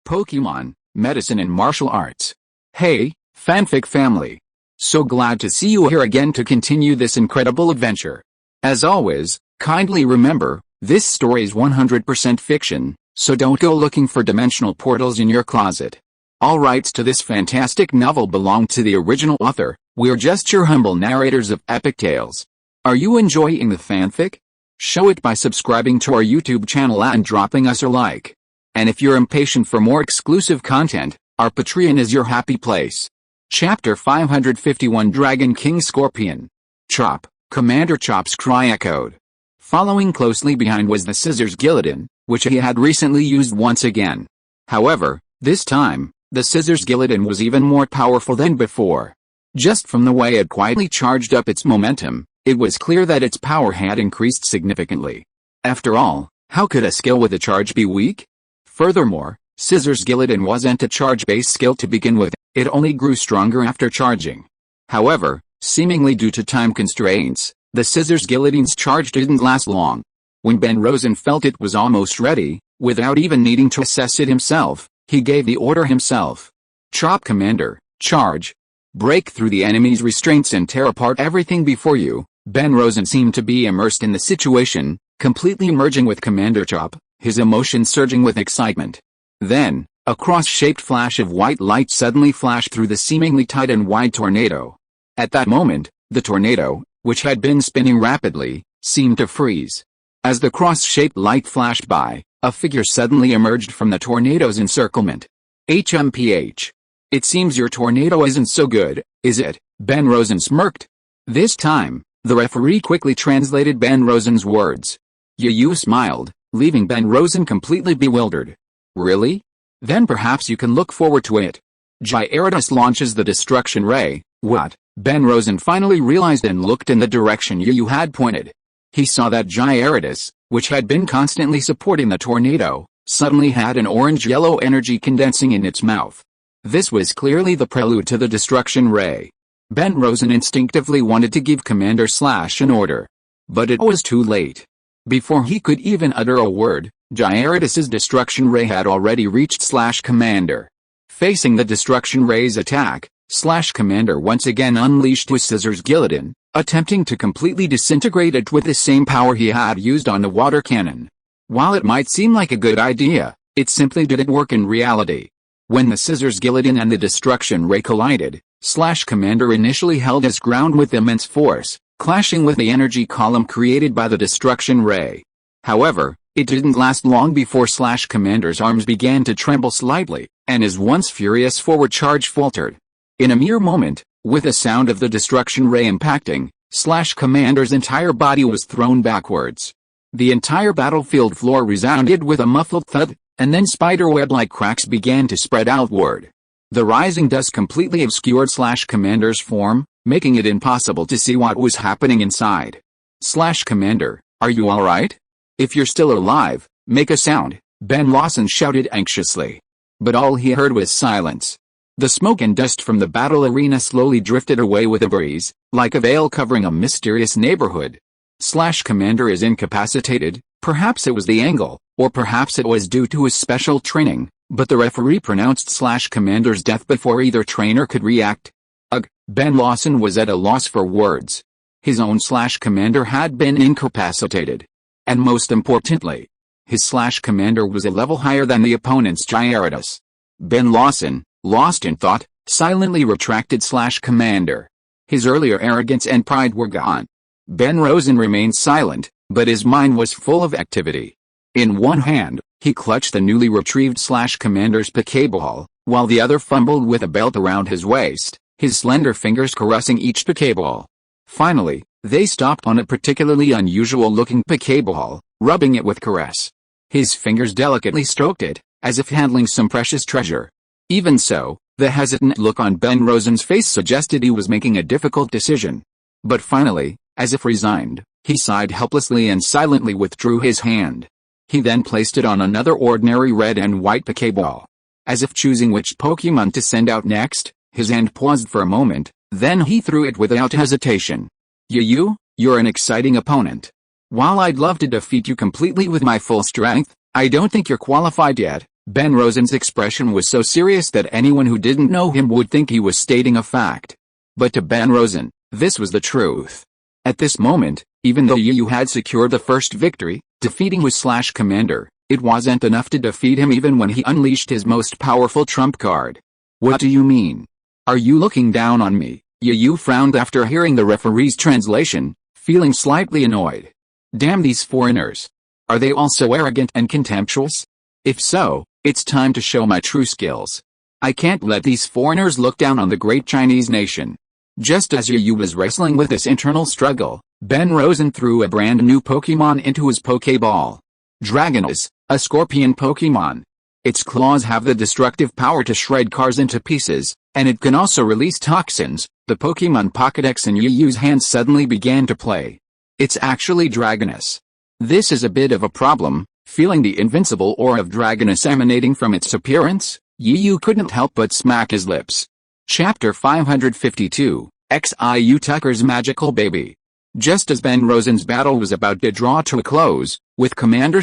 Pokémon, medicine and martial arts. Hey, fanfic family. So glad to see you here again to continue this incredible adventure. As always, kindly remember, this story is 100% fiction, so don't go looking for dimensional portals in your closet. All rights to this fantastic novel belong to the original author. We're just your humble narrators of epic tales. Are you enjoying the fanfic? Show it by subscribing to our YouTube channel and dropping us a like. And if you're impatient for more exclusive content, our Patreon is your happy place. Chapter 551 Dragon King Scorpion. Chop, Commander Chop's cry echoed. Following closely behind was the scissors Gillidan, which he had recently used once again. However, this time, the scissors Gillidan was even more powerful than before. Just from the way it quietly charged up its momentum, it was clear that its power had increased significantly. After all, how could a skill with a charge be weak? Furthermore, Scissors Gillidan wasn't a charge-based skill to begin with, it only grew stronger after charging. However, seemingly due to time constraints, the Scissors Gillidan's charge didn't last long. When Ben Rosen felt it was almost ready, without even needing to assess it himself, he gave the order himself. Chop Commander, charge. Break through the enemy's restraints and tear apart everything before you. Ben Rosen seemed to be immersed in the situation, completely merging with Commander Chop, his emotions surging with excitement. Then, a cross-shaped flash of white light suddenly flashed through the seemingly tight and wide tornado. At that moment, the tornado, which had been spinning rapidly, seemed to freeze. As the cross-shaped light flashed by, a figure suddenly emerged from the tornado's encirclement. HMPH. It seems your tornado isn't so good, is it? Ben Rosen smirked. This time, the referee quickly translated Ben Rosen's words. Yu smiled, leaving Ben Rosen completely bewildered. Really? Then perhaps you can look forward to it. Gyarados launches the destruction ray. What? Ben Rosen finally realized and looked in the direction Yu had pointed. He saw that Gyarados, which had been constantly supporting the tornado, suddenly had an orange-yellow energy condensing in its mouth. This was clearly the prelude to the destruction ray. Ben Rosen instinctively wanted to give Commander Slash an order. But it was too late. Before he could even utter a word, Gyarados' destruction ray had already reached Slash Commander. Facing the destruction ray's attack, Slash Commander once again unleashed his Scissors Gillidan, attempting to completely disintegrate it with the same power he had used on the water cannon. While it might seem like a good idea, it simply didn't work in reality. When the Scissors Gillidan and the destruction ray collided, Slash Commander initially held his ground with immense force, clashing with the energy column created by the destruction ray. However, it didn't last long before Slash Commander's arms began to tremble slightly, and his once furious forward charge faltered. In a mere moment, with the sound of the destruction ray impacting, Slash Commander's entire body was thrown backwards. The entire battlefield floor resounded with a muffled thud, and then spiderweb-like cracks began to spread outward. The rising dust completely obscured Slash Commander's form, making it impossible to see what was happening inside. Slash Commander, are you alright? If you're still alive, make a sound, Ben Lawson shouted anxiously. But all he heard was silence. The smoke and dust from the battle arena slowly drifted away with a breeze, like a veil covering a mysterious neighborhood. Slash Commander is incapacitated, perhaps it was the angle, or perhaps it was due to his special training, but the referee pronounced Slash Commander's death before either trainer could react. Ugh, Ben Lawson was at a loss for words. His own Slash Commander had been incapacitated. And most importantly, his Slash Commander was a level higher than the opponent's Gyarados. Ben Lawson, lost in thought, silently retracted Slash Commander. His earlier arrogance and pride were gone. Ben Rosen remained silent, but his mind was full of activity. In one hand, he clutched the newly retrieved Slash Commander's Pokeball, while the other fumbled with a belt around his waist, his slender fingers caressing each Pokeball. Finally, they stopped on a particularly unusual-looking Pokeball, rubbing it with caress. His fingers delicately stroked it, as if handling some precious treasure. Even so, the hesitant look on Ben Rosen's face suggested he was making a difficult decision. But finally, as if resigned, he sighed helplessly and silently withdrew his hand. He then placed it on another ordinary red and white Pokeball. As if choosing which Pokemon to send out next, his hand paused for a moment, then he threw it without hesitation. Yu, you're an exciting opponent. While I'd love to defeat you completely with my full strength, I don't think you're qualified yet. Ben Rosen's expression was so serious that anyone who didn't know him would think he was stating a fact. But to Ben Rosen, this was the truth. At this moment, even though Yu had secured the first victory, defeating his commander, it wasn't enough to defeat him even when he unleashed his most powerful trump card. What do you mean? Are you looking down on me? Yu frowned after hearing the referee's translation, feeling slightly annoyed. Damn these foreigners. Are they all so arrogant and contemptuous? If so, it's time to show my true skills. I can't let these foreigners look down on the great Chinese nation. Just as Yu was wrestling with this internal struggle, Ben Rosen threw a brand new Pokemon into his Pokeball. Dragonus, a scorpion Pokemon. Its claws have the destructive power to shred cars into pieces, and it can also release toxins. The Pokemon Pokédex in Yu's hands suddenly began to play. It's actually Dragonus. This is a bit of a problem. Feeling the invincible aura of Dragonus emanating from its appearance, Yu couldn't help but smack his lips. Chapter 552, Xiu Tucker's Magical Baby. Just as Ben Rosen's battle was about to draw to a close, with Commander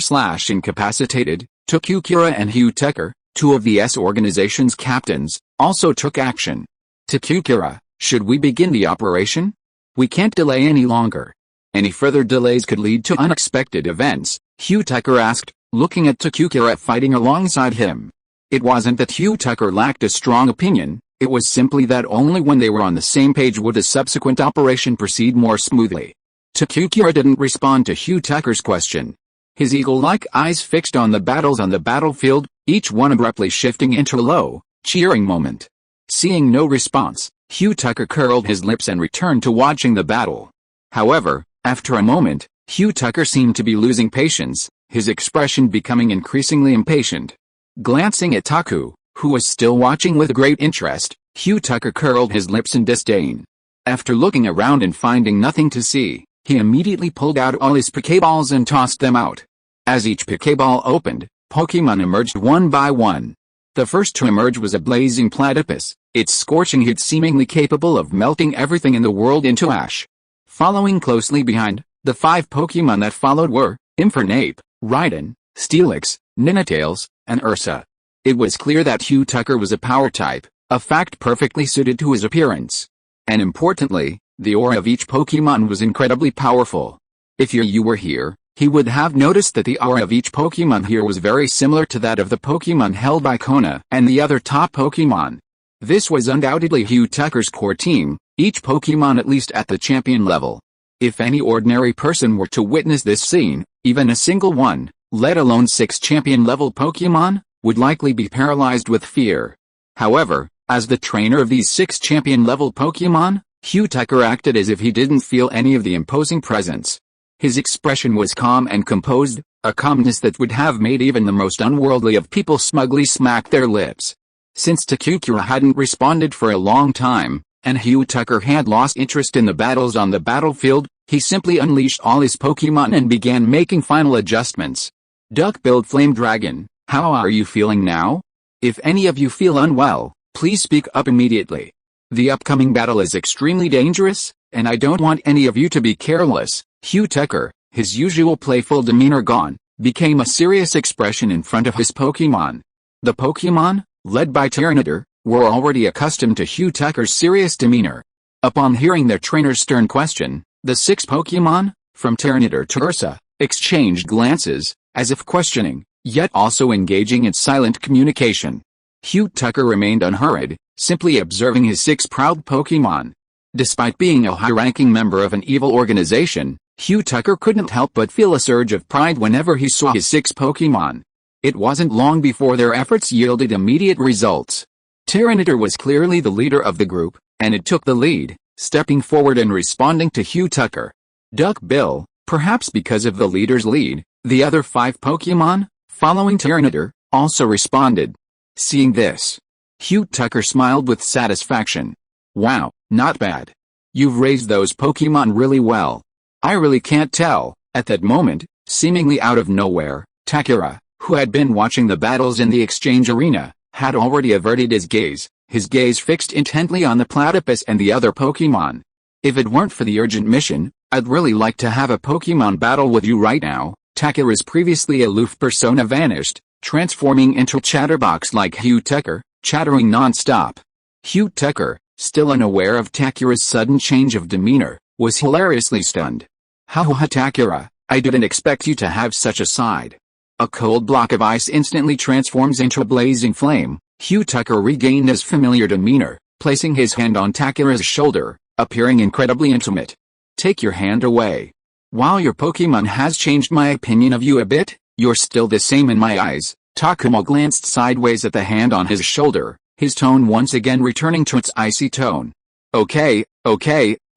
incapacitated, Takukura and Hugh Tucker, two of the S organization's captains, also took action. Takukura, should we begin the operation? We can't delay any longer. Any further delays could lead to unexpected events, Hugh Tucker asked, looking at Takukura fighting alongside him. It wasn't that Hugh Tucker lacked a strong opinion, it was simply that only when they were on the same page would a subsequent operation proceed more smoothly. Takukura didn't respond to Hugh Tucker's question. His eagle-like eyes fixed on the battles on the battlefield, each one abruptly shifting into a low, cheering moment. Seeing no response, Hugh Tucker curled his lips and returned to watching the battle. However, after a moment, Hugh Tucker seemed to be losing patience, his expression becoming increasingly impatient. Glancing at Taku, who was still watching with great interest, Hugh Tucker curled his lips in disdain. After looking around and finding nothing to see, he immediately pulled out all his Pokeballs and tossed them out. As each Pokeball opened, Pokemon emerged one by one. The first to emerge was a blazing platypus, its scorching heat seemingly capable of melting everything in the world into ash. Following closely behind, the 5 Pokemon that followed were Infernape, Rhydon, Steelix, Ninetales, and Ursa. It was clear that Hugh Tucker was a power type, a fact perfectly suited to his appearance. And importantly, the aura of each Pokemon was incredibly powerful. If Yu were here, he would have noticed that the aura of each Pokemon here was very similar to that of the Pokemon held by Kona and the other top Pokemon. This was undoubtedly Hugh Tucker's core team, each Pokemon at least at the champion level. If any ordinary person were to witness this scene, even a single one, let alone 6 champion-level Pokemon, would likely be paralyzed with fear. However, as the trainer of these 6 champion-level Pokemon, Hugh Tucker acted as if he didn't feel any of the imposing presence. His expression was calm and composed, a calmness that would have made even the most unworldly of people smugly smack their lips. Since Takukura hadn't responded for a long time, and Hugh Tucker had lost interest in the battles on the battlefield, he simply unleashed all his Pokemon and began making final adjustments. Duck-billed Flame Dragon, how are you feeling now? If any of you feel unwell, please speak up immediately. The upcoming battle is extremely dangerous, and I don't want any of you to be careless. Hugh Tucker, his usual playful demeanor gone, became a serious expression in front of his Pokemon. The Pokemon, led by Tyranitar, were already accustomed to Hugh Tucker's serious demeanor. Upon hearing their trainer's stern question, the 6 Pokemon, from Tyranitar to Ursa, exchanged glances, as if questioning, yet also engaging in silent communication. Hugh Tucker remained unhurried, simply observing his 6 proud Pokemon. Despite being a high-ranking member of an evil organization, Hugh Tucker couldn't help but feel a surge of pride whenever he saw his 6 Pokemon. It wasn't long before their efforts yielded immediate results. Tyranitar was clearly the leader of the group, and it took the lead, stepping forward and responding to Hugh Tucker. Duck Bill, perhaps because of the leader's lead, the other 5 Pokemon, following Tyranitar, also responded. Seeing this, Hugh Tucker smiled with satisfaction. Wow, not bad. You've raised those Pokemon really well. I really can't tell. At that moment, seemingly out of nowhere, Takura, who had been watching the battles in the exchange arena, had already averted his gaze fixed intently on the platypus and the other Pokemon. If it weren't for the urgent mission, I'd really like to have a Pokemon battle with you right now. Takura's previously aloof persona vanished, transforming into a chatterbox like Hugh Tucker, chattering non-stop. Hugh Tucker, still unaware of Takura's sudden change of demeanor, was hilariously stunned. Ha Takura, I didn't expect you to have such a side. A cold block of ice instantly transforms into a blazing flame. Hugh Tucker regained his familiar demeanor, placing his hand on Takura's shoulder, appearing incredibly intimate. Take your hand away. While your Pokemon has changed my opinion of you a bit, you're still the same in my eyes. Takuma glanced sideways at the hand on his shoulder, his tone once again returning to its icy tone. Okay,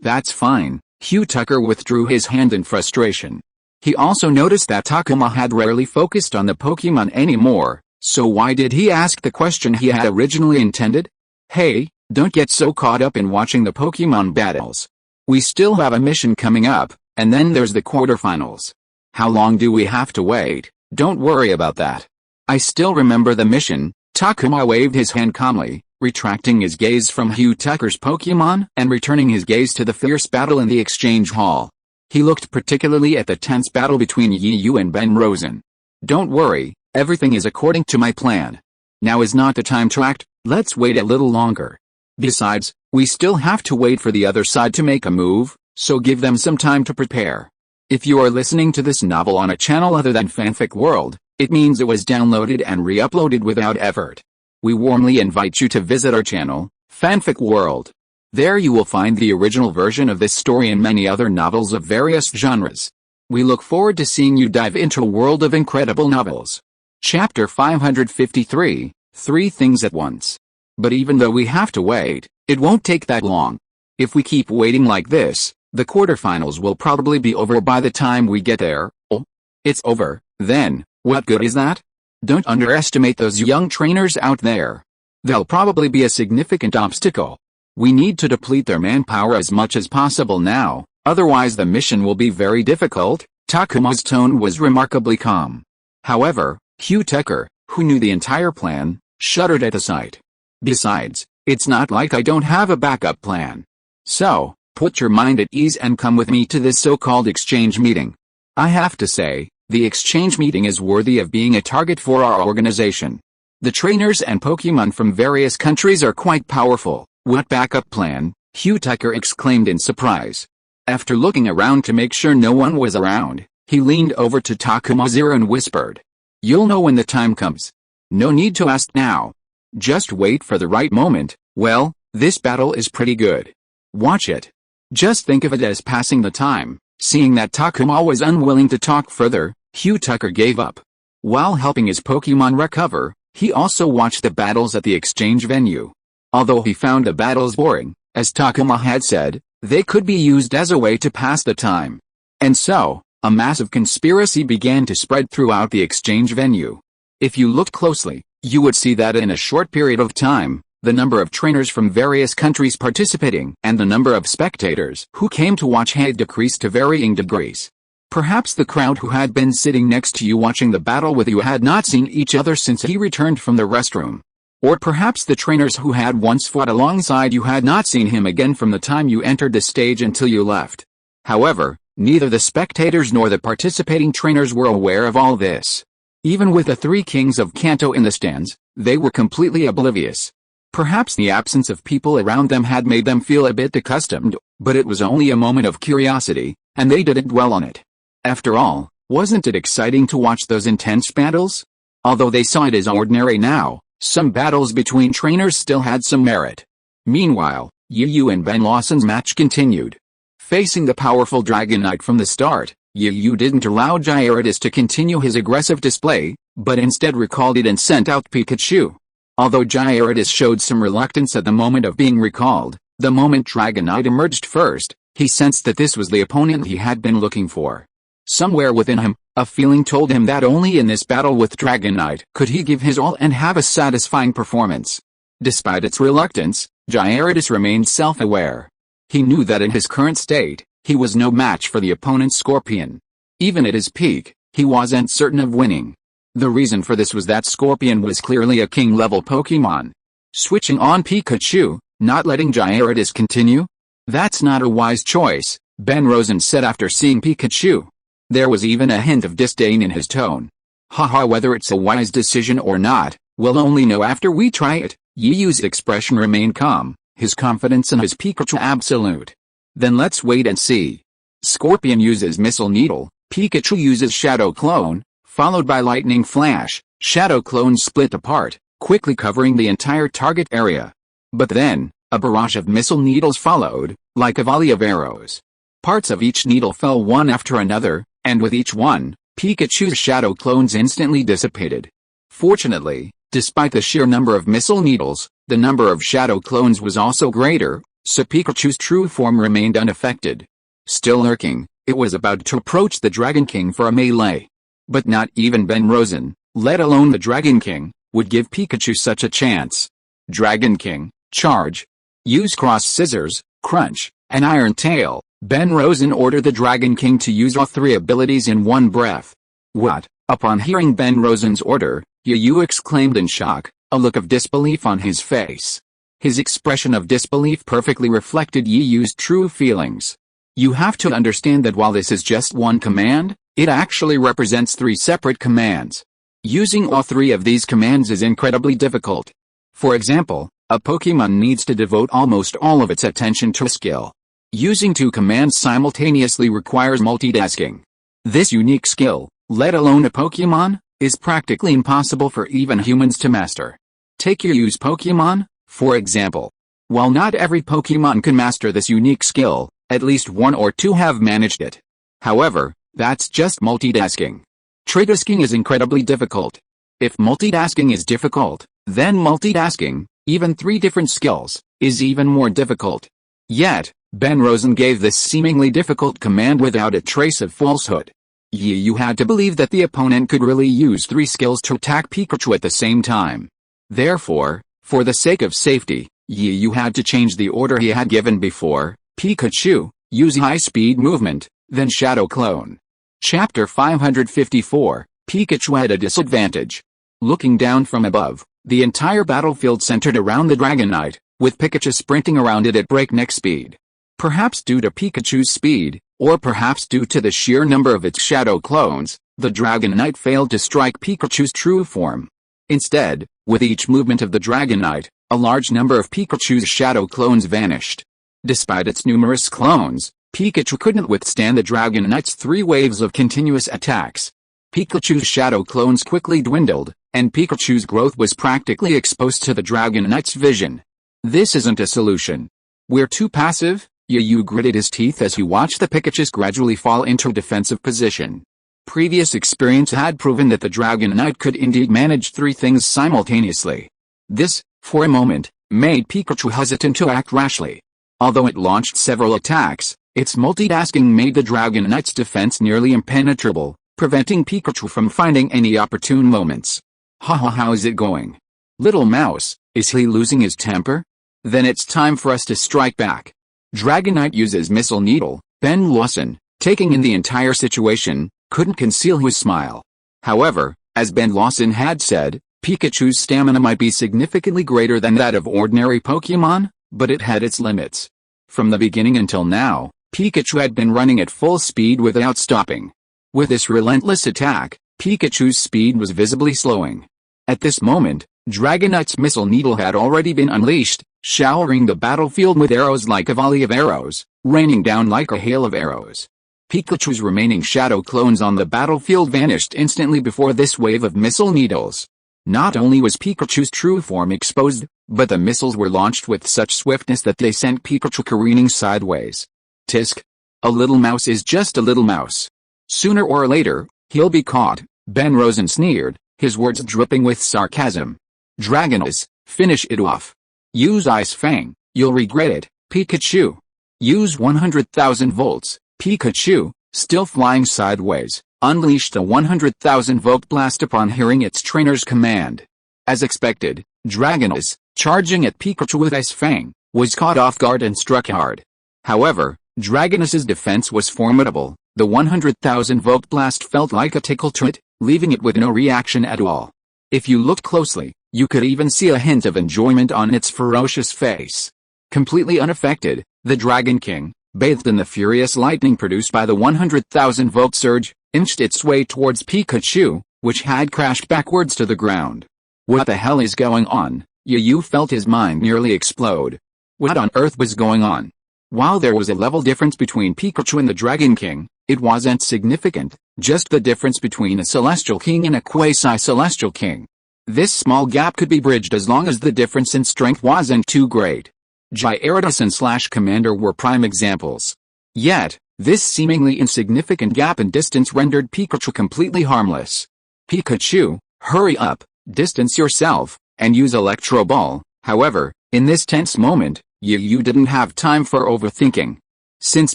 that's fine. Hugh Tucker withdrew his hand in frustration. He also noticed that Takuma had rarely focused on the Pokemon anymore, so why did he ask the question he had originally intended? Hey, don't get so caught up in watching the Pokemon battles. We still have a mission coming up, and then there's the quarterfinals. How long do we have to wait? Don't worry about that. I still remember the mission. Takuma waved his hand calmly, retracting his gaze from Hugh Tucker's Pokemon and returning his gaze to the fierce battle in the exchange hall. He looked particularly at the tense battle between Yu and Ben Rosen. Don't worry, everything is according to my plan. Now is not the time to act, let's wait a little longer. Besides, we still have to wait for the other side to make a move, so give them some time to prepare. If you are listening to this novel on a channel other than Fanfic World, it means it was downloaded and re-uploaded without effort. We warmly invite you to visit our channel, Fanfic World. There you will find the original version of this story and many other novels of various genres. We look forward to seeing you dive into a world of incredible novels. Chapter 553, Three Things at Once. But even though we have to wait, it won't take that long. If we keep waiting like this, the quarterfinals will probably be over by the time we get there. Oh, it's over, then, what good is that? Don't underestimate those young trainers out there. They'll probably be a significant obstacle. We need to deplete their manpower as much as possible now, otherwise the mission will be very difficult. Takuma's tone was remarkably calm. However, Hugh Tucker, who knew the entire plan, shuddered at the sight. Besides, it's not like I don't have a backup plan. So, put your mind at ease and come with me to this so-called exchange meeting. I have to say, the exchange meeting is worthy of being a target for our organization. The trainers and Pokemon from various countries are quite powerful. What backup plan? Hugh Tucker exclaimed in surprise. After looking around to make sure no one was around, he leaned over to Takuma's ear and whispered. You'll know when the time comes. No need to ask now. Just wait for the right moment. Well, this battle is pretty good. Watch it. Just think of it as passing the time. Seeing that Takuma was unwilling to talk further, Hugh Tucker gave up. While helping his Pokemon recover, he also watched the battles at the exchange venue. Although he found the battles boring, as Takuma had said, they could be used as a way to pass the time. And so, a massive conspiracy began to spread throughout the exchange venue. If you looked closely, you would see that in a short period of time, the number of trainers from various countries participating and the number of spectators who came to watch had decreased to varying degrees. Perhaps the crowd who had been sitting next to you watching the battle with you had not seen each other since he returned from the restroom. Or perhaps the trainers who had once fought alongside you had not seen him again from the time you entered the stage until you left. However, neither the spectators nor the participating trainers were aware of all this. Even with the three kings of Kanto in the stands, they were completely oblivious. Perhaps the absence of people around them had made them feel a bit accustomed, but it was only a moment of curiosity, and they didn't dwell on it. After all, wasn't it exciting to watch those intense battles? Although they saw it as ordinary now, some battles between trainers still had some merit. Meanwhile, Yu and Ben Lawson's match continued. Facing the powerful Dragonite from the start, Yu didn't allow Gyarados to continue his aggressive display, but instead recalled it and sent out Pikachu. Although Gyarados showed some reluctance at the moment of being recalled, the moment Dragonite emerged first, he sensed that this was the opponent he had been looking for. Somewhere within him, a feeling told him that only in this battle with Dragonite could he give his all and have a satisfying performance. Despite its reluctance, Gyarados remained self-aware. He knew that in his current state, he was no match for the opponent's Scorpion. Even at his peak, he wasn't certain of winning. The reason for this was that Scorpion was clearly a king-level Pokemon. Switching on Pikachu, not letting Gyarados continue? That's not a wise choice, Ben Rosen said after seeing Pikachu. There was even a hint of disdain in his tone. Haha, whether it's a wise decision or not, we'll only know after we try it. Yiyu's expression remained calm, his confidence in his Pikachu absolute. Then let's wait and see. Scorpion uses Missile Needle, Pikachu uses Shadow Clone, followed by Lightning Flash. Shadow Clone split apart, quickly covering the entire target area. But then, a barrage of Missile Needles followed, like a volley of arrows. Parts of each needle fell one after another, and with each one, Pikachu's Shadow Clones instantly dissipated. Fortunately, despite the sheer number of Missile Needles, the number of Shadow Clones was also greater, so Pikachu's true form remained unaffected. Still lurking, it was about to approach the Dragon King for a melee. But not even Ben Rosen, let alone the Dragon King, would give Pikachu such a chance. Dragon King, charge. Use Cross Scissors, Crunch, and Iron Tail. Ben Rosen ordered the Dragon King to use all three abilities in one breath. What? Upon hearing Ben Rosen's order, Yiyu exclaimed in shock, a look of disbelief on his face. His expression of disbelief perfectly reflected Yiyu's true feelings. You have to understand that while this is just one command, it actually represents three separate commands. Using all three of these commands is incredibly difficult. For example, a Pokemon needs to devote almost all of its attention to a skill. Using two commands simultaneously requires multitasking. This unique skill, let alone a Pokemon, is practically impossible for even humans to master. Take Yiyu's Pokemon, for example. While not every Pokemon can master this unique skill, at least one or two have managed it. However, that's just multitasking. Tritasking is incredibly difficult. If multitasking is difficult, then multitasking, even three different skills, is even more difficult. Yet, Ben Rosen gave this seemingly difficult command without a trace of falsehood. Yiyu had to believe that the opponent could really use three skills to attack Pikachu at the same time. Therefore, for the sake of safety, Yiyu had to change the order he had given before. Pikachu, use high-speed movement, then Shadow Clone. Chapter 554, Pikachu at a disadvantage. Looking down from above, the entire battlefield centered around the Dragonite, with Pikachu sprinting around it at breakneck speed. Perhaps due to Pikachu's speed, or perhaps due to the sheer number of its Shadow Clones, the Dragonite failed to strike Pikachu's true form. Instead, with each movement of the Dragonite, a large number of Pikachu's Shadow Clones vanished. Despite its numerous clones, Pikachu couldn't withstand the Dragonite's three waves of continuous attacks. Pikachu's Shadow Clones quickly dwindled, and Pikachu's growth was practically exposed to the Dragonite's vision. This isn't a solution. We're too passive. Yiyu gritted his teeth as he watched the Pikachus gradually fall into a defensive position. Previous experience had proven that the Dragonite could indeed manage three things simultaneously. This, for a moment, made Pikachu hesitant to act rashly. Although it launched several attacks, its multitasking made the Dragonite's defense nearly impenetrable, preventing Pikachu from finding any opportune moments. Haha, how is it going? Little mouse, is he losing his temper? Then it's time for us to strike back. Dragonite uses Missile Needle. Ben Lawson, taking in the entire situation, couldn't conceal his smile. However, as Ben Lawson had said, Pikachu's stamina might be significantly greater than that of ordinary Pokemon, but it had its limits. From the beginning until now, Pikachu had been running at full speed without stopping. With this relentless attack, Pikachu's speed was visibly slowing. At this moment, Dragonite's Missile Needle had already been unleashed, showering the battlefield with arrows like a volley of arrows, raining down like a hail of arrows. Pikachu's remaining Shadow Clones on the battlefield vanished instantly before this wave of Missile Needles. Not only was Pikachu's true form exposed, but the missiles were launched with such swiftness that they sent Pikachu careening sideways. Tisk. A little mouse is just a little mouse. Sooner or later, he'll be caught, Ben Rosen sneered, his words dripping with sarcasm. Dragonus, finish it off. Use Ice Fang, you'll regret it, Pikachu. Use 100,000 volts, Pikachu, still flying sideways, unleashed a 100,000 volt blast upon hearing its trainer's command. As expected, Dragonus, charging at Pikachu with Ice Fang, was caught off guard and struck hard. However, Dragonus's defense was formidable. The 100,000 volt blast felt like a tickle to it, leaving it with no reaction at all. If you looked closely, you could even see a hint of enjoyment on its ferocious face. Completely unaffected, the Dragon King, bathed in the furious lightning produced by the 100,000 volt surge, inched its way towards Pikachu, which had crashed backwards to the ground. What the hell is going on? Yu felt his mind nearly explode. What on earth was going on? While there was a level difference between Pikachu and the Dragon King, it wasn't significant, just the difference between a Celestial King and a Quasi-Celestial King. This small gap could be bridged as long as the difference in strength wasn't too great. Gyarados and Commander were prime examples. Yet, this seemingly insignificant gap in distance rendered Pikachu completely harmless. Pikachu, hurry up, distance yourself, and use Electro Ball. However, in this tense moment, Yu didn't have time for overthinking. Since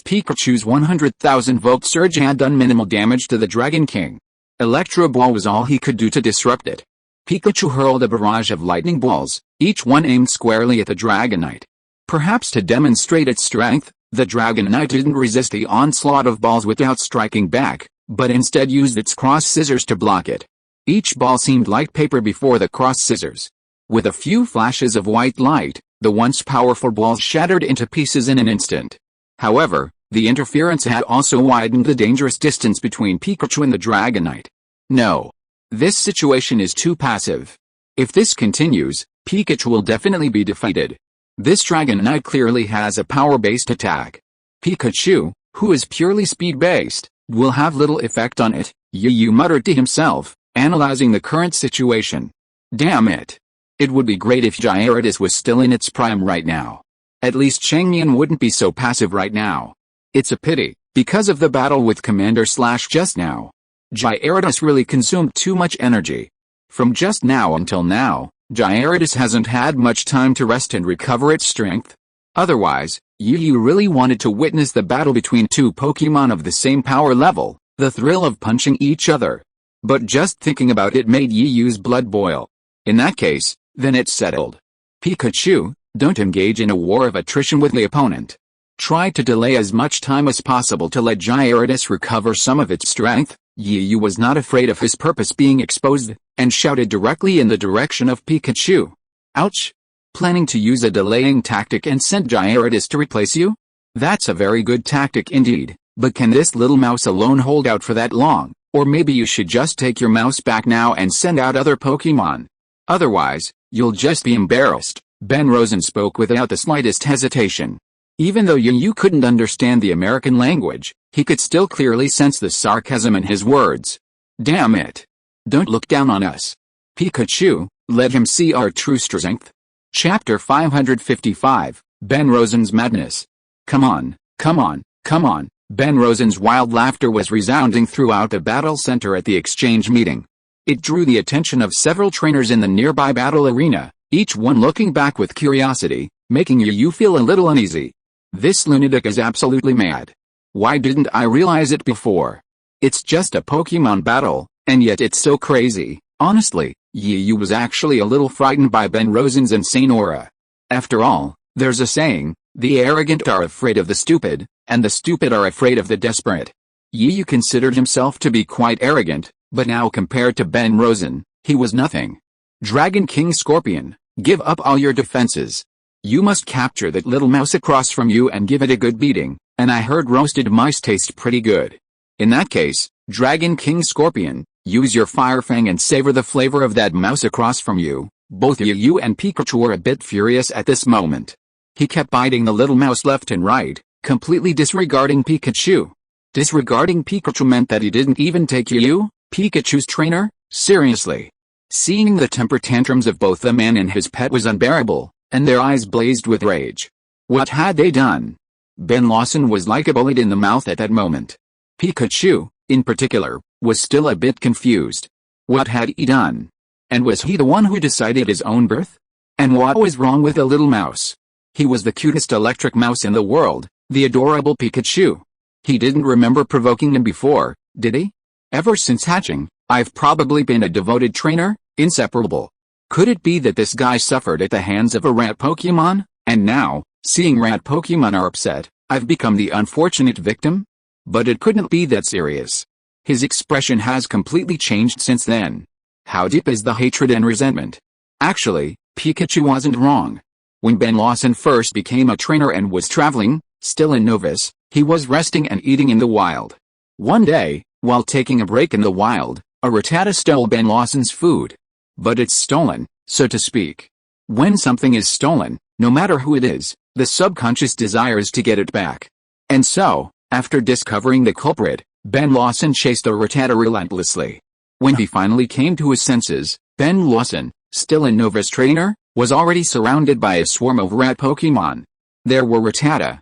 Pikachu's 100,000 volt surge had done minimal damage to the Dragon King, Electro Ball was all he could do to disrupt it. Pikachu hurled a barrage of lightning balls, each one aimed squarely at the Dragonite. Perhaps to demonstrate its strength, the Dragonite didn't resist the onslaught of balls without striking back, but instead used its cross scissors to block it. Each ball seemed like paper before the cross scissors. With a few flashes of white light, the once powerful balls shattered into pieces in an instant. However, the interference had also widened the dangerous distance between Pikachu and the Dragonite. No. This situation is too passive. If this continues, Pikachu will definitely be defeated. This Dragonite clearly has a power-based attack. Pikachu, who is purely speed-based, will have little effect on it, Yu muttered to himself, analyzing the current situation. Damn it. It would be great if Gyarados was still in its prime right now. At least Changmian wouldn't be so passive right now. It's a pity, because of the battle with Commander just now. Gyarados really consumed too much energy. From just now until now, Gyarados hasn't had much time to rest and recover its strength. Otherwise, Yu really wanted to witness the battle between two Pokemon of the same power level, the thrill of punching each other. But just thinking about it made Yu's blood boil. In that case, then it's settled. Pikachu, don't engage in a war of attrition with the opponent. Try to delay as much time as possible to let Gyarados recover some of its strength. Yu was not afraid of his purpose being exposed, and shouted directly in the direction of Pikachu. Ouch! Planning to use a delaying tactic and send Gyarados to replace you? That's a very good tactic indeed, but can this little mouse alone hold out for that long? Or maybe you should just take your mouse back now and send out other Pokemon. Otherwise, you'll just be embarrassed. Ben Rosen spoke without the slightest hesitation. Even though Yu couldn't understand the American language, he could still clearly sense the sarcasm in his words. Damn it. Don't look down on us. Pikachu, let him see our true strength. Chapter 555, Ben Rosen's Madness. Come on, come on, come on. Ben Rosen's wild laughter was resounding throughout the battle center at the exchange meeting. It drew the attention of several trainers in the nearby battle arena, each one looking back with curiosity, making Yu feel a little uneasy. This lunatic is absolutely mad. Why didn't I realize it before? It's just a Pokemon battle, and yet it's so crazy. Honestly, Yu was actually a little frightened by Ben Rosen's insane aura. After all, there's a saying, the arrogant are afraid of the stupid, and the stupid are afraid of the desperate. Yu considered himself to be quite arrogant, but now compared to Ben Rosen, he was nothing. Dragon King Scorpion, give up all your defenses. You must capture that little mouse across from you and give it a good beating, and I heard roasted mice taste pretty good. In that case, Dragon King Scorpion, use your Fire Fang and savor the flavor of that mouse across from you. Both Yu and Pikachu were a bit furious at this moment. He kept biting the little mouse left and right, completely disregarding Pikachu. Disregarding Pikachu meant that he didn't even take Yu, Pikachu's trainer, seriously. Seeing the temper tantrums of both the man and his pet was unbearable, and their eyes blazed with rage. What had they done? Ben Lawson was like a bullet in the mouth at that moment. Pikachu, in particular, was still a bit confused. What had he done? And was he the one who decided his own birth? And what was wrong with the little mouse? He was the cutest electric mouse in the world, the adorable Pikachu. He didn't remember provoking him before, did he? Ever since hatching, I've probably been a devoted trainer, inseparable. Could it be that this guy suffered at the hands of a rat Pokemon, and now, seeing rat Pokemon are upset, I've become the unfortunate victim? But it couldn't be that serious. His expression has completely changed since then. How deep is the hatred and resentment? Actually, Pikachu wasn't wrong. When Ben Lawson first became a trainer and was traveling, still a novice, he was resting and eating in the wild. One day, while taking a break in the wild, A Rattata stole Ben Lawson's food. But it's stolen, so to speak. When something is stolen, no matter who it is, the subconscious desires to get it back. And so, after discovering the culprit, Ben Lawson chased a Rattata relentlessly. When he finally came to his senses, Ben Lawson, still a novice trainer, was already surrounded by a swarm of rat Pokémon. There were Rattata,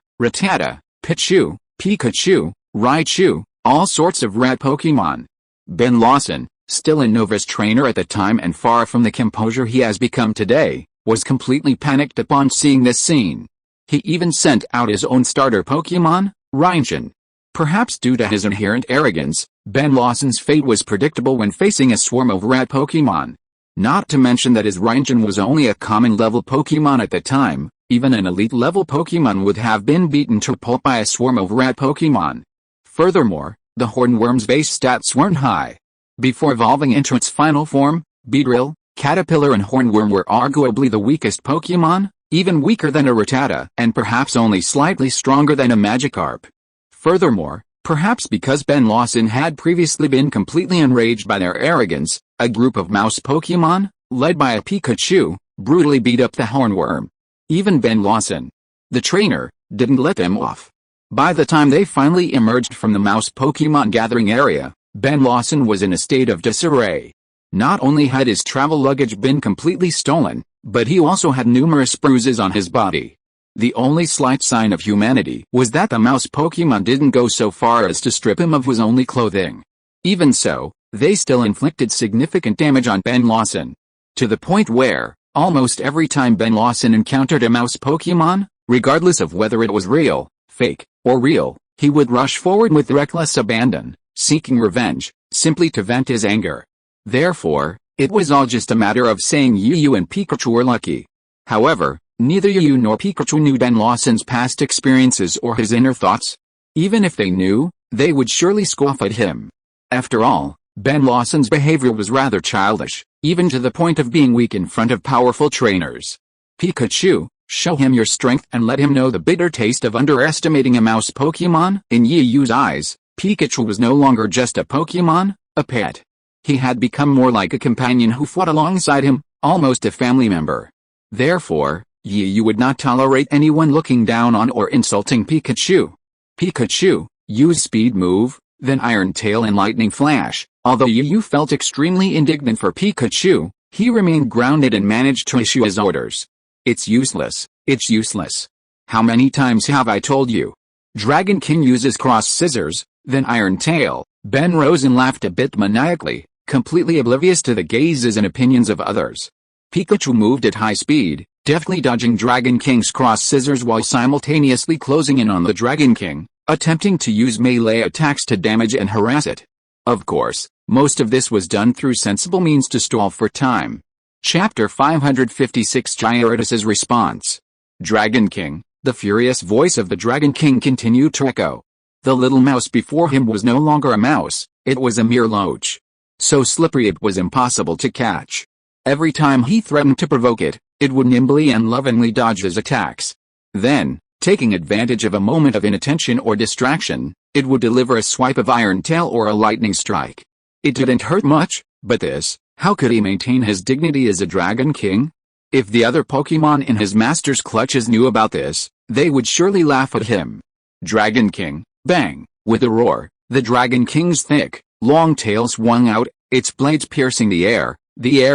Pichu, Pikachu, Raichu, all sorts of rat Pokémon. Ben Lawson, still a novice trainer at the time and far from the composure he has become today, was completely panicked upon seeing this scene. He even sent out his own starter Pokémon, Raijin. Perhaps due to his inherent arrogance, Ben Lawson's fate was predictable when facing a swarm of rat Pokémon. Not to mention that his Raijin was only a common level Pokémon at the time. Even an elite level Pokémon would have been beaten to pulp by a swarm of rat Pokémon. Furthermore, the Hornworm's base stats weren't high. Before evolving into its final form, Beedrill, Caterpillar and Hornworm were arguably the weakest Pokémon, even weaker than a Rattata and perhaps only slightly stronger than a Magikarp. Furthermore, perhaps because Ben Lawson had previously been completely enraged by their arrogance, a group of mouse Pokémon, led by a Pikachu, brutally beat up the Hornworm. Even Ben Lawson, the trainer, didn't let them off. By the time they finally emerged from the mouse Pokémon gathering area, Ben Lawson was in a state of disarray. Not only had his travel luggage been completely stolen, but he also had numerous bruises on his body. The only slight sign of humanity was that the mouse Pokémon didn't go so far as to strip him of his only clothing. Even so, they still inflicted significant damage on Ben Lawson. To the point where, almost every time Ben Lawson encountered a mouse Pokémon, regardless of whether it was real, fake, or real, he would rush forward with reckless abandon, seeking revenge, simply to vent his anger. Therefore, it was all just a matter of saying Yu and Pikachu were lucky. However, neither Yu nor Pikachu knew Ben Lawson's past experiences or his inner thoughts. Even if they knew, they would surely scoff at him. After all, Ben Lawson's behavior was rather childish, even to the point of being weak in front of powerful trainers. Pikachu, show him your strength and let him know the bitter taste of underestimating a mouse Pokémon. In Yu's eyes, Pikachu was no longer just a Pokémon, a pet. He had become more like a companion who fought alongside him, almost a family member. Therefore, Yu would not tolerate anyone looking down on or insulting Pikachu. Pikachu, use Speed Move, then Iron Tail and Lightning Flash. Although Yu felt extremely indignant for Pikachu, he remained grounded and managed to issue his orders. It's useless, it's useless. How many times have I told you? Dragon King uses Cross Scissors, then Iron Tail. Ben Rosen laughed a bit maniacally, completely oblivious to the gazes and opinions of others. Pikachu moved at high speed, deftly dodging Dragon King's Cross Scissors while simultaneously closing in on the Dragon King, attempting to use melee attacks to damage and harass it. Of course, most of this was done through sensible means to stall for time. Chapter 556 Gyarados' response. Dragon King, the furious voice of the Dragon King continued to echo. The little mouse before him was no longer a mouse, it was a mere loach. So slippery it was impossible to catch. Every time he threatened to provoke it, it would nimbly and lovingly dodge his attacks. Then, taking advantage of a moment of inattention or distraction, it would deliver a swipe of Iron Tail or a lightning strike. It didn't hurt much, but how could he maintain his dignity as a Dragon King? If the other Pokémon in his master's clutches knew about this, they would surely laugh at him. Dragon King, bang! With a roar, the Dragon King's thick, long tail swung out, its blades piercing the air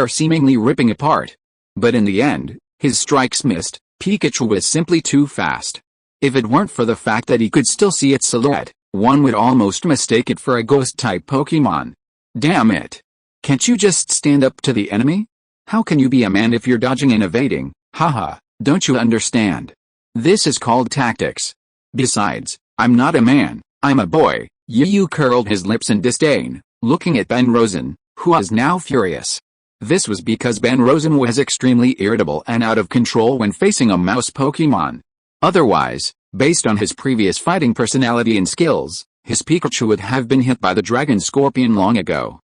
seemingly ripping apart. But in the end, his strikes missed. Pikachu was simply too fast. If it weren't for the fact that he could still see its silhouette, one would almost mistake it for a ghost-type Pokémon. Damn it! Can't you just stand up to the enemy? How can you be a man if you're dodging and evading? Haha, don't you understand? This is called tactics. Besides, I'm not a man, I'm a boy. Yu curled his lips in disdain, looking at Ben Rosen, who was now furious. This was because Ben Rosen was extremely irritable and out of control when facing a mouse Pokémon. Otherwise, based on his previous fighting personality and skills, his Pikachu would have been hit by the Dragon Scorpion long ago.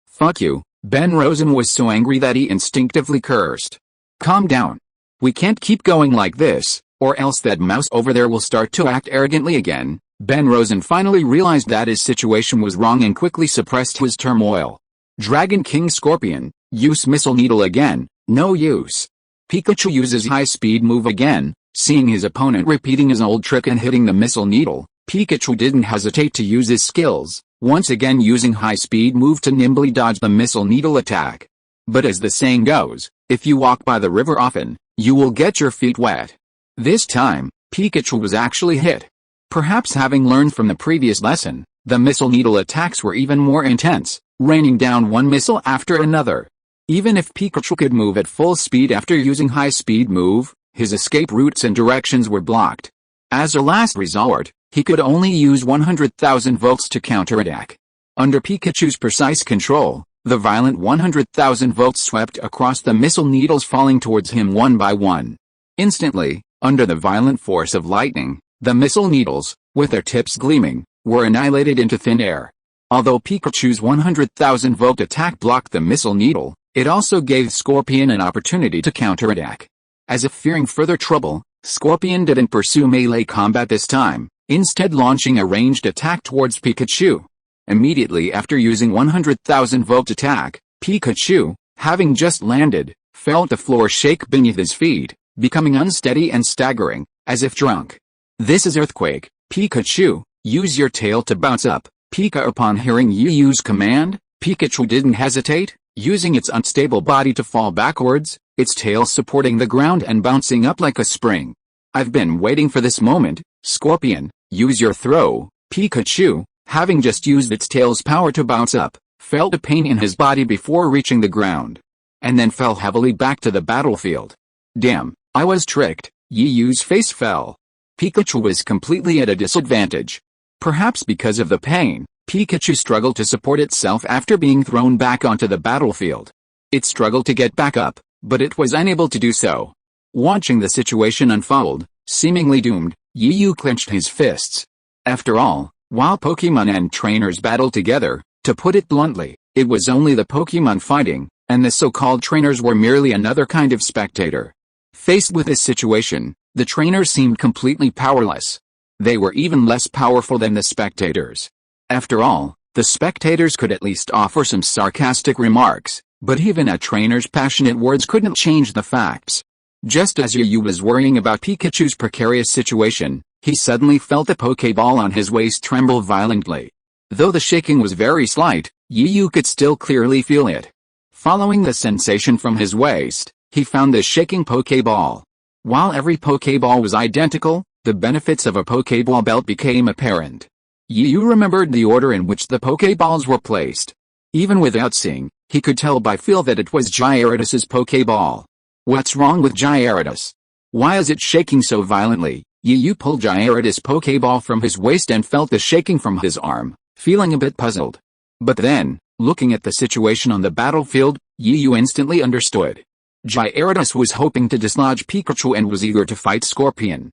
Fuck you. Ben Rosen was so angry that he instinctively cursed. Calm down. We can't keep going like this, or else that mouse over there will start to act arrogantly again. Ben Rosen finally realized that his situation was wrong and quickly suppressed his turmoil. Dragon King Scorpion, use Missile Needle again, no use. Pikachu uses high-speed move again, seeing his opponent repeating his old trick and hitting the Missile Needle. Pikachu didn't hesitate to use his skills, once again using high-speed move to nimbly dodge the Missile Needle attack. But as the saying goes, if you walk by the river often, you will get your feet wet. This time, Pikachu was actually hit. Perhaps having learned from the previous lesson, the Missile Needle attacks were even more intense, raining down one missile after another. Even if Pikachu could move at full speed after using high-speed move, his escape routes and directions were blocked. As a last resort, he could only use 100,000 volts to counterattack. Under Pikachu's precise control, the violent 100,000 volts swept across the Missile Needles, falling towards him one by one. Instantly, under the violent force of lightning, the Missile Needles, with their tips gleaming, were annihilated into thin air. Although Pikachu's 100,000 volt attack blocked the Missile Needle, it also gave Scorpion an opportunity to counterattack. As if fearing further trouble, Scorpion didn't pursue melee combat this time, instead launching a ranged attack towards Pikachu. Immediately after using 100,000 volt attack, Pikachu, having just landed, felt the floor shake beneath his feet, becoming unsteady and staggering, as if drunk. This is Earthquake, Pikachu, use your tail to bounce up. Pika. Upon hearing Yu's command, Pikachu didn't hesitate, using its unstable body to fall backwards, its tail supporting the ground and bouncing up like a spring. I've been waiting for this moment, Scorpion, use your throw. Pikachu, having just used its tail's power to bounce up, felt a pain in his body before reaching the ground, and then fell heavily back to the battlefield. Damn, I was tricked. Yu's face fell. Pikachu was completely at a disadvantage. Perhaps because of the pain, Pikachu struggled to support itself after being thrown back onto the battlefield. It struggled to get back up, but it was unable to do so. Watching the situation unfold, seemingly doomed, Yu clenched his fists. After all, while Pokemon and trainers battle together, to put it bluntly, it was only the Pokemon fighting, and the so-called trainers were merely another kind of spectator. Faced with this situation, the trainers seemed completely powerless. They were even less powerful than the spectators. After all, the spectators could at least offer some sarcastic remarks, but even a trainer's passionate words couldn't change the facts. Just as Yu was worrying about Pikachu's precarious situation, he suddenly felt the Pokeball on his waist tremble violently. Though the shaking was very slight, Yu could still clearly feel it. Following the sensation from his waist, he found the shaking Pokeball. While every Pokeball was identical, the benefits of a Pokeball belt became apparent. Yu remembered the order in which the Pokeballs were placed. Even without seeing, he could tell by feel that it was Gyarados' Pokeball. What's wrong with Gyarados? Why is it shaking so violently? Yu pulled Gyarados' Pokeball from his waist and felt the shaking from his arm, feeling a bit puzzled. But then, looking at the situation on the battlefield, Yu instantly understood. Gyarados was hoping to dislodge Pikachu and was eager to fight Scorpion.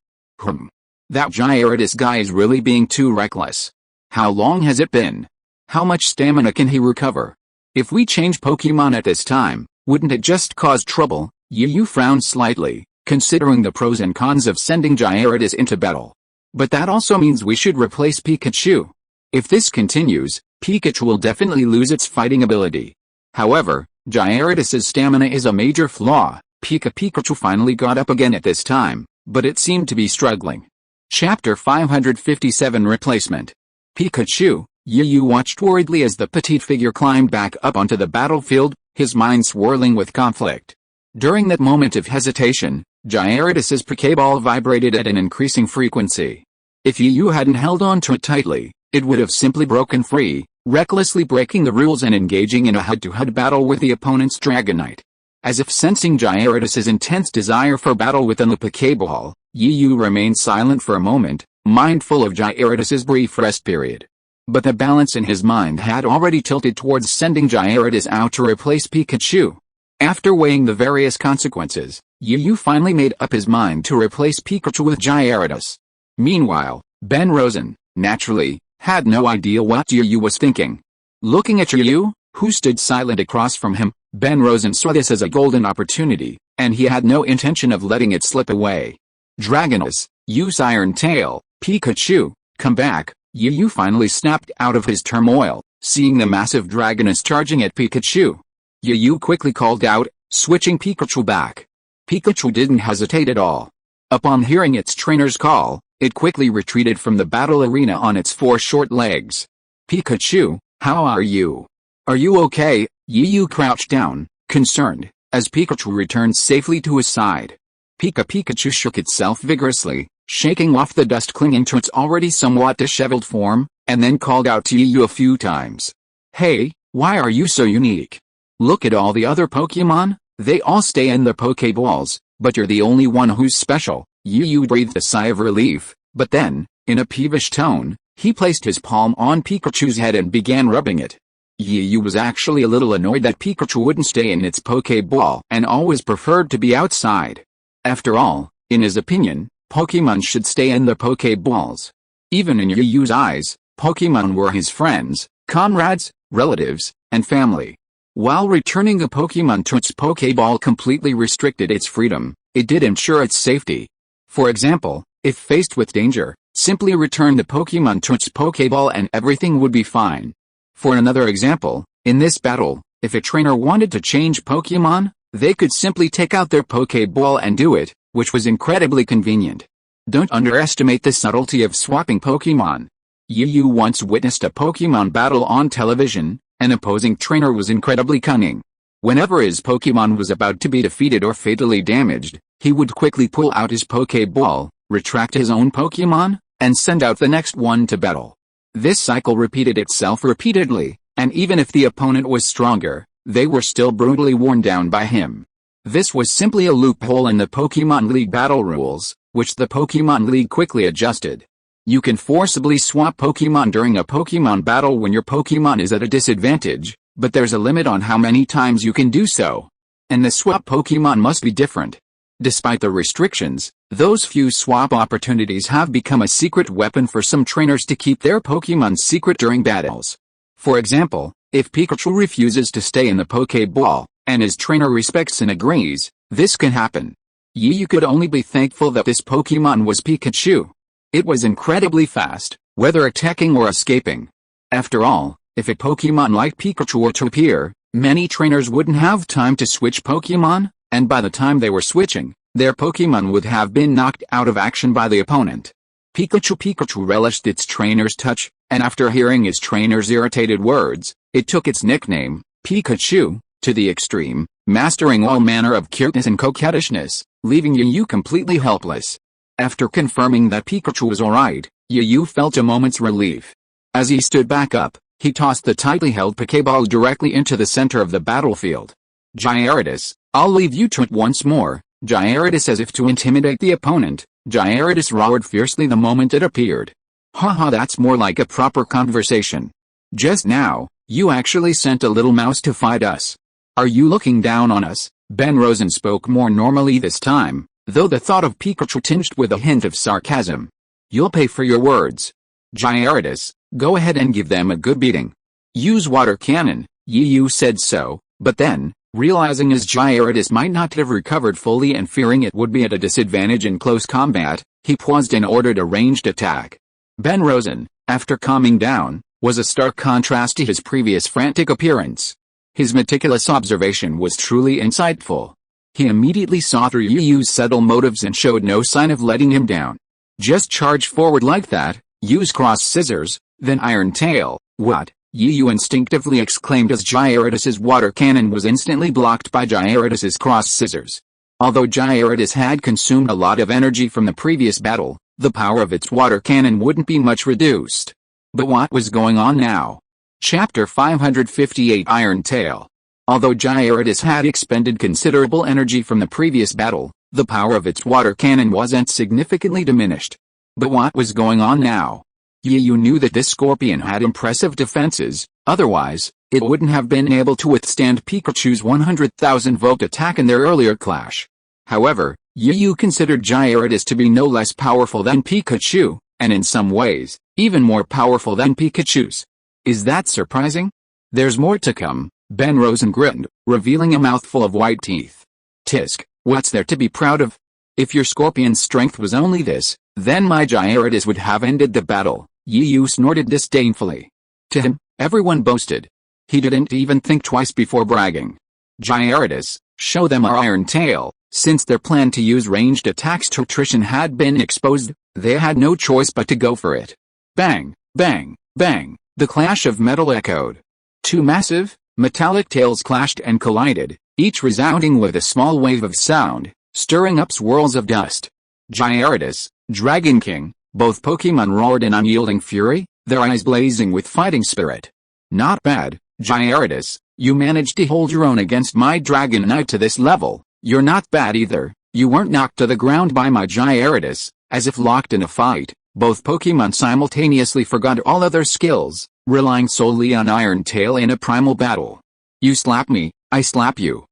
That Gyarados guy is really being too reckless. How long has it been? How much stamina can he recover? If we change Pokemon at this time, wouldn't it just cause trouble? Yu frowned slightly, considering the pros and cons of sending Gyarados into battle. But that also means we should replace Pikachu. If this continues, Pikachu will definitely lose its fighting ability. However, Gyarados' stamina is a major flaw. Pikachu finally got up again at this time, but it seemed to be struggling. Chapter 557 Replacement. Pikachu. Yu watched worriedly as the petite figure climbed back up onto the battlefield, his mind swirling with conflict. During that moment of hesitation, Gyarados' Pokeball vibrated at an increasing frequency. If Yu hadn't held on to it tightly, it would have simply broken free, recklessly breaking the rules and engaging in a head-to-head battle with the opponent's Dragonite. As if sensing Gyarados' intense desire for battle within the Pokeball, Yu remained silent for a moment, mindful of Gyarados' brief rest period. But the balance in his mind had already tilted towards sending Gyarados out to replace Pikachu. After weighing the various consequences, Yu finally made up his mind to replace Pikachu with Gyarados. Meanwhile, Ben Rosen, naturally, had no idea what Yu was thinking. Looking at Yu, who stood silent across from him, Ben Rosen saw this as a golden opportunity, and he had no intention of letting it slip away. Dragonos, use Iron Tail. Pikachu, Come back. Yu finally snapped out of his turmoil, seeing the massive dragoness charging at Pikachu. Yu quickly called out, switching Pikachu back. Pikachu didn't hesitate at all. Upon hearing its trainer's call, it quickly retreated from the battle arena on its 4 short legs. Pikachu, how are you? Are you okay? Yu crouched down, concerned, as Pikachu returned safely to his side. Pikachu shook itself vigorously, shaking off the dust clinging to its already somewhat disheveled form, and then called out to Yu a few times. Hey, why are you so unique? Look at all the other Pokemon, they all stay in their Pokeballs, but you're the only one who's special. Yu breathed a sigh of relief, but then, in a peevish tone, he placed his palm on Pikachu's head and began rubbing it. Yu was actually a little annoyed that Pikachu wouldn't stay in its Pokeball and always preferred to be outside. After all, in his opinion, Pokemon should stay in their Pokeballs. Even in Yu's eyes, Pokemon were his friends, comrades, relatives, and family. While returning a Pokemon to its Pokeball completely restricted its freedom, it did ensure its safety. For example, if faced with danger, simply return the Pokemon to its Pokeball and everything would be fine. For another example, in this battle, if a trainer wanted to change Pokemon, they could simply take out their Pokeball and do it, which was incredibly convenient. Don't underestimate the subtlety of swapping Pokemon. Yu once witnessed a Pokemon battle on television. An opposing trainer was incredibly cunning. Whenever his Pokemon was about to be defeated or fatally damaged, he would quickly pull out his Pokeball, retract his own Pokemon, and send out the next one to battle. This cycle repeated itself repeatedly, and even if the opponent was stronger, they were still brutally worn down by him. This was simply a loophole in the Pokemon League battle rules, which the Pokemon League quickly adjusted. You can forcibly swap Pokemon during a Pokemon battle when your Pokemon is at a disadvantage, but there's a limit on how many times you can do so. And the swap Pokemon must be different. Despite the restrictions, those few swap opportunities have become a secret weapon for some trainers to keep their Pokemon secret during battles. For example, if Pikachu refuses to stay in the Pokeball, and his trainer respects and agrees, this can happen. Yu could only be thankful that this Pokemon was Pikachu. It was incredibly fast, whether attacking or escaping. After all, if a Pokemon like Pikachu were to appear, many trainers wouldn't have time to switch Pokemon, and by the time they were switching, their Pokemon would have been knocked out of action by the opponent. Pikachu relished its trainer's touch, and after hearing its trainer's irritated words, it took its nickname, Pikachu, to the extreme, mastering all manner of cuteness and coquettishness, leaving Yu completely helpless. After confirming that Pikachu was alright, Yu felt a moment's relief. As he stood back up, he tossed the tightly held Pokeball directly into the center of the battlefield. Gyarados, I'll leave you to it once more. Gyarados, as if to intimidate the opponent, Gyarados roared fiercely the moment it appeared. Haha, that's more like a proper conversation. Just now, you actually sent a little mouse to fight us. Are you looking down on us? Ben Rosen spoke more normally this time, though the thought of Pikachu tinged with a hint of sarcasm. You'll pay for your words. Gyarados, go ahead and give them a good beating. Use water cannon. Yu said so, but then, realizing his Gyarados might not have recovered fully and fearing it would be at a disadvantage in close combat, he paused and ordered a ranged attack. Ben Rosen, after calming down, was a stark contrast to his previous frantic appearance. His meticulous observation was truly insightful. He immediately saw through Yu's subtle motives and showed no sign of letting him down. Just charge forward like that, use cross scissors, then Iron Tail. What? Yu instinctively exclaimed as Gyarados' water cannon was instantly blocked by Gyarados' cross scissors. Although Gyarados had consumed a lot of energy from the previous battle, the power of its water cannon wouldn't be much reduced. But what was going on now? Chapter 558 Iron Tail. Although Gyarados had expended considerable energy from the previous battle, the power of its water cannon wasn't significantly diminished. But what was going on now? Yu knew that this Scorpion had impressive defenses, otherwise, it wouldn't have been able to withstand Pikachu's 100,000 volt attack in their earlier clash. However, Yu considered Gyarados to be no less powerful than Pikachu, and in some ways, even more powerful than Pikachu's. Is that surprising? There's more to come. Ben Rosen grinned, revealing a mouthful of white teeth. Tisk, what's there to be proud of? If your Scorpion's strength was only this, then my Gyarados would have ended the battle, Yu snorted disdainfully. To him, everyone boasted. He didn't even think twice before bragging. Gyarados, show them our Iron Tail. Since their plan to use ranged attacks to attrition had been exposed, they had no choice but to go for it. Bang, bang, bang, the clash of metal echoed. Two massive, metallic tails clashed and collided, each resounding with a small wave of sound, stirring up swirls of dust. Gyarados, Dragon King, both Pokémon roared in unyielding fury, their eyes blazing with fighting spirit. Not bad, Gyarados, you managed to hold your own against my Dragonite to this level. You're not bad either, you weren't knocked to the ground by my Gyarados. As if locked in a fight, both Pokémon simultaneously forgot all other skills, relying solely on Iron Tail in a primal battle. You slap me, I slap you.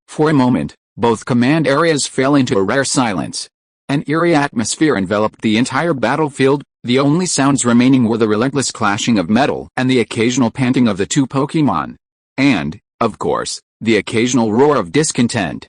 For a moment, both command areas fell into a rare silence. An eerie atmosphere enveloped the entire battlefield, the only sounds remaining were the relentless clashing of metal and the occasional panting of the two Pokémon. And, of course, the occasional roar of discontent.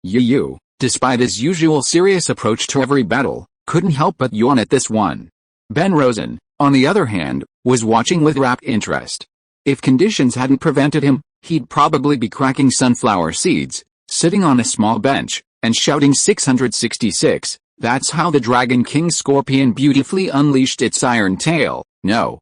Yu, despite his usual serious approach to every battle, couldn't help but yawn at this one. Ben Rosen, on the other hand, was watching with rapt interest. If conditions hadn't prevented him, he'd probably be cracking sunflower seeds, sitting on a small bench, and shouting 666, that's how the Dragon King Scorpion beautifully unleashed its Iron Tail. No,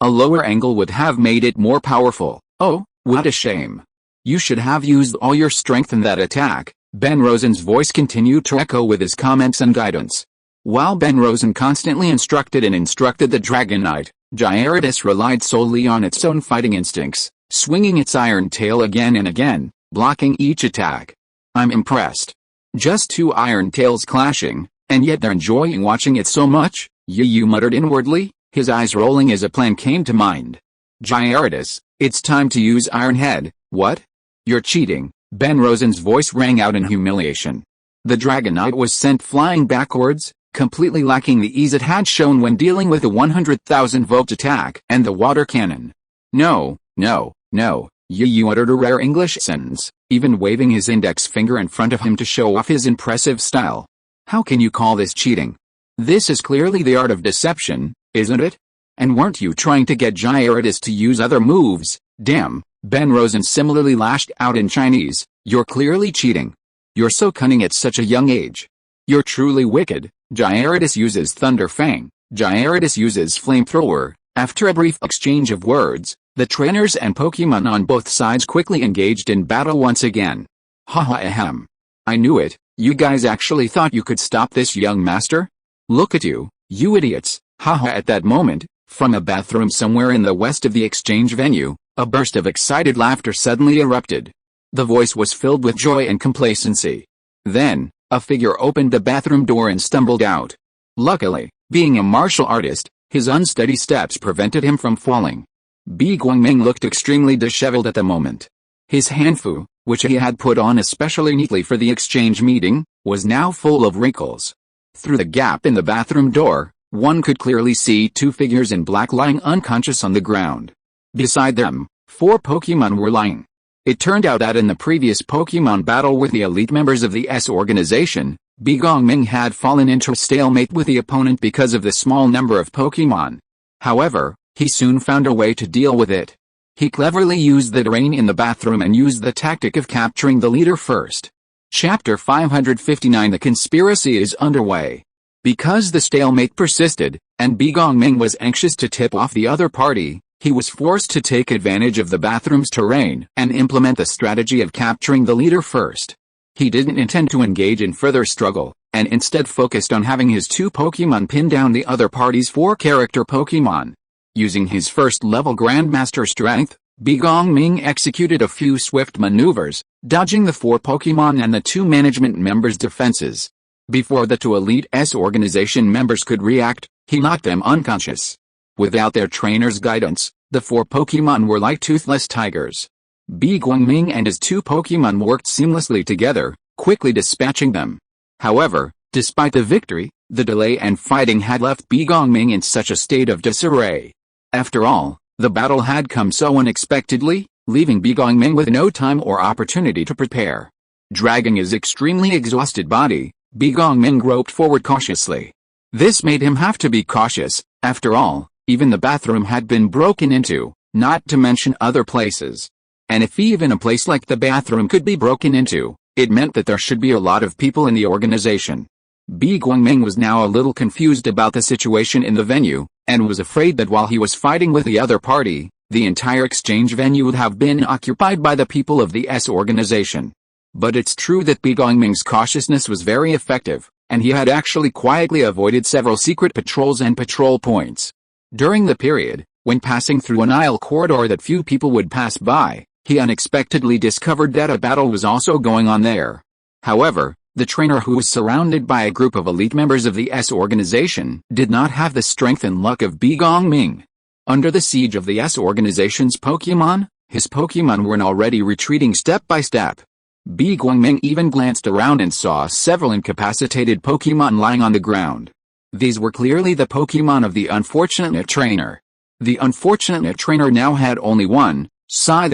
a lower angle would have made it more powerful. Oh, what a shame. You should have used all your strength in that attack. Ben Rosen's voice continued to echo with his comments and guidance. While Ben Rosen constantly instructed the Dragonite, Gyarados relied solely on its own fighting instincts, swinging its Iron Tail again and again, blocking each attack. I'm impressed. Just two Iron Tails clashing, and yet they're enjoying watching it so much, Yu muttered inwardly, his eyes rolling as a plan came to mind. Gyarados, it's time to use Iron Head. What? You're cheating. Ben Rosen's voice rang out in humiliation. The Dragonite was sent flying backwards, completely lacking the ease it had shown when dealing with the 100,000-volt attack and the water cannon. No, Yu uttered a rare English sentence, even waving his index finger in front of him to show off his impressive style. How can you call this cheating? This is clearly the art of deception, isn't it? And weren't you trying to get Gyarados to use other moves? Damn, Ben Rosen similarly lashed out in Chinese, you're clearly cheating. You're so cunning at such a young age. You're truly wicked. Gyarados uses Thunder Fang, Gyarados uses Flamethrower. After a brief exchange of words, the trainers and Pokémon on both sides quickly engaged in battle once again. Ahem. I knew it, you guys actually thought you could stop this young master? Look at you idiots. At that moment, from a bathroom somewhere in the west of the exchange venue, a burst of excited laughter suddenly erupted. The voice was filled with joy and complacency. Then, a figure opened the bathroom door and stumbled out. Luckily, being a martial artist, his unsteady steps prevented him from falling. Bi Guangming looked extremely disheveled at the moment. His hanfu, which he had put on especially neatly for the exchange meeting, was now full of wrinkles. Through the gap in the bathroom door, one could clearly see two figures in black lying unconscious on the ground. Beside them, 4 Pokémon were lying. It turned out that in the previous Pokémon battle with the elite members of the S organization, Bi Guangming had fallen into a stalemate with the opponent because of the small number of Pokémon. However, he soon found a way to deal with it. He cleverly used the drain in the bathroom and used the tactic of capturing the leader first. Chapter 559 The conspiracy is underway. Because the stalemate persisted, and Bi Guangming was anxious to tip off the other party, he was forced to take advantage of the bathroom's terrain and implement the strategy of capturing the leader first. He didn't intend to engage in further struggle, and instead focused on having his 2 Pokémon pin down the other party's 4 character Pokémon. Using his first-level Grandmaster strength, Bi Guangming executed a few swift maneuvers, dodging the 4 Pokémon and the 2 management members' defenses. Before the 2 Elite S organization members could react, he knocked them unconscious. Without their trainer's guidance, the 4 Pokémon were like toothless tigers. Bi Guangming and his 2 Pokémon worked seamlessly together, quickly dispatching them. However, despite the victory, the delay and fighting had left Bi Guangming in such a state of disarray. After all, the battle had come so unexpectedly, leaving Bi Guangming with no time or opportunity to prepare. Dragging his extremely exhausted body, Begongming groped forward cautiously. This made him have to be cautious. After all, even the bathroom had been broken into, not to mention other places. And if even a place like the bathroom could be broken into, it meant that there should be a lot of people in the organization. Begongming was now a little confused about the situation in the venue, and was afraid that while he was fighting with the other party, the entire exchange venue would have been occupied by the people of the S organization. But it's true that Begongming's cautiousness was very effective, and he had actually quietly avoided several secret patrols and patrol points. During the period, when passing through an aisle corridor that few people would pass by, he unexpectedly discovered that a battle was also going on there. However, the trainer, who was surrounded by a group of elite members of the S organization, did not have the strength and luck of Begongming. Under the siege of the S organization's Pokémon, his Pokémon were already retreating step by step. Begongming even glanced around and saw several incapacitated Pokémon lying on the ground. These were clearly the Pokémon of the unfortunate trainer. The unfortunate trainer now had only one, Scythe,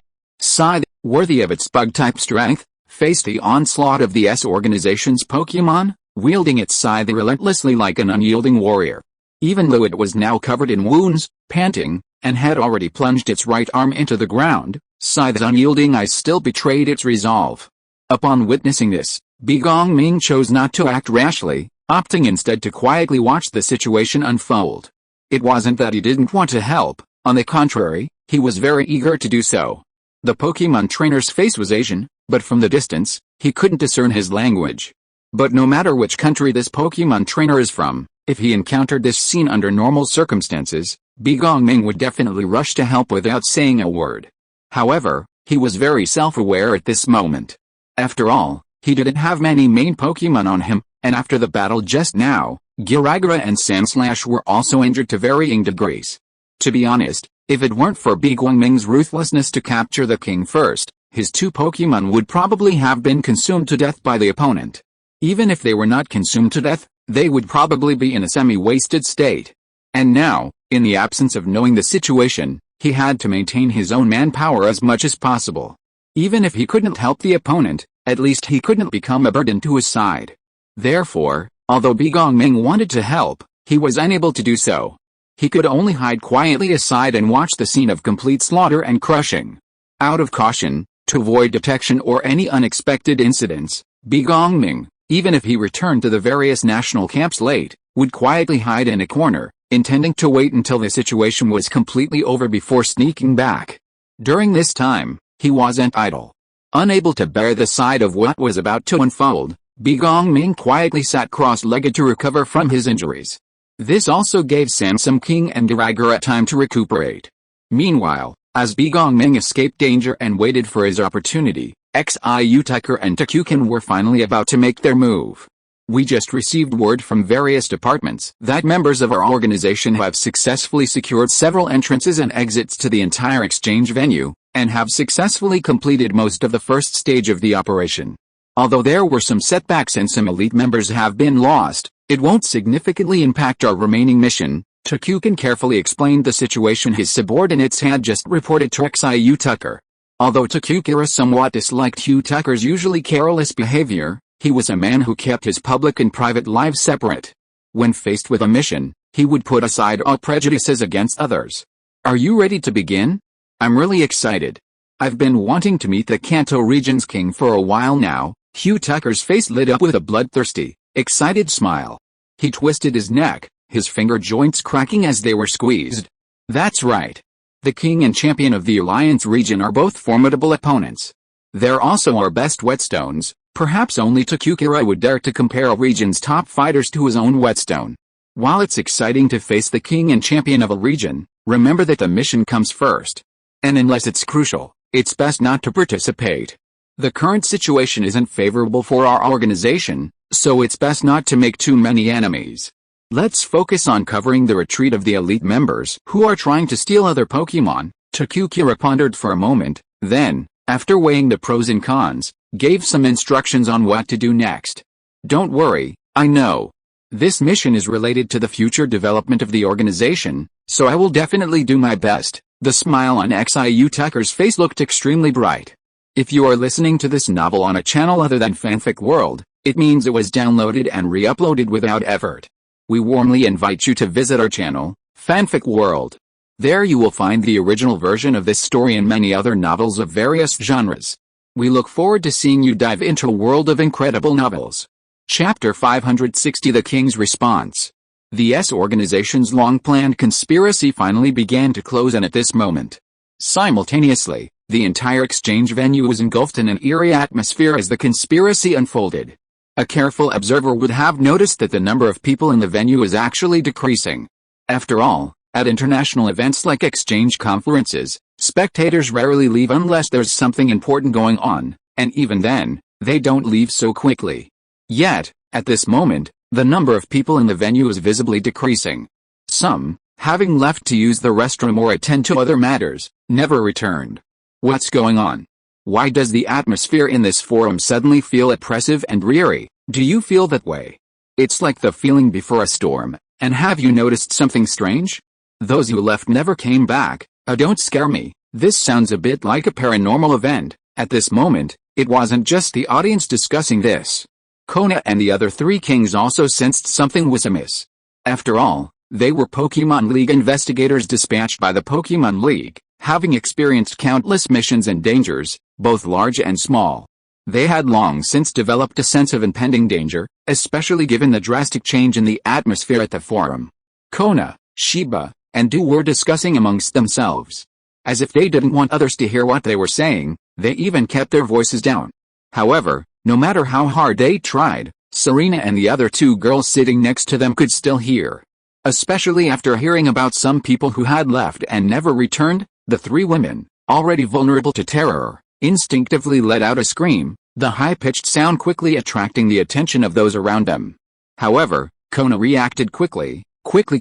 worthy of its bug-type strength, faced the onslaught of the S organization's Pokémon, wielding its scythe relentlessly like an unyielding warrior. Even though it was now covered in wounds, panting, and had already plunged its right arm into the ground, Scythe's unyielding eyes still betrayed its resolve. Upon witnessing this, Begongming chose not to act rashly, opting instead to quietly watch the situation unfold. It wasn't that he didn't want to help, on the contrary, he was very eager to do so. The Pokémon trainer's face was Asian, but from the distance, he couldn't discern his language. But no matter which country this Pokémon trainer is from, if he encountered this scene under normal circumstances, Begongming would definitely rush to help without saying a word. However, he was very self-aware at this moment. After all, he didn't have many main Pokémon on him, and after the battle just now, Giragra and Sandslash were also injured to varying degrees. To be honest, if it weren't for Begongming's ruthlessness to capture the king first, his two Pokémon would probably have been consumed to death by the opponent. Even if they were not consumed to death, they would probably be in a semi-wasted state. And now, in the absence of knowing the situation, he had to maintain his own manpower as much as possible. Even if he couldn't help the opponent, at least he couldn't become a burden to his side. Therefore, although Begongming wanted to help, he was unable to do so. He could only hide quietly aside and watch the scene of complete slaughter and crushing. Out of caution, to avoid detection or any unexpected incidents, Begongming, even if he returned to the various national camps late, would quietly hide in a corner, intending to wait until the situation was completely over before sneaking back. During this time, he wasn't idle. Unable to bear the sight of what was about to unfold, Begongming quietly sat cross-legged to recover from his injuries. This also gave Samsung King and Giragra time to recuperate. Meanwhile, as Begongming escaped danger and waited for his opportunity, Xiaoguang and Suicune were finally about to make their move. We just received word from various departments that members of our organization have successfully secured several entrances and exits to the entire exchange venue, and have successfully completed most of the first stage of the operation. Although there were some setbacks and some elite members have been lost, it won't significantly impact our remaining mission. Suicune carefully explained the situation his subordinates had just reported to Xiaoguang. Although Suicune somewhat disliked Xiaoguang's usually careless behavior, he was a man who kept his public and private lives separate. When faced with a mission, he would put aside all prejudices against others. Are you ready to begin? I'm really excited. I've been wanting to meet the Kanto region's king for a while now. Xiaoguang's face lit up with a bloodthirsty, excited smile. He twisted his neck, his finger joints cracking as they were squeezed. That's right. The king and champion of the Alliance region are both formidable opponents. They're also our best whetstones. Perhaps only Suicune would dare to compare a region's top fighters to his own whetstone. While it's exciting to face the king and champion of a region, remember that the mission comes first. And unless it's crucial, it's best not to participate. The current situation isn't favorable for our organization, so it's best not to make too many enemies. Let's focus on covering the retreat of the elite members who are trying to steal other Pokémon. Suicune pondered for a moment, then, after weighing the pros and cons, gave some instructions on what to do next. Don't worry, I know. This mission is related to the future development of the organization, so I will definitely do my best. The smile on Xiaoguang's face looked extremely bright. If you are listening to this novel on a channel other than Fanfic World, it means it was downloaded and re-uploaded without effort. We warmly invite you to visit our channel, Fanfic World. There you will find the original version of this story and many other novels of various genres. We look forward to seeing you dive into a world of incredible novels. Chapter 560 The King's Response. The S organization's long-planned conspiracy finally began to close in at this moment. Simultaneously, the entire exchange venue was engulfed in an eerie atmosphere as the conspiracy unfolded. A careful observer would have noticed that the number of people in the venue is actually decreasing. After all, at international events like exchange conferences, spectators rarely leave unless there's something important going on, and even then, they don't leave so quickly. Yet, at this moment, the number of people in the venue is visibly decreasing. Some, having left to use the restroom or attend to other matters, never returned. What's going on? Why does the atmosphere in this forum suddenly feel oppressive and dreary? Do you feel that way? It's like the feeling before a storm, and have you noticed something strange? Those who left never came back. Don't scare me, this sounds a bit like a paranormal event. At this moment, it wasn't just the audience discussing this. Kona and the other three kings also sensed something was amiss. After all, they were Pokémon League investigators dispatched by the Pokémon League, having experienced countless missions and dangers, both large and small. They had long since developed a sense of impending danger, especially given the drastic change in the atmosphere at the forum. Kona, Shiba, and Du were discussing amongst themselves. As if they didn't want others to hear what they were saying, they even kept their voices down. However, no matter how hard they tried, Serena and the other two girls sitting next to them could still hear. Especially after hearing about some people who had left and never returned, the three women, already vulnerable to terror, instinctively let out a scream, the high-pitched sound quickly attracting the attention of those around them. However, Kona reacted quickly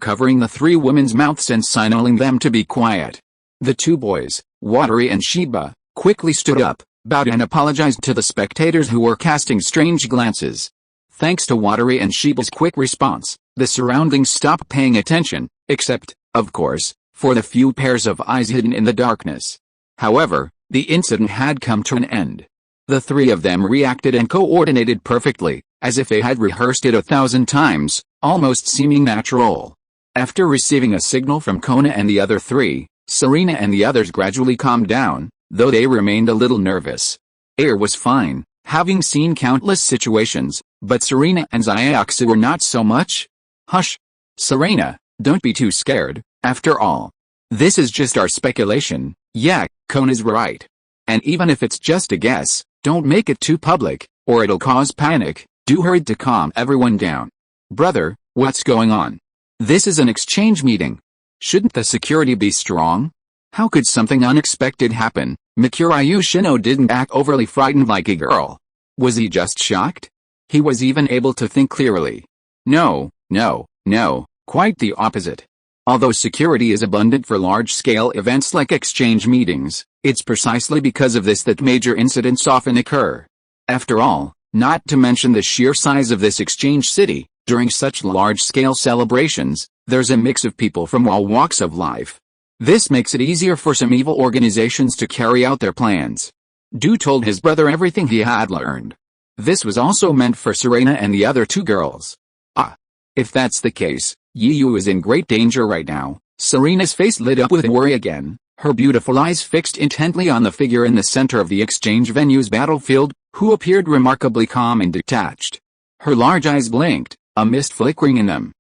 covering the three women's mouths and signaling them to be quiet. The two boys, Watari and Shiba, quickly stood up, bowed and apologized to the spectators who were casting strange glances. Thanks to Watari and Shiba's quick response, the surroundings stopped paying attention, except, of course, for the few pairs of eyes hidden in the darkness. However, the incident had come to an end. The three of them reacted and coordinated perfectly, as if they had rehearsed it 1,000 times, almost seeming natural. After receiving a signal from Kona and the other three, Serena and the others gradually calmed down, though they remained a little nervous. Air was fine, having seen countless situations, but Serena and Xiaoxu were not so much. Hush! Serena, don't be too scared, after all. This is just our speculation. Yeah, Kona's right. And even if it's just a guess, don't make it too public, or it'll cause panic. Du hurried to calm everyone down. Brother, what's going on? This is an exchange meeting. Shouldn't the security be strong? How could something unexpected happen? Mikuryu Shino didn't act overly frightened like a girl. Was he just shocked? He was even able to think clearly. No, quite the opposite. Although security is abundant for large-scale events like exchange meetings, it's precisely because of this that major incidents often occur. After all, not to mention the sheer size of this exchange city, during such large-scale celebrations, there's a mix of people from all walks of life. This makes it easier for some evil organizations to carry out their plans. Du told his brother everything he had learned. This was also meant for Serena and the other two girls. If that's the case, Yiyu is in great danger right now. Serena's face lit up with worry again, her beautiful eyes fixed intently on the figure in the center of the exchange venue's battlefield, who appeared remarkably calm and detached. Her large eyes blinked, a mist flickering in them.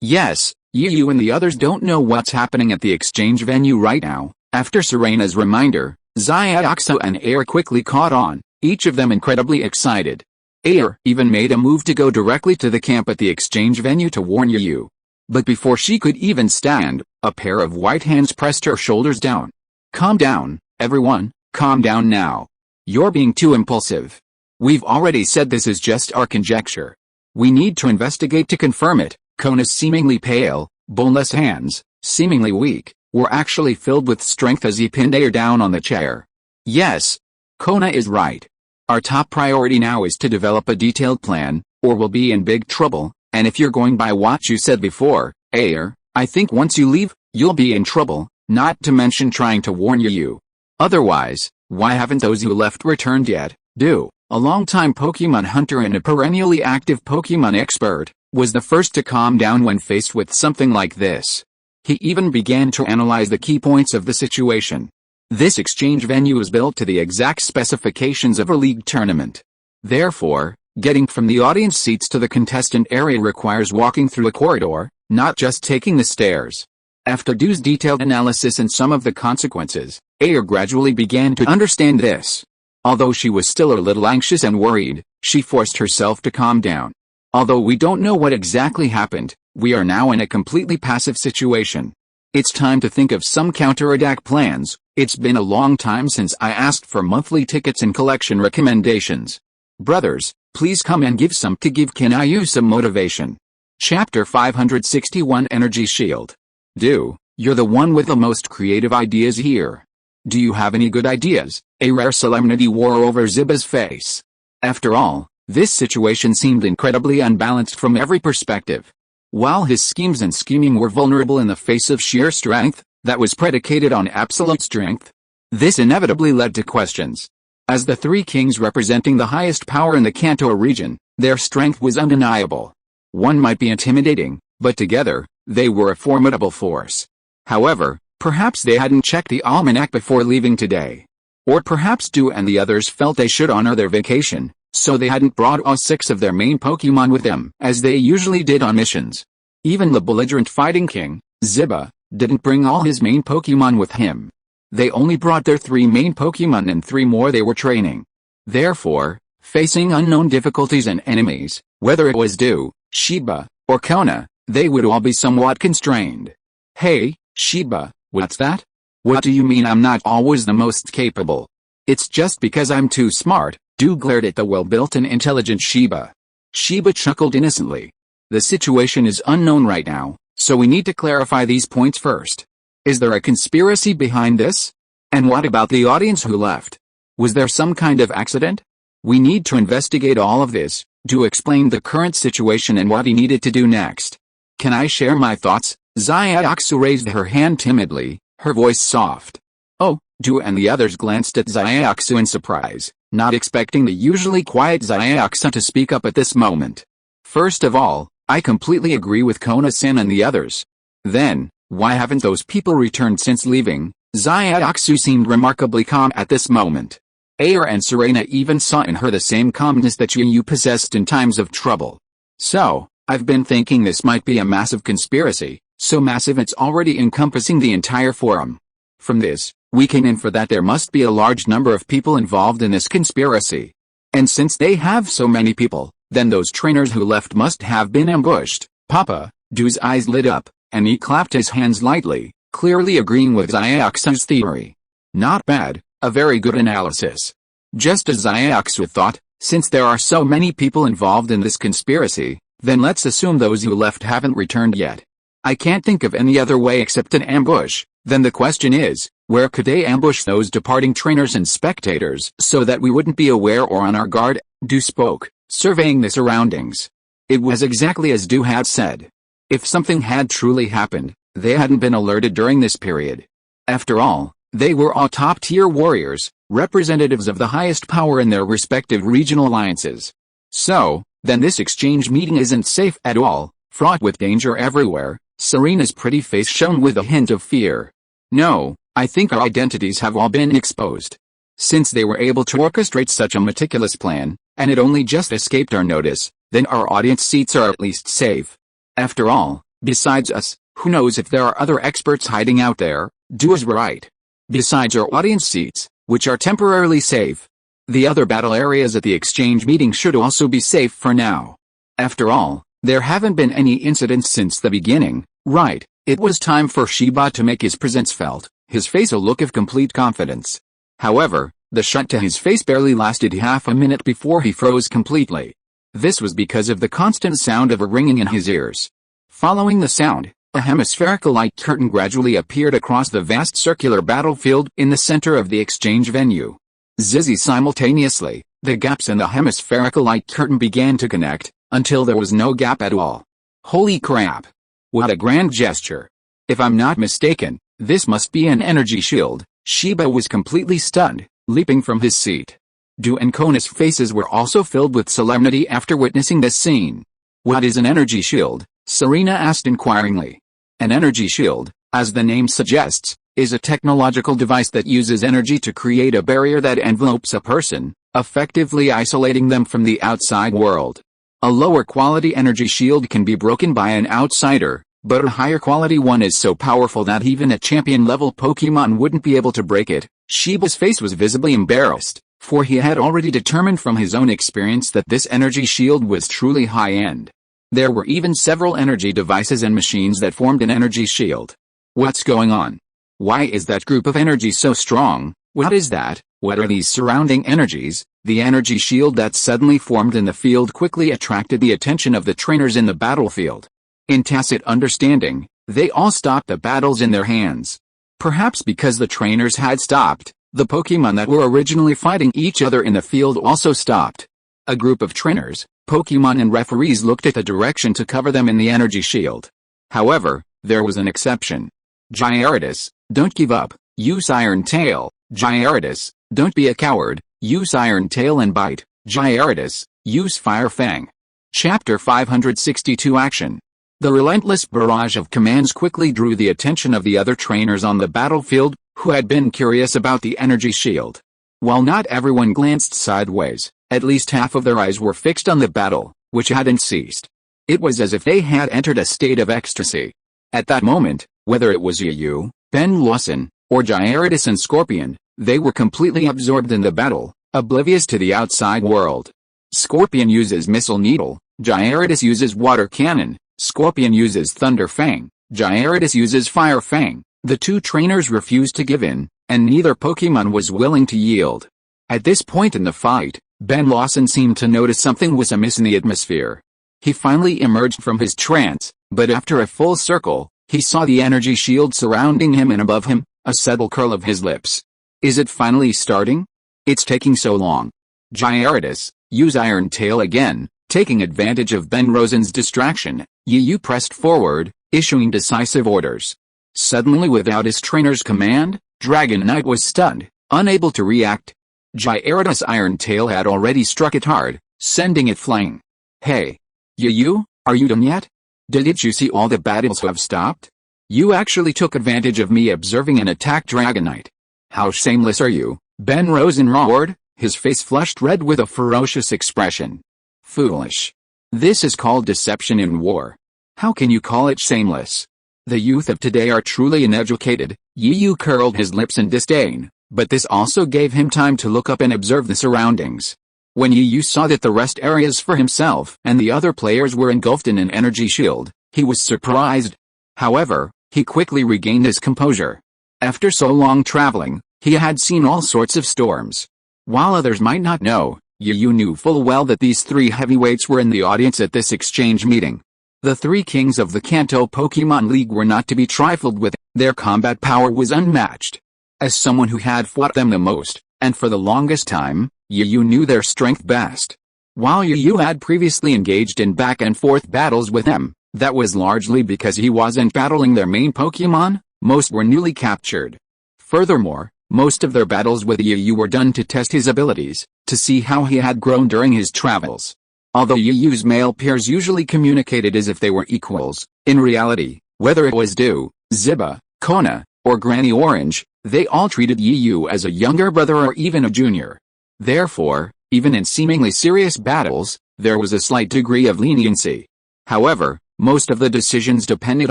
Yes, Yiyu and the others don't know what's happening at the exchange venue right now. After Serena's reminder, Xiaoxu and Air quickly caught on, each of them incredibly excited. Air even made a move to go directly to the camp at the exchange venue to warn Yiyu. But before she could even stand, a pair of white hands pressed her shoulders down. Calm down, everyone, calm down now. You're being too impulsive. We've already said this is just our conjecture. We need to investigate to confirm it. Kona's seemingly pale, boneless hands, seemingly weak, were actually filled with strength as he pinned Air down on the chair. Yes, Kona is right. Our top priority now is to develop a detailed plan, or we'll be in big trouble, and if you're going by what you said before, Air, I think once you leave, you'll be in trouble, not to mention trying to warn you. Otherwise, Why haven't those who left returned yet? Du, a longtime Pokemon hunter and a perennially active Pokemon expert, was the first to calm down when faced with something like this. He even began to analyze the key points of the situation. This exchange venue is built to the exact specifications of a league tournament. Therefore, getting from the audience seats to the contestant area requires walking through a corridor, not just taking the stairs. After Du's detailed analysis and some of the consequences, Ayer gradually began to understand this. Although she was still a little anxious and worried, she forced herself to calm down. Although we don't know what exactly happened, we are now in a completely passive situation. It's time to think of some counterattack plans. It's been a long time since I asked for monthly tickets and collection recommendations. Brothers, please come and give some to give. Can I use some motivation? Chapter 561 Energy Shield. Du, you're the one with the most creative ideas here. Do you have any good ideas? A rare solemnity wore over Ziba's face. After all, this situation seemed incredibly unbalanced from every perspective. While his schemes and scheming were vulnerable in the face of sheer strength, that was predicated on absolute strength. This inevitably led to questions. As the three kings representing the highest power in the Kanto region, their strength was undeniable. One might be intimidating, but together, they were a formidable force. However, perhaps they hadn't checked the almanac before leaving today. Or perhaps Du and the others felt they should honor their vacation, so they hadn't brought all 6 of their main Pokemon with them, as they usually did on missions. Even the belligerent fighting king, Ziba, didn't bring all his main Pokemon with him. They only brought their 3 main Pokemon and 3 more they were training. Therefore, facing unknown difficulties and enemies, whether it was Du, Shiba, or Kona, they would all be somewhat constrained. Hey, Shiba, what's that? What do you mean I'm not always the most capable? It's just because I'm too smart. Du glared at the well-built and intelligent Shiba. Shiba chuckled innocently. The situation is unknown right now, so we need to clarify these points first. Is there a conspiracy behind this? And what about the audience who left? Was there some kind of accident? We need to investigate all of this. Du explained the current situation and what he needed to do next. Can I share my thoughts? Xiaoxu raised her hand timidly, her voice soft. Oh, Du and the others glanced at Xiaoxu in surprise, not expecting the usually quiet Xiaoxu to speak up at this moment. First of all, I completely agree with Kona-san and the others. Then, why haven't those people returned since leaving? Xiaoxu seemed remarkably calm at this moment. Ayer and Serena even saw in her the same calmness that you possessed in times of trouble. So, I've been thinking this might be a massive conspiracy, so massive it's already encompassing the entire forum. From this, we can infer that there must be a large number of people involved in this conspiracy. And since they have so many people, then those trainers who left must have been ambushed. Papa, Du's eyes lit up, and he clapped his hands lightly, clearly agreeing with Xiaoxu's theory. Not bad, a very good analysis. Just as Xiaoxu thought, since there are so many people involved in this conspiracy, then let's assume those who left haven't returned yet. I can't think of any other way except an ambush. Then the question is, where could they ambush those departing trainers and spectators so that we wouldn't be aware or on our guard? Du spoke, surveying the surroundings. It was exactly as Du had said. If something had truly happened, they hadn't been alerted during this period. After all, they were all top-tier warriors, representatives of the highest power in their respective regional alliances. So, then this exchange meeting isn't safe at all, fraught with danger everywhere. Serena's pretty face shone with a hint of fear. No, I think our identities have all been exposed. Since they were able to orchestrate such a meticulous plan, and it only just escaped our notice, then our audience seats are at least safe. After all, besides us, who knows if there are other experts hiding out there? Du is right. Besides our audience seats, which are temporarily safe, the other battle areas at the exchange meeting should also be safe for now. After all, there haven't been any incidents since the beginning, right? It was time for Shiba to make his presence felt, his face a look of complete confidence. However, the shut to his face barely lasted half a minute before he froze completely. This was because of the constant sound of a ringing in his ears. Following the sound, a hemispherical light curtain gradually appeared across the vast circular battlefield in the center of the exchange venue. Zizzy simultaneously, the gaps in the hemispherical light curtain began to connect, until there was no gap at all. Holy crap! What a grand gesture! If I'm not mistaken, this must be an energy shield. Shiba was completely stunned, leaping from his seat. Du and Kona's faces were also filled with solemnity after witnessing this scene. "What is an energy shield?" Serena asked inquiringly. An energy shield, as the name suggests, is a technological device that uses energy to create a barrier that envelopes a person, effectively isolating them from the outside world. A lower quality energy shield can be broken by an outsider, but a higher quality one is so powerful that even a champion-level Pokémon wouldn't be able to break it. Shiba's face was visibly embarrassed, for he had already determined from his own experience that this energy shield was truly high-end. There were even several energy devices and machines that formed an energy shield. What's going on? Why is that group of energy so strong? What is that? What are these surrounding energies? The energy shield that suddenly formed in the field quickly attracted the attention of the trainers in the battlefield. In tacit understanding, they all stopped the battles in their hands. Perhaps because the trainers had stopped, the Pokémon that were originally fighting each other in the field also stopped. A group of trainers, Pokémon and referees looked at the direction to cover them in the energy shield. However, there was an exception. Gyarados, don't give up, use Iron Tail. Gyarados, don't be a coward, use Iron Tail and bite. Gyarados, use Fire Fang. Chapter 562 Action. The relentless barrage of commands quickly drew the attention of the other trainers on the battlefield, who had been curious about the energy shield. While not everyone glanced sideways, at least half of their eyes were fixed on the battle, which hadn't ceased. It was as if they had entered a state of ecstasy. At that moment, whether it was Yu, Ben Lawson, or Gyarados and Scorpion, they were completely absorbed in the battle, oblivious to the outside world. Scorpion uses Missile Needle, Gyarados uses Water Cannon, Scorpion uses Thunder Fang, Gyarados uses Fire Fang. The two trainers refused to give in, and neither Pokémon was willing to yield. At this point in the fight, Ben Lawson seemed to notice something was amiss in the atmosphere. He finally emerged from his trance, but after a full circle, he saw the energy shield surrounding him and above him, a subtle curl of his lips. Is it finally starting? It's taking so long. Gyarados, use Iron Tail again. Taking advantage of Ben Rosen's distraction, Yu pressed forward, issuing decisive orders. Suddenly, without his trainer's command, Dragon Knight was stunned, unable to react. Gyarados' Iron Tail had already struck it hard, sending it flying. Hey! Yu, are you done yet? Didn't you see all the battles have stopped? You actually took advantage of me observing and attacked Dragonite. How shameless are you? Ben Rosen roared, his face flushed red with a ferocious expression. Foolish. This is called deception in war. How can you call it shameless? The youth of today are truly uneducated. Yu curled his lips in disdain, but this also gave him time to look up and observe the surroundings. When Yu saw that the rest areas for himself and the other players were engulfed in an energy shield, he was surprised. However, he quickly regained his composure. After so long traveling, he had seen all sorts of storms. While others might not know, Yu knew full well that these three heavyweights were in the audience at this exchange meeting. The three kings of the Kanto Pokémon League were not to be trifled with. Their combat power was unmatched. As someone who had fought them the most, and for the longest time, Yu knew their strength best. While Yu had previously engaged in back-and-forth battles with them, that was largely because he wasn't battling their main Pokémon. Most were newly captured. Furthermore, most of their battles with Yu were done to test his abilities, to see how he had grown during his travels. Although Yu's male peers usually communicated as if they were equals, in reality, whether it was Du, Ziba, Kona, or Granny Orange, they all treated Yu as a younger brother or even a junior. Therefore, even in seemingly serious battles, there was a slight degree of leniency. However, most of the decisions depended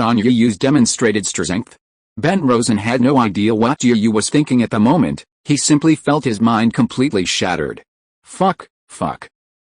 on Yu's demonstrated strength. Ben Rosen had no idea what Yu was thinking at the moment. He simply felt his mind completely shattered. Fuck.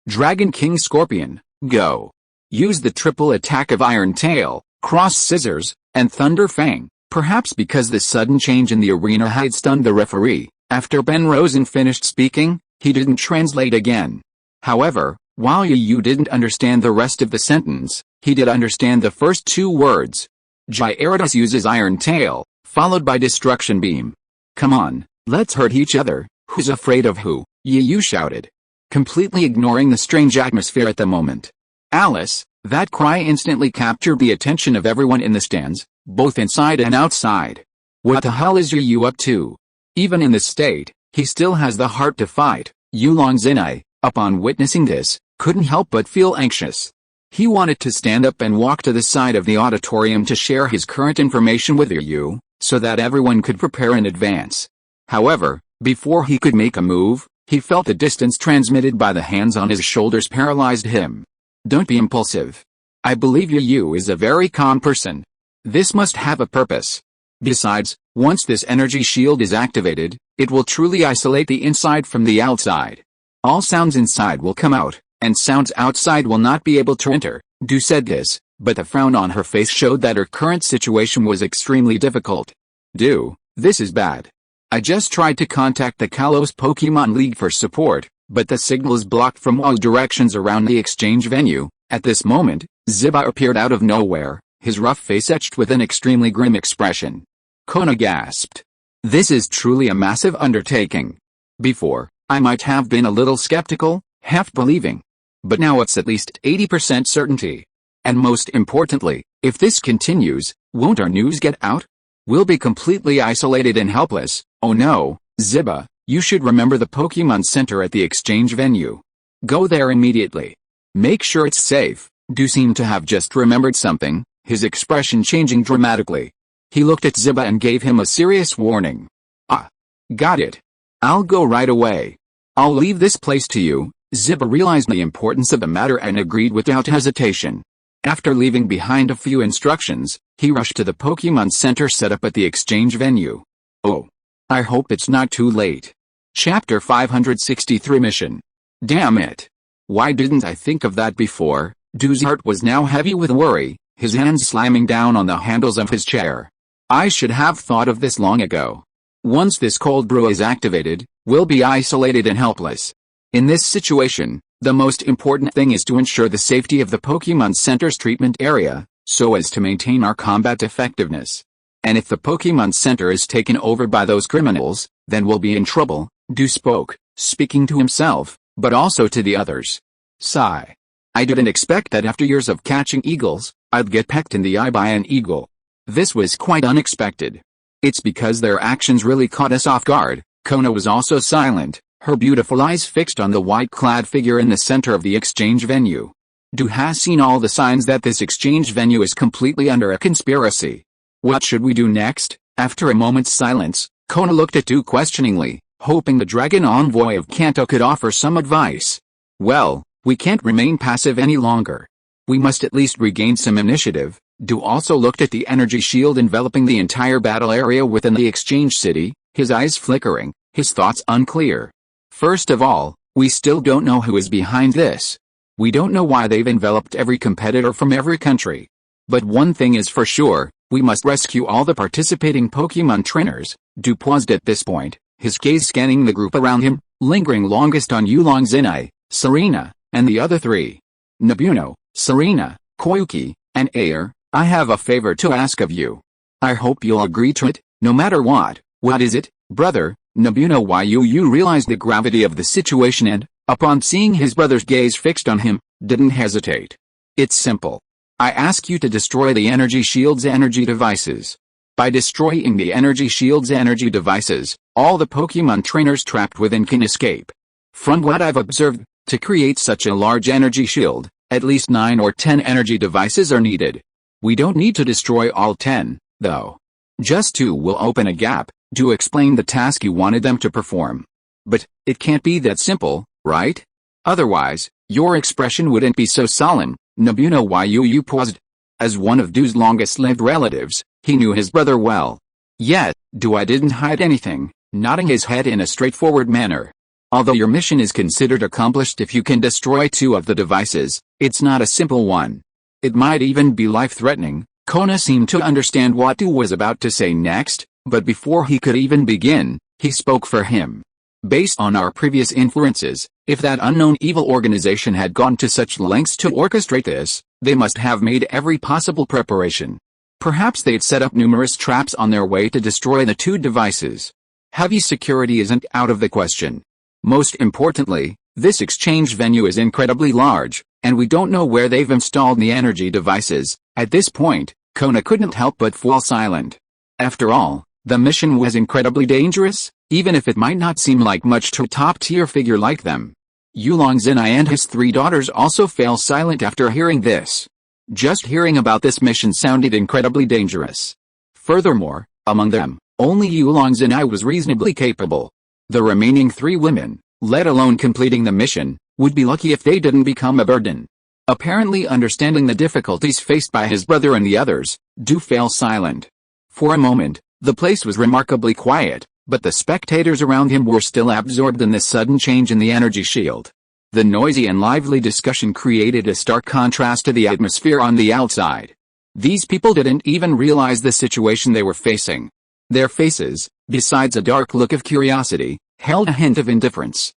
Dragon King Scorpion, go. Use the triple attack of Iron Tail, Cross Scissors, and Thunder Fang. Perhaps because the sudden change in the arena had stunned the referee, after Ben Rosen finished speaking, he didn't translate again. However, while Yu didn't understand the rest of the sentence, he did understand the first two words. Gyarados uses Iron Tail, followed by Destruction Beam. Come on, let's hurt each other. Who's afraid of who? Yu shouted, completely ignoring the strange atmosphere at the moment. Alice, that cry instantly captured the attention of everyone in the stands, both inside and outside. What the hell is Yu up to? Even in this state, He still has the heart to fight. Yulong Zinai, upon witnessing this, couldn't help but feel anxious. He wanted to stand up and walk to the side of the auditorium to share his current information with Yu, so that everyone could prepare in advance. However, before he could make a move, he felt the distance transmitted by the hands on his shoulders paralyzed him. Don't be impulsive. I believe Yu is a very calm person. This must have a purpose. Besides, once this energy shield is activated, it will truly isolate the inside from the outside. All sounds inside will come out, and sounds outside will not be able to enter. Du said this, but the frown on her face showed that her current situation was extremely difficult. Du, this is bad. I just tried to contact the Kalos Pokemon League for support, but the signal is blocked from all directions around the exchange venue. At this moment, Ziba appeared out of nowhere, his rough face etched with an extremely grim expression. Kona gasped. This is truly a massive undertaking. Before, I might have been a little skeptical, half believing. But now it's at least 80% certainty. And most importantly, if this continues, won't our news get out? We'll be completely isolated and helpless. Oh no, Ziba, you should remember the Pokemon Center at the exchange venue. Go there immediately. Make sure it's safe. Du seemed to have just remembered something, his expression changing dramatically. He looked at Ziba and gave him a serious warning. Ah. Got it. I'll go right away. I'll leave this place to you. Ziba realized the importance of the matter and agreed without hesitation. After leaving behind a few instructions, he rushed to the Pokemon Center set up at the exchange venue. Oh. I hope it's not too late. Chapter 563 Mission. Damn it. Why didn't I think of that before? Du's heart was now heavy with worry, his hands slamming down on the handles of his chair. I should have thought of this long ago. Once this cold brew is activated, we'll be isolated and helpless. In this situation, the most important thing is to ensure the safety of the Pokemon Center's treatment area, so as to maintain our combat effectiveness. And if the Pokemon Center is taken over by those criminals, then we'll be in trouble, Du spoke, speaking to himself, but also to the others. Sigh. I didn't expect that after years of catching eagles, I'd get pecked in the eye by an eagle. This was quite unexpected. It's because their actions really caught us off guard. Kona was also silent, her beautiful eyes fixed on the white-clad figure in the center of the exchange venue. Du has seen all the signs that this exchange venue is completely under a conspiracy. What should we do next? After a moment's silence, Kona looked at Du questioningly, hoping the dragon envoy of Kanto could offer some advice. Well, we can't remain passive any longer. We must at least regain some initiative. Du also looked at the energy shield enveloping the entire battle area within the exchange city, his eyes flickering, his thoughts unclear. First of all, we still don't know who is behind this. We don't know why they've enveloped every competitor from every country. But one thing is for sure, we must rescue all the participating Pokemon trainers. Du paused at this point, his gaze scanning the group around him, lingering longest on Yulong Zinai, Serena, and the other three. Nobuno, Serena, Koyuki, and Air, I have a favor to ask of you. I hope you'll agree to it, no matter what. What is it, brother? Nobuno Yu realized the gravity of the situation and, upon seeing his brother's gaze fixed on him, didn't hesitate. It's simple. I ask you to destroy the energy shield's energy devices. By destroying the energy shield's energy devices, all the Pokemon trainers trapped within can escape. From what I've observed, to create such a large energy shield, at least 9 or 10 energy devices are needed. We don't need to destroy all 10, though. Just 2 will open a gap, to explain the task you wanted them to perform. But, it can't be that simple, right? Otherwise, your expression wouldn't be so solemn. Nobuno Yu paused. As one of Du's longest-lived relatives, he knew his brother well. Yet, Du didn't hide anything, nodding his head in a straightforward manner. Although your mission is considered accomplished if you can destroy 2 of the devices, it's not a simple one. It might even be life-threatening. Kona seemed to understand what Du was about to say next, but before he could even begin, he spoke for him. Based on our previous inferences, if that unknown evil organization had gone to such lengths to orchestrate this, they must have made every possible preparation. Perhaps they'd set up numerous traps on their way to destroy the 2 devices. Heavy security isn't out of the question. Most importantly, this exchange venue is incredibly large, and we don't know where they've installed the energy devices. At this point, Kona couldn't help but fall silent. After all, the mission was incredibly dangerous, even if it might not seem like much to a top-tier figure like them. Yulong Zinai and his 3 daughters also fell silent after hearing this. Just hearing about this mission sounded incredibly dangerous. Furthermore, among them, only Yulong Zinai was reasonably capable. The remaining 3 women, let alone completing the mission, would be lucky if they didn't become a burden. Apparently understanding the difficulties faced by his brother and the others, Du fell silent. For a moment, the place was remarkably quiet, but the spectators around him were still absorbed in this sudden change in the energy shield. The noisy and lively discussion created a stark contrast to the atmosphere on the outside. These people didn't even realize the situation they were facing. Their faces, besides a dark look of curiosity, held a hint of indifference.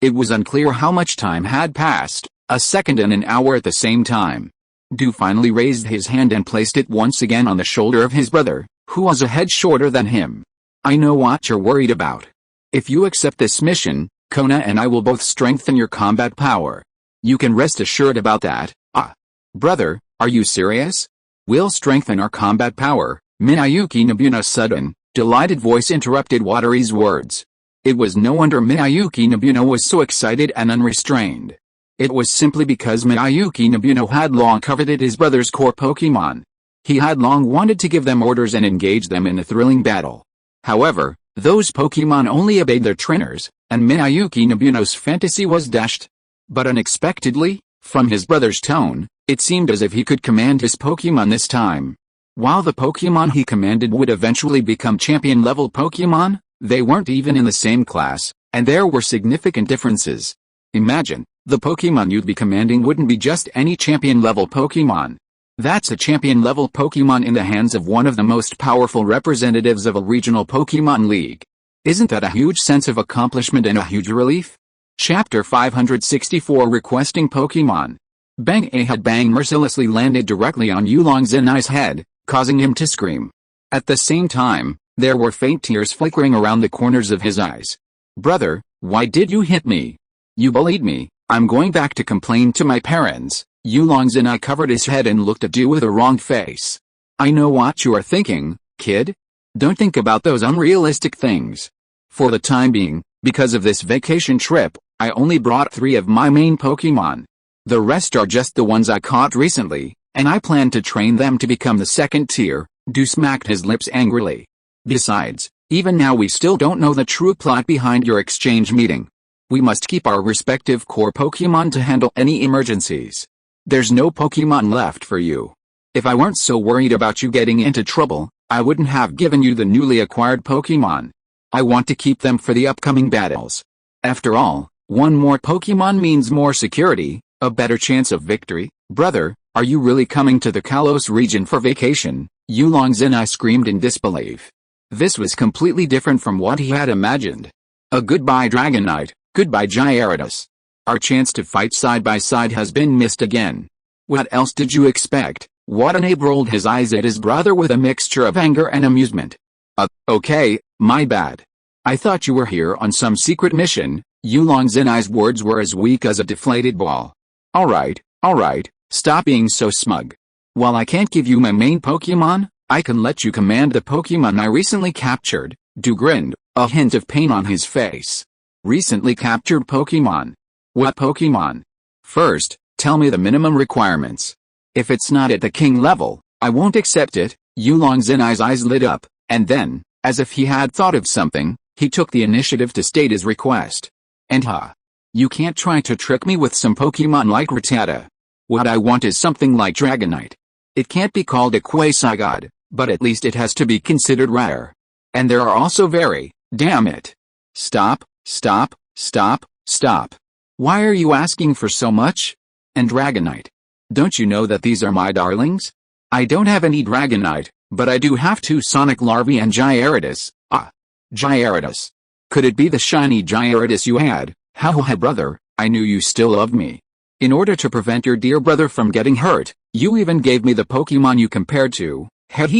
It was unclear how much time had passed, a second and an hour at the same time. Du finally raised his hand and placed it once again on the shoulder of his brother, who was a head shorter than him. I know what you're worried about. If you accept this mission, Kona and I will both strengthen your combat power. You can rest assured about that. Brother, are you serious? We'll strengthen our combat power. Minayuki Nobuna's sudden, delighted voice interrupted Wateri's words. It was no wonder Minayuki Nobuno was so excited and unrestrained. It was simply because Minayuki Nobuno had long coveted his brother's core Pokémon. He had long wanted to give them orders and engage them in a thrilling battle. However, those Pokémon only obeyed their trainers, and Minayuki Nobuno's fantasy was dashed. But unexpectedly, from his brother's tone, it seemed as if he could command his Pokémon this time. While the Pokémon he commanded would eventually become champion-level Pokémon, they weren't even in the same class, and there were significant differences. Imagine, the Pokémon you'd be commanding wouldn't be just any champion-level Pokémon. That's a champion-level Pokémon in the hands of one of the most powerful representatives of a regional Pokémon League. Isn't that a huge sense of accomplishment and a huge relief? Chapter 564 Requesting Pokémon. Bang! A headbang mercilessly landed directly on Yulong Zinai's head, causing him to scream. At the same time, there were faint tears flickering around the corners of his eyes. Brother, why did you hit me? You bullied me. I'm going back to complain to my parents. Yulong Zinai covered his head and looked at Du with a wrong face. I know what you are thinking, kid. Don't think about those unrealistic things. For the time being, because of this vacation trip, I only brought 3 of my main Pokémon. The rest are just the ones I caught recently, and I plan to train them to become the second tier. Du smacked his lips angrily. Besides, even now we still don't know the true plot behind your exchange meeting. We must keep our respective core Pokémon to handle any emergencies. There's no Pokémon left for you. If I weren't so worried about you getting into trouble, I wouldn't have given you the newly acquired Pokémon. I want to keep them for the upcoming battles. After all, one more Pokémon means more security, a better chance of victory. Brother, are you really coming to the Kalos region for vacation? Yulong Zinai screamed in disbelief. This was completely different from what he had imagined. A goodbye Dragonite, goodbye Gyarados. Our chance to fight side by side has been missed again. What else did you expect? Watanabe rolled his eyes at his brother with a mixture of anger and amusement. Okay, my bad. I thought you were here on some secret mission. Yulong Zinai's words were as weak as a deflated ball. Alright, stop being so smug. While I can't give you my main Pokémon, I can let you command the Pokémon I recently captured. Du grinned, a hint of pain on his face. Recently captured Pokémon. What Pokémon? First, tell me the minimum requirements. If it's not at the king level, I won't accept it. Yulong Zinai's eyes lit up, and then, as if he had thought of something, he took the initiative to state his request. And you can't try to trick me with some Pokémon like Rattata. What I want is something like Dragonite. It can't be called a quasi-god, but at least it has to be considered rare. And there are also damn it. Stop. Why are you asking for so much? And Dragonite. Don't you know that these are my darlings? I don't have any Dragonite, but I do have 2 Sonic larvae and Gyarados. Gyarados. Could it be the shiny Gyarados you had? Hi brother, I knew you still loved me. In order to prevent your dear brother from getting hurt, you even gave me the Pokémon you compared to.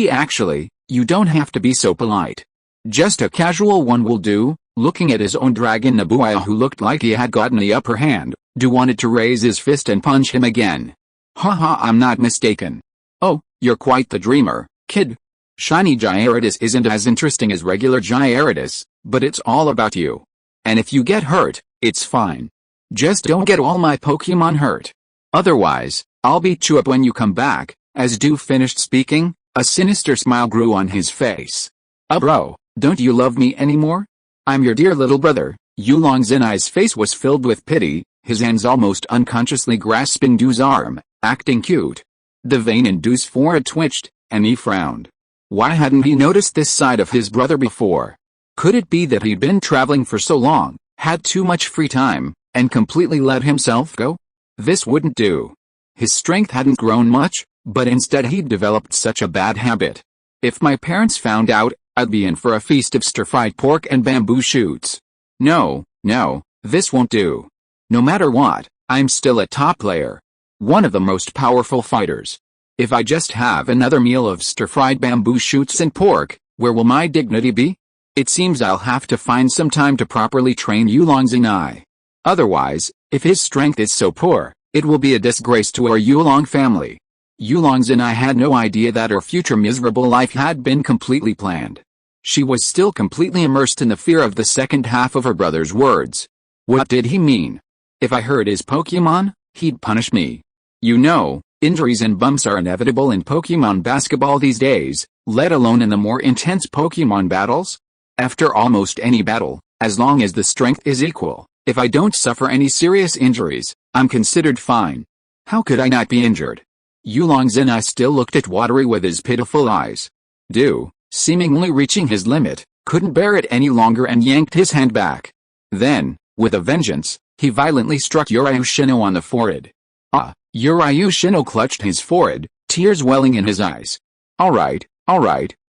Actually, you don't have to be so polite. Just a casual one will do. Looking at his own dragon Nabuaya who looked like he had gotten the upper hand, Du wanted to raise his fist and punch him again. I'm not mistaken. Oh, you're quite the dreamer, kid. Shiny Gyarados isn't as interesting as regular Gyarados, but it's all about you. And if you get hurt, it's fine. Just don't get all my Pokemon hurt. Otherwise, I'll beat you up when you come back." As Du finished speaking, a sinister smile grew on his face. Bro, don't you love me anymore? I'm your dear little brother." Yulong Zenai's face was filled with pity, his hands almost unconsciously grasping Du's arm, acting cute. The vein in Du's forehead twitched, and he frowned. Why hadn't he noticed this side of his brother before? Could it be that he'd been traveling for so long, had too much free time, and completely let himself go? This wouldn't do. His strength hadn't grown much, but instead he'd developed such a bad habit. If my parents found out, I'd be in for a feast of stir-fried pork and bamboo shoots. No, this won't do. No matter what, I'm still a top player. One of the most powerful fighters. If I just have another meal of stir-fried bamboo shoots and pork, where will my dignity be? It seems I'll have to find some time to properly train Yulong Zenai. Otherwise, if his strength is so poor, it will be a disgrace to our Yulong family. Yulong Zenai had no idea that her future miserable life had been completely planned. She was still completely immersed in the fear of the second half of her brother's words. What did he mean? If I hurt his Pokemon, he'd punish me. You know, injuries and bumps are inevitable in Pokemon basketball these days, let alone in the more intense Pokemon battles. After almost any battle, as long as the strength is equal, if I don't suffer any serious injuries, I'm considered fine. How could I not be injured? Yulong Zenai still looked at Watery with his pitiful eyes. Du, seemingly reaching his limit, couldn't bear it any longer and yanked his hand back. Then, with a vengeance, he violently struck Uriu Shino on the forehead. Uriu Shino clutched his forehead, tears welling in his eyes. Alright,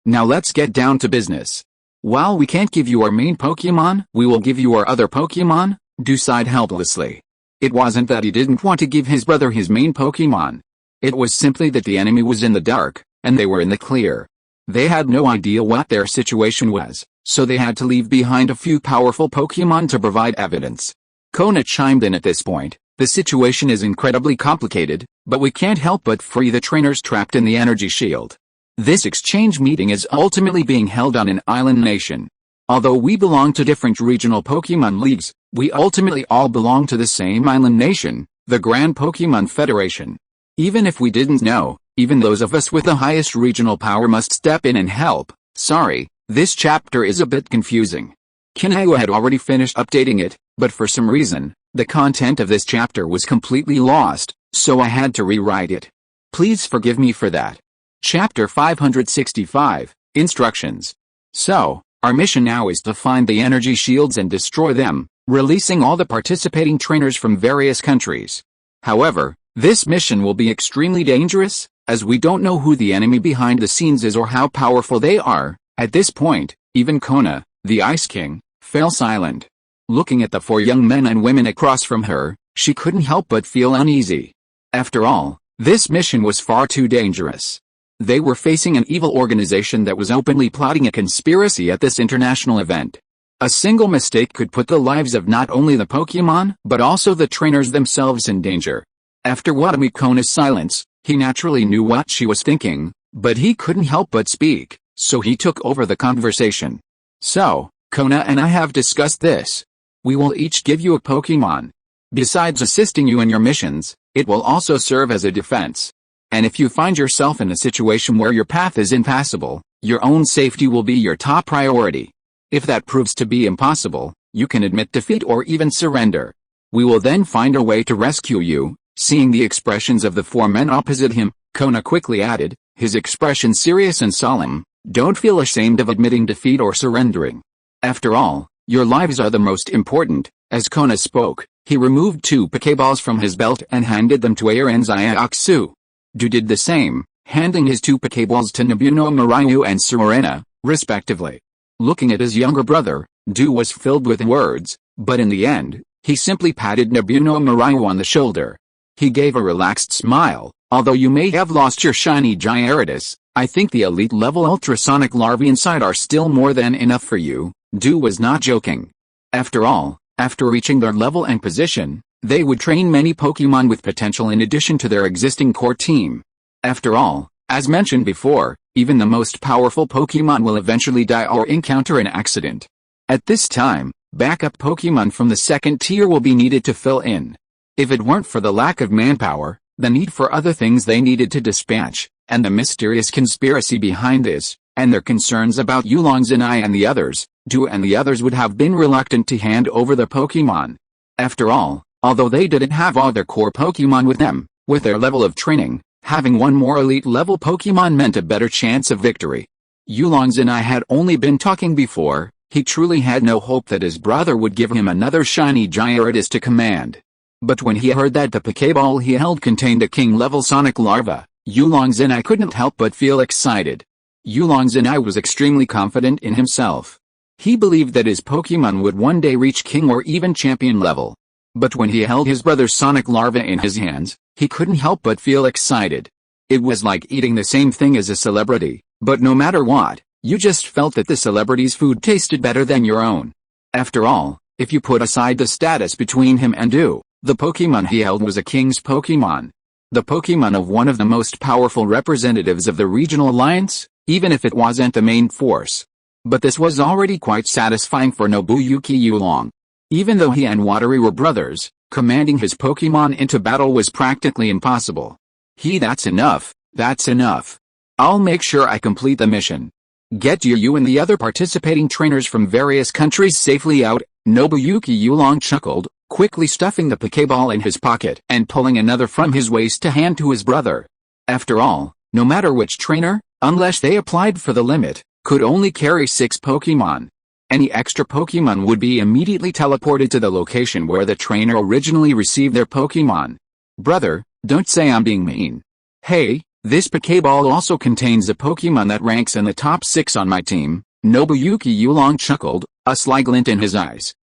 now let's get down to business. While we can't give you our main Pokemon, we will give you our other Pokemon, Du sighed helplessly. It wasn't that he didn't want to give his brother his main Pokemon. It was simply that the enemy was in the dark, and they were in the clear. They had no idea what their situation was, so they had to leave behind a few powerful Pokemon to provide evidence. Kona chimed in at this point. The situation is incredibly complicated, but we can't help but free the trainers trapped in the energy shield. This exchange meeting is ultimately being held on an island nation. Although we belong to different regional Pokemon leagues, we ultimately all belong to the same island nation, the Grand Pokemon Federation. Even if we didn't know, even those of us with the highest regional power must step in and help. Sorry, this chapter is a bit confusing. Kinhua had already finished updating it, but for some reason, the content of this chapter was completely lost, so I had to rewrite it. Please forgive me for that. Chapter 565, Instructions. So, our mission now is to find the energy shields and destroy them, releasing all the participating trainers from various countries. However, this mission will be extremely dangerous, as we don't know who the enemy behind the scenes is or how powerful they are. At this point, even Kona, the Ice King, fell silent. Looking at the four young men and women across from her, she couldn't help but feel uneasy. After all, this mission was far too dangerous. They were facing an evil organization that was openly plotting a conspiracy at this international event. A single mistake could put the lives of not only the Pokemon, but also the trainers themselves in danger. After Watami Kona's silence, he naturally knew what she was thinking, but he couldn't help but speak, so he took over the conversation. So, Kona and I have discussed this. We will each give you a Pokemon. Besides assisting you in your missions, it will also serve as a defense. And if you find yourself in a situation where your path is impassable, your own safety will be your top priority. If that proves to be impossible, you can admit defeat or even surrender. We will then find a way to rescue you. Seeing the expressions of the four men opposite him, Kona quickly added, his expression serious and solemn, don't feel ashamed of admitting defeat or surrendering. After all, your lives are the most important. As Kona spoke, he removed 2 Pokeballs from his belt and handed them to Air and Xiaoxu. Du did the same, handing his 2 Pokeballs to Nobuno Marayu and Serena, respectively. Looking at his younger brother, Du was filled with words, but in the end, he simply patted Nobuno Marayu on the shoulder. He gave a relaxed smile. Although you may have lost your shiny Gyarados, I think the elite-level ultrasonic larvae inside are still more than enough for you. Du was not joking. After all, after reaching their level and position, they would train many Pokemon with potential in addition to their existing core team. After all, as mentioned before, even the most powerful Pokemon will eventually die or encounter an accident. At this time, backup Pokémon from the second tier will be needed to fill in. If it weren't for the lack of manpower, the need for other things they needed to dispatch, and the mysterious conspiracy behind this, and their concerns about Yulong Zinai and the others, Du and the others would have been reluctant to hand over the Pokémon. After all, although they didn't have all their core Pokémon with them, with their level of training, having one more elite level Pokémon meant a better chance of victory. Yulong Zinai had only been talking before. He truly had no hope that his brother would give him another shiny Gyarados to command. But when he heard that the Pokéball he held contained a king-level Sonic larva, Yulong Zinai couldn't help but feel excited. Yulong Zinai was extremely confident in himself. He believed that his Pokémon would one day reach king or even champion level. But when he held his brother's Sonic larva in his hands, he couldn't help but feel excited. It was like eating the same thing as a celebrity, but no matter what, you just felt that the celebrity's food tasted better than your own. After all, if you put aside the status between him and Du, the Pokémon he held was a king's Pokémon. The Pokémon of one of the most powerful representatives of the regional alliance, even if it wasn't the main force. But this was already quite satisfying for Nobuyuki Yulong. Even though he and Watery were brothers, commanding his Pokémon into battle was practically impossible. That's enough, that's enough. I'll make sure I complete the mission. Get you and the other participating trainers from various countries safely out, Nobuyuki Yulong chuckled, quickly stuffing the Pokéball in his pocket and pulling another from his waist to hand to his brother. After all, no matter which trainer, unless they applied for the limit, could only carry 6 Pokémon. Any extra Pokémon would be immediately teleported to the location where the trainer originally received their Pokémon. Brother, don't say I'm being mean. Hey, this Pokéball also contains a Pokémon that ranks in the top 6 on my team, Nobuyuki Yulong chuckled, a sly glint in his eyes.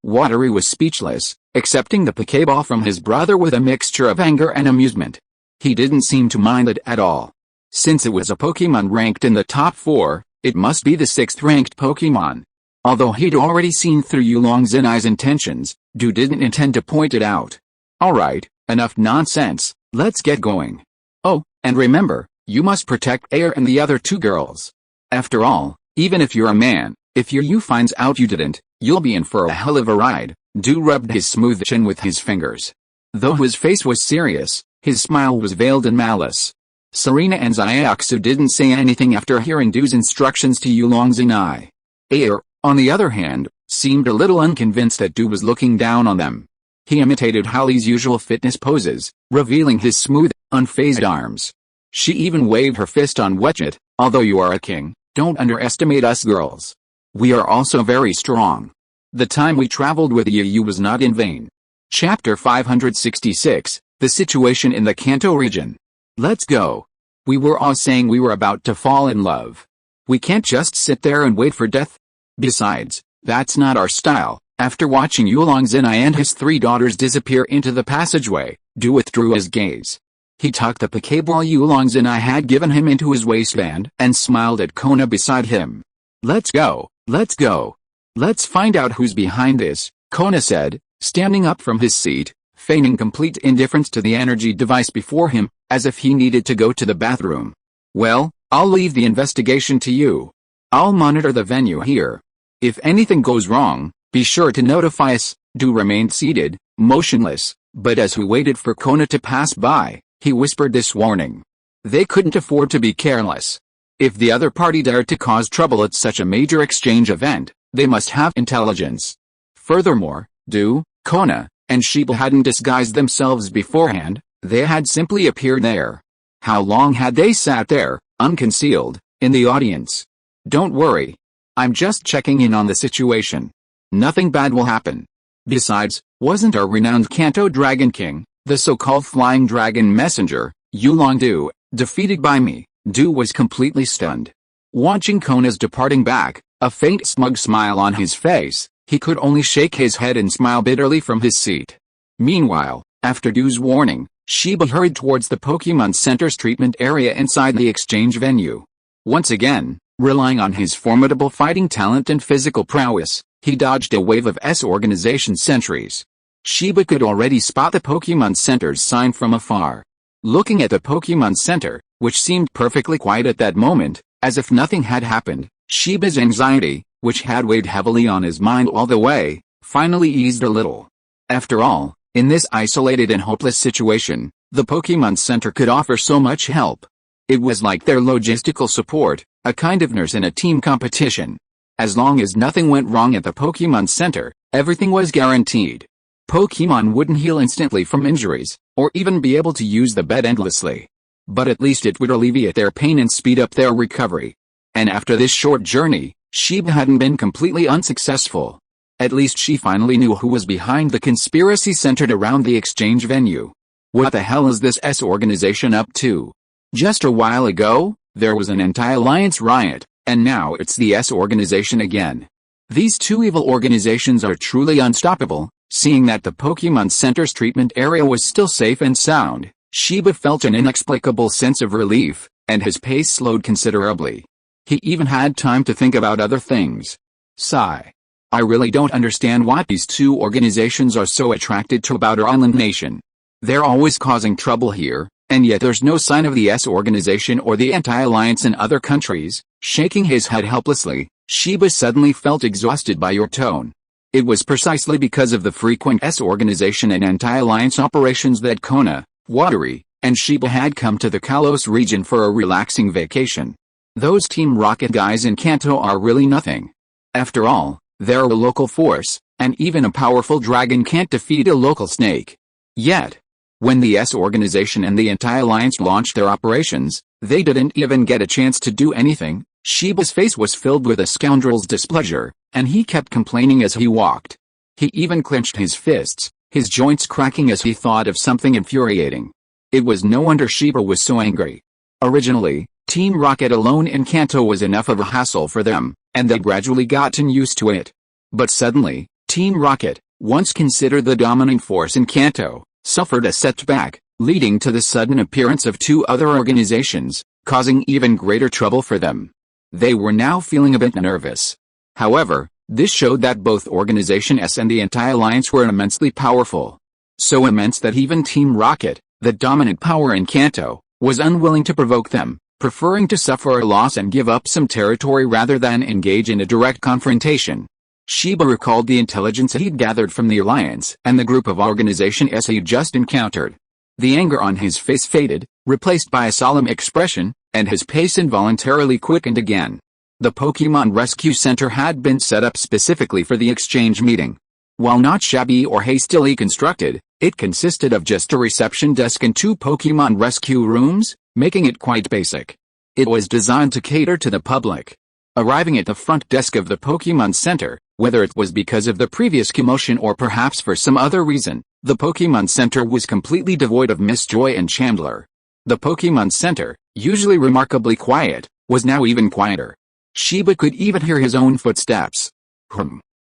Watery was speechless, accepting the Pokéball from his brother with a mixture of anger and amusement. He didn't seem to mind it at all. Since it was a Pokémon ranked in the top 4, it must be the 6th ranked Pokémon. Although he'd already seen through Yulong Zinai's intentions, Du didn't intend to point it out. Alright, enough nonsense, let's get going. Oh, and remember, you must protect Air and the other 2 girls. After all, even if you're a man, if your you finds out you didn't, you'll be in for a hell of a ride. Du rubbed his smooth chin with his fingers. Though his face was serious, his smile was veiled in malice. Serena and Xiaoguang didn't say anything after hearing Du's instructions to Yulong Zinai. Air, on the other hand, seemed a little unconvinced that Du was looking down on them. He imitated Holly's usual fitness poses, revealing his smooth, unfazed arms. She even waved her fist on Wetchet. Although you are a king, don't underestimate us girls. We are also very strong. The time we traveled with you was not in vain. Chapter 566, The Situation in the Kanto region. Let's go. We were all saying we were about to fall in love. We can't just sit there and wait for death. Besides, that's not our style. After watching Yulong Zinai and his 3 daughters disappear into the passageway, Du withdrew his gaze. He tucked the Pokéball Yulong Zinai had given him into his waistband and smiled at Kona beside him. Let's go, let's go. Let's find out who's behind this, Kona said, standing up from his seat, feigning complete indifference to the energy device before him, as if he needed to go to the bathroom. Well, I'll leave the investigation to you. I'll monitor the venue here. If anything goes wrong, be sure to notify us. Du remained seated, motionless, but as we waited for Kona to pass by, he whispered this warning. They couldn't afford to be careless. If the other party dared to cause trouble at such a major exchange event, they must have intelligence. Furthermore, Du, Kona, and Shiba hadn't disguised themselves beforehand, they had simply appeared there. How long had they sat there, unconcealed, in the audience? Don't worry. I'm just checking in on the situation. Nothing bad will happen. Besides, wasn't our renowned Kanto Dragon King, the so-called Flying Dragon Messenger, Yulong Du, defeated by me? Du was completely stunned. Watching Kona's departing back, a faint smug smile on his face, he could only shake his head and smile bitterly from his seat. Meanwhile, after Du's warning, Shiba hurried towards the Pokémon Center's treatment area inside the exchange venue. Once again, relying on his formidable fighting talent and physical prowess, he dodged a wave of S-organization sentries. Shiba could already spot the Pokémon Center's sign from afar. Looking at the Pokémon Center, which seemed perfectly quiet at that moment, as if nothing had happened, Shiba's anxiety, which had weighed heavily on his mind all the way, finally eased a little. After all, in this isolated and hopeless situation, the Pokémon Center could offer so much help. It was like their logistical support, a kind of nurse in a team competition. As long as nothing went wrong at the Pokémon Center, everything was guaranteed. Pokémon wouldn't heal instantly from injuries, or even be able to use the bed endlessly. But at least it would alleviate their pain and speed up their recovery. And after this short journey, Shiba hadn't been completely unsuccessful. At least she finally knew who was behind the conspiracy centered around the exchange venue. What the hell is this S organization up to? Just a while ago, there was an anti-alliance riot, and now it's the S organization again. These two evil organizations are truly unstoppable. Seeing that the Pokémon Center's treatment area was still safe and sound, Shiba felt an inexplicable sense of relief, and his pace slowed considerably. He even had time to think about other things. Sigh. I really don't understand what these two organizations are so attracted to about our island nation. They're always causing trouble here, and yet there's no sign of the S organization or the anti-alliance in other countries. Shaking his head helplessly, Shiba suddenly felt exhausted by your tone. It was precisely because of the frequent S organization and anti-alliance operations that Kona, Watery, and Shiba had come to the Kalos region for a relaxing vacation. Those Team Rocket guys in Kanto are really nothing. After all, they're a local force, and even a powerful dragon can't defeat a local snake. Yet, when the S organization and the anti-alliance launched their operations, they didn't even get a chance to do anything. Shiba's face was filled with a scoundrel's displeasure, and he kept complaining as he walked. He even clenched his fists, his joints cracking as he thought of something infuriating. It was no wonder Shiba was so angry. Originally, Team Rocket alone in Kanto was enough of a hassle for them, and they gradually gotten used to it. But suddenly, Team Rocket, once considered the dominant force in Kanto, suffered a setback, leading to the sudden appearance of two other organizations, causing even greater trouble for them. They were now feeling a bit nervous. However, this showed that both Organization S and the Anti-Alliance were immensely powerful. So immense that even Team Rocket, the dominant power in Kanto, was unwilling to provoke them, preferring to suffer a loss and give up some territory rather than engage in a direct confrontation. Shiba recalled the intelligence he'd gathered from the Alliance and the group of Organization S he'd just encountered. The anger on his face faded, replaced by a solemn expression, and his pace involuntarily quickened again. The Pokémon Rescue Center had been set up specifically for the exchange meeting. While not shabby or hastily constructed, it consisted of just a reception desk and two Pokémon rescue rooms, making it quite basic. It was designed to cater to the public. Arriving at the front desk of the Pokémon Center, whether it was because of the previous commotion or perhaps for some other reason, the Pokémon Center was completely devoid of Miss Joy and Chandler. The Pokémon Center, usually remarkably quiet, was now even quieter. Shiba could even hear his own footsteps.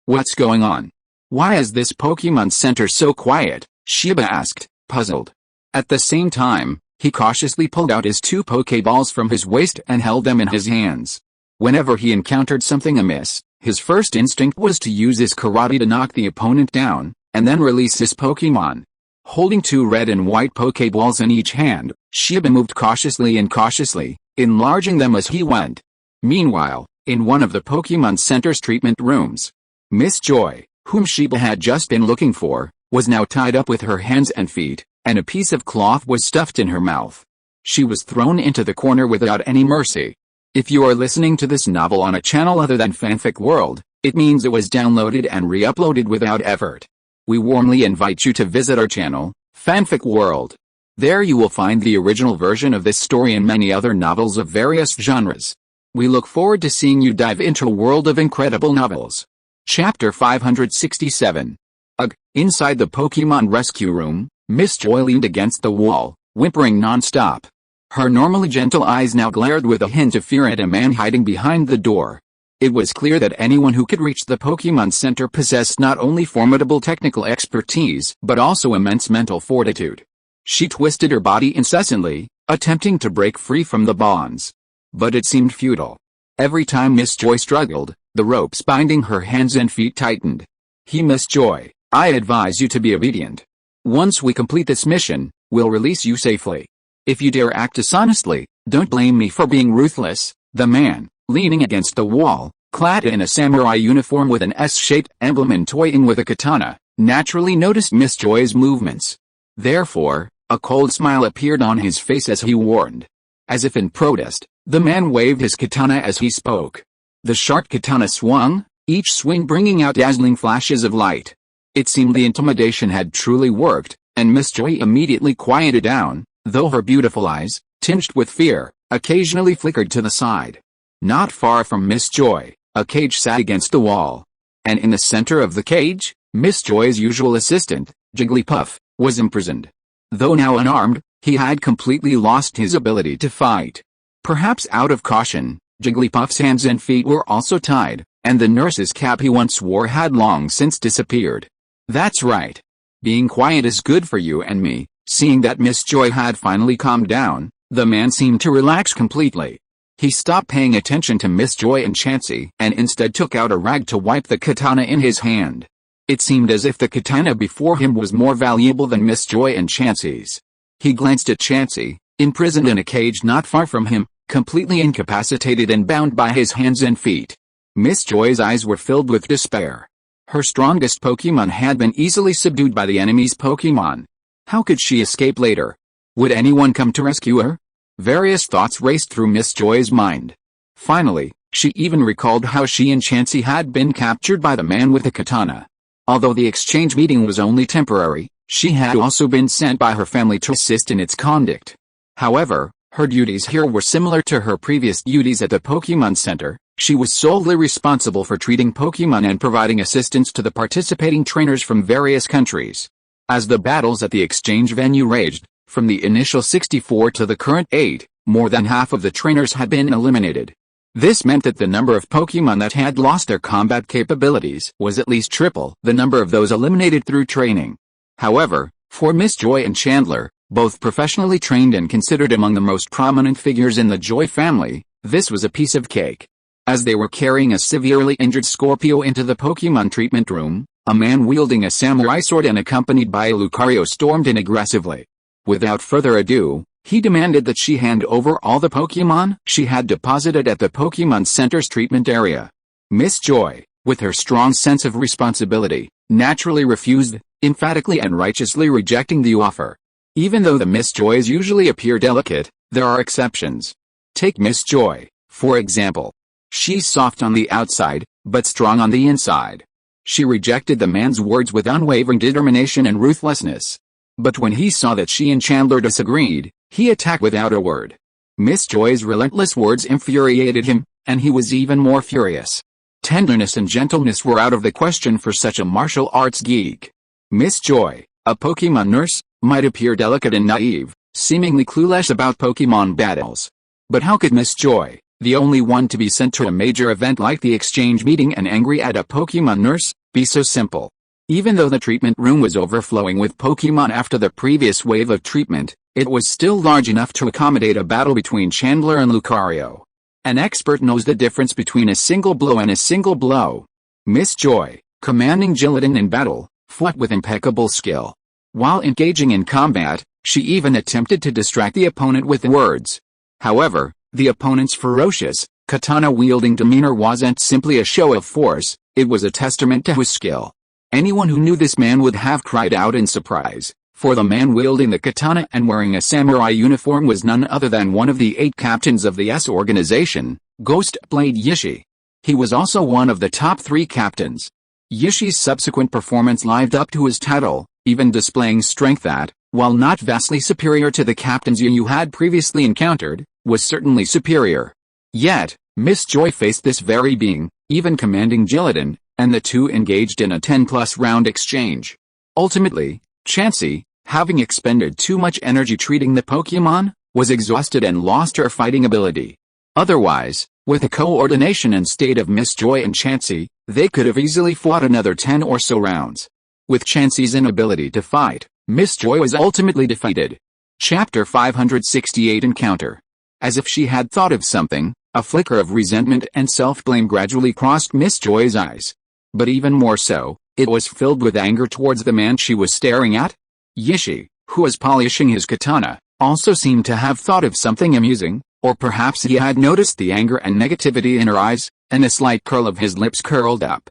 What's going on? Why is this Pokémon Center so quiet? Shiba asked, puzzled. At the same time, he cautiously pulled out his two Pokéballs from his waist and held them in his hands. Whenever he encountered something amiss, his first instinct was to use his karate to knock the opponent down, and then release his Pokémon. Holding two red and white Pokéballs in each hand, Shiba moved cautiously, enlarging them as he went. Meanwhile, in one of the Pokémon Center's treatment rooms, Miss Joy, whom Shiba had just been looking for, was now tied up with her hands and feet, and a piece of cloth was stuffed in her mouth. She was thrown into the corner without any mercy. If you are listening to this novel on a channel other than Fanfic World, it means it was downloaded and re-uploaded without effort. We warmly invite you to visit our channel, Fanfic World. There you will find the original version of this story and many other novels of various genres. We look forward to seeing you dive into a world of incredible novels. Chapter 567. Ugh. Inside the Pokémon rescue room, Miss Joy leaned against the wall, whimpering non-stop. Her normally gentle eyes now glared with a hint of fear at a man hiding behind the door. It was clear that anyone who could reach the Pokémon Center possessed not only formidable technical expertise, but also immense mental fortitude. She twisted her body incessantly, attempting to break free from the bonds. But it seemed futile. Every time Miss Joy struggled, the ropes binding her hands and feet tightened. Miss Joy, I advise you to be obedient. Once we complete this mission, we'll release you safely. If you dare act dishonestly, don't blame me for being ruthless. The man, leaning against the wall, clad in a samurai uniform with an S-shaped emblem and toying with a katana, naturally noticed Miss Joy's movements. Therefore, a cold smile appeared on his face as he warned. As if in protest, the man waved his katana as he spoke. The sharp katana swung, each swing bringing out dazzling flashes of light. It seemed the intimidation had truly worked, and Miss Joy immediately quieted down, though her beautiful eyes, tinged with fear, occasionally flickered to the side. Not far from Miss Joy, a cage sat against the wall. And in the center of the cage, Miss Joy's usual assistant, Jigglypuff, was imprisoned. Though now unarmed, he had completely lost his ability to fight. Perhaps out of caution, Jigglypuff's hands and feet were also tied, and the nurse's cap he once wore had long since disappeared. That's right. Being quiet is good for you and me. Seeing that Miss Joy had finally calmed down, the man seemed to relax completely. He stopped paying attention to Miss Joy and Chansey and instead took out a rag to wipe the katana in his hand. It seemed as if the katana before him was more valuable than Miss Joy and Chansey's. He glanced at Chansey, imprisoned in a cage not far from him, completely incapacitated and bound by his hands and feet. Miss Joy's eyes were filled with despair. Her strongest Pokémon had been easily subdued by the enemy's Pokémon. How could she escape later? Would anyone come to rescue her? Various thoughts raced through Miss Joy's mind. Finally, she even recalled how she and Chansey had been captured by the man with the katana. Although the exchange meeting was only temporary, she had also been sent by her family to assist in its conduct. However, her duties here were similar to her previous duties at the Pokémon Center. She was solely responsible for treating Pokémon and providing assistance to the participating trainers from various countries. As the battles at the exchange venue raged, from the initial 64 to the current 8, more than half of the trainers had been eliminated. This meant that the number of Pokémon that had lost their combat capabilities was at least triple the number of those eliminated through training. However, for Miss Joy and Chandler, both professionally trained and considered among the most prominent figures in the Joy family, this was a piece of cake. As they were carrying a severely injured Scorpio into the Pokémon treatment room, a man wielding a samurai sword and accompanied by a Lucario stormed in aggressively. Without further ado, he demanded that she hand over all the Pokémon she had deposited at the Pokémon Center's treatment area. Miss Joy, with her strong sense of responsibility, naturally refused, emphatically and righteously rejecting the offer. Even though the Miss Joys usually appear delicate, there are exceptions. Take Miss Joy, for example. She's soft on the outside, but strong on the inside. She rejected the man's words with unwavering determination and ruthlessness. But when he saw that she and Chandler disagreed, he attacked without a word. Miss Joy's relentless words infuriated him, and he was even more furious. Tenderness and gentleness were out of the question for such a martial arts geek. Miss Joy, a Pokémon nurse, might appear delicate and naive, seemingly clueless about Pokémon battles. But how could Miss Joy, the only one to be sent to a major event like the exchange meeting and angry at a Pokémon nurse, be so simple? Even though the treatment room was overflowing with Pokémon after the previous wave of treatment, it was still large enough to accommodate a battle between Chandler and Lucario. An expert knows the difference between a single blow and a single blow. Miss Joy, commanding Gillidan in battle, fought with impeccable skill. While engaging in combat, she even attempted to distract the opponent with words. However, the opponent's ferocious, katana-wielding demeanor wasn't simply a show of force, it was a testament to his skill. Anyone who knew this man would have cried out in surprise, for the man wielding the katana and wearing a samurai uniform was none other than one of the 8 captains of the S organization, Ghost Blade Yishi. He was also one of the top 3 captains. Yishi's subsequent performance lived up to his title, even displaying strength that, while not vastly superior to the captains you had previously encountered, was certainly superior. Yet, Miss Joy faced this very being, even commanding Gillidan, and the two engaged in a 10-plus round exchange. Ultimately, Chansey, having expended too much energy treating the Pokémon, was exhausted and lost her fighting ability. Otherwise, with the coordination and state of Miss Joy and Chansey, they could have easily fought another 10 or so rounds. With Chansey's inability to fight, Miss Joy was ultimately defeated. Chapter 568 Encounter. As if she had thought of something, a flicker of resentment and self-blame gradually crossed Miss Joy's eyes. But even more so, it was filled with anger towards the man she was staring at. Yishi, who was polishing his katana, also seemed to have thought of something amusing. Or perhaps he had noticed the anger and negativity in her eyes, and a slight curl of his lips curled up.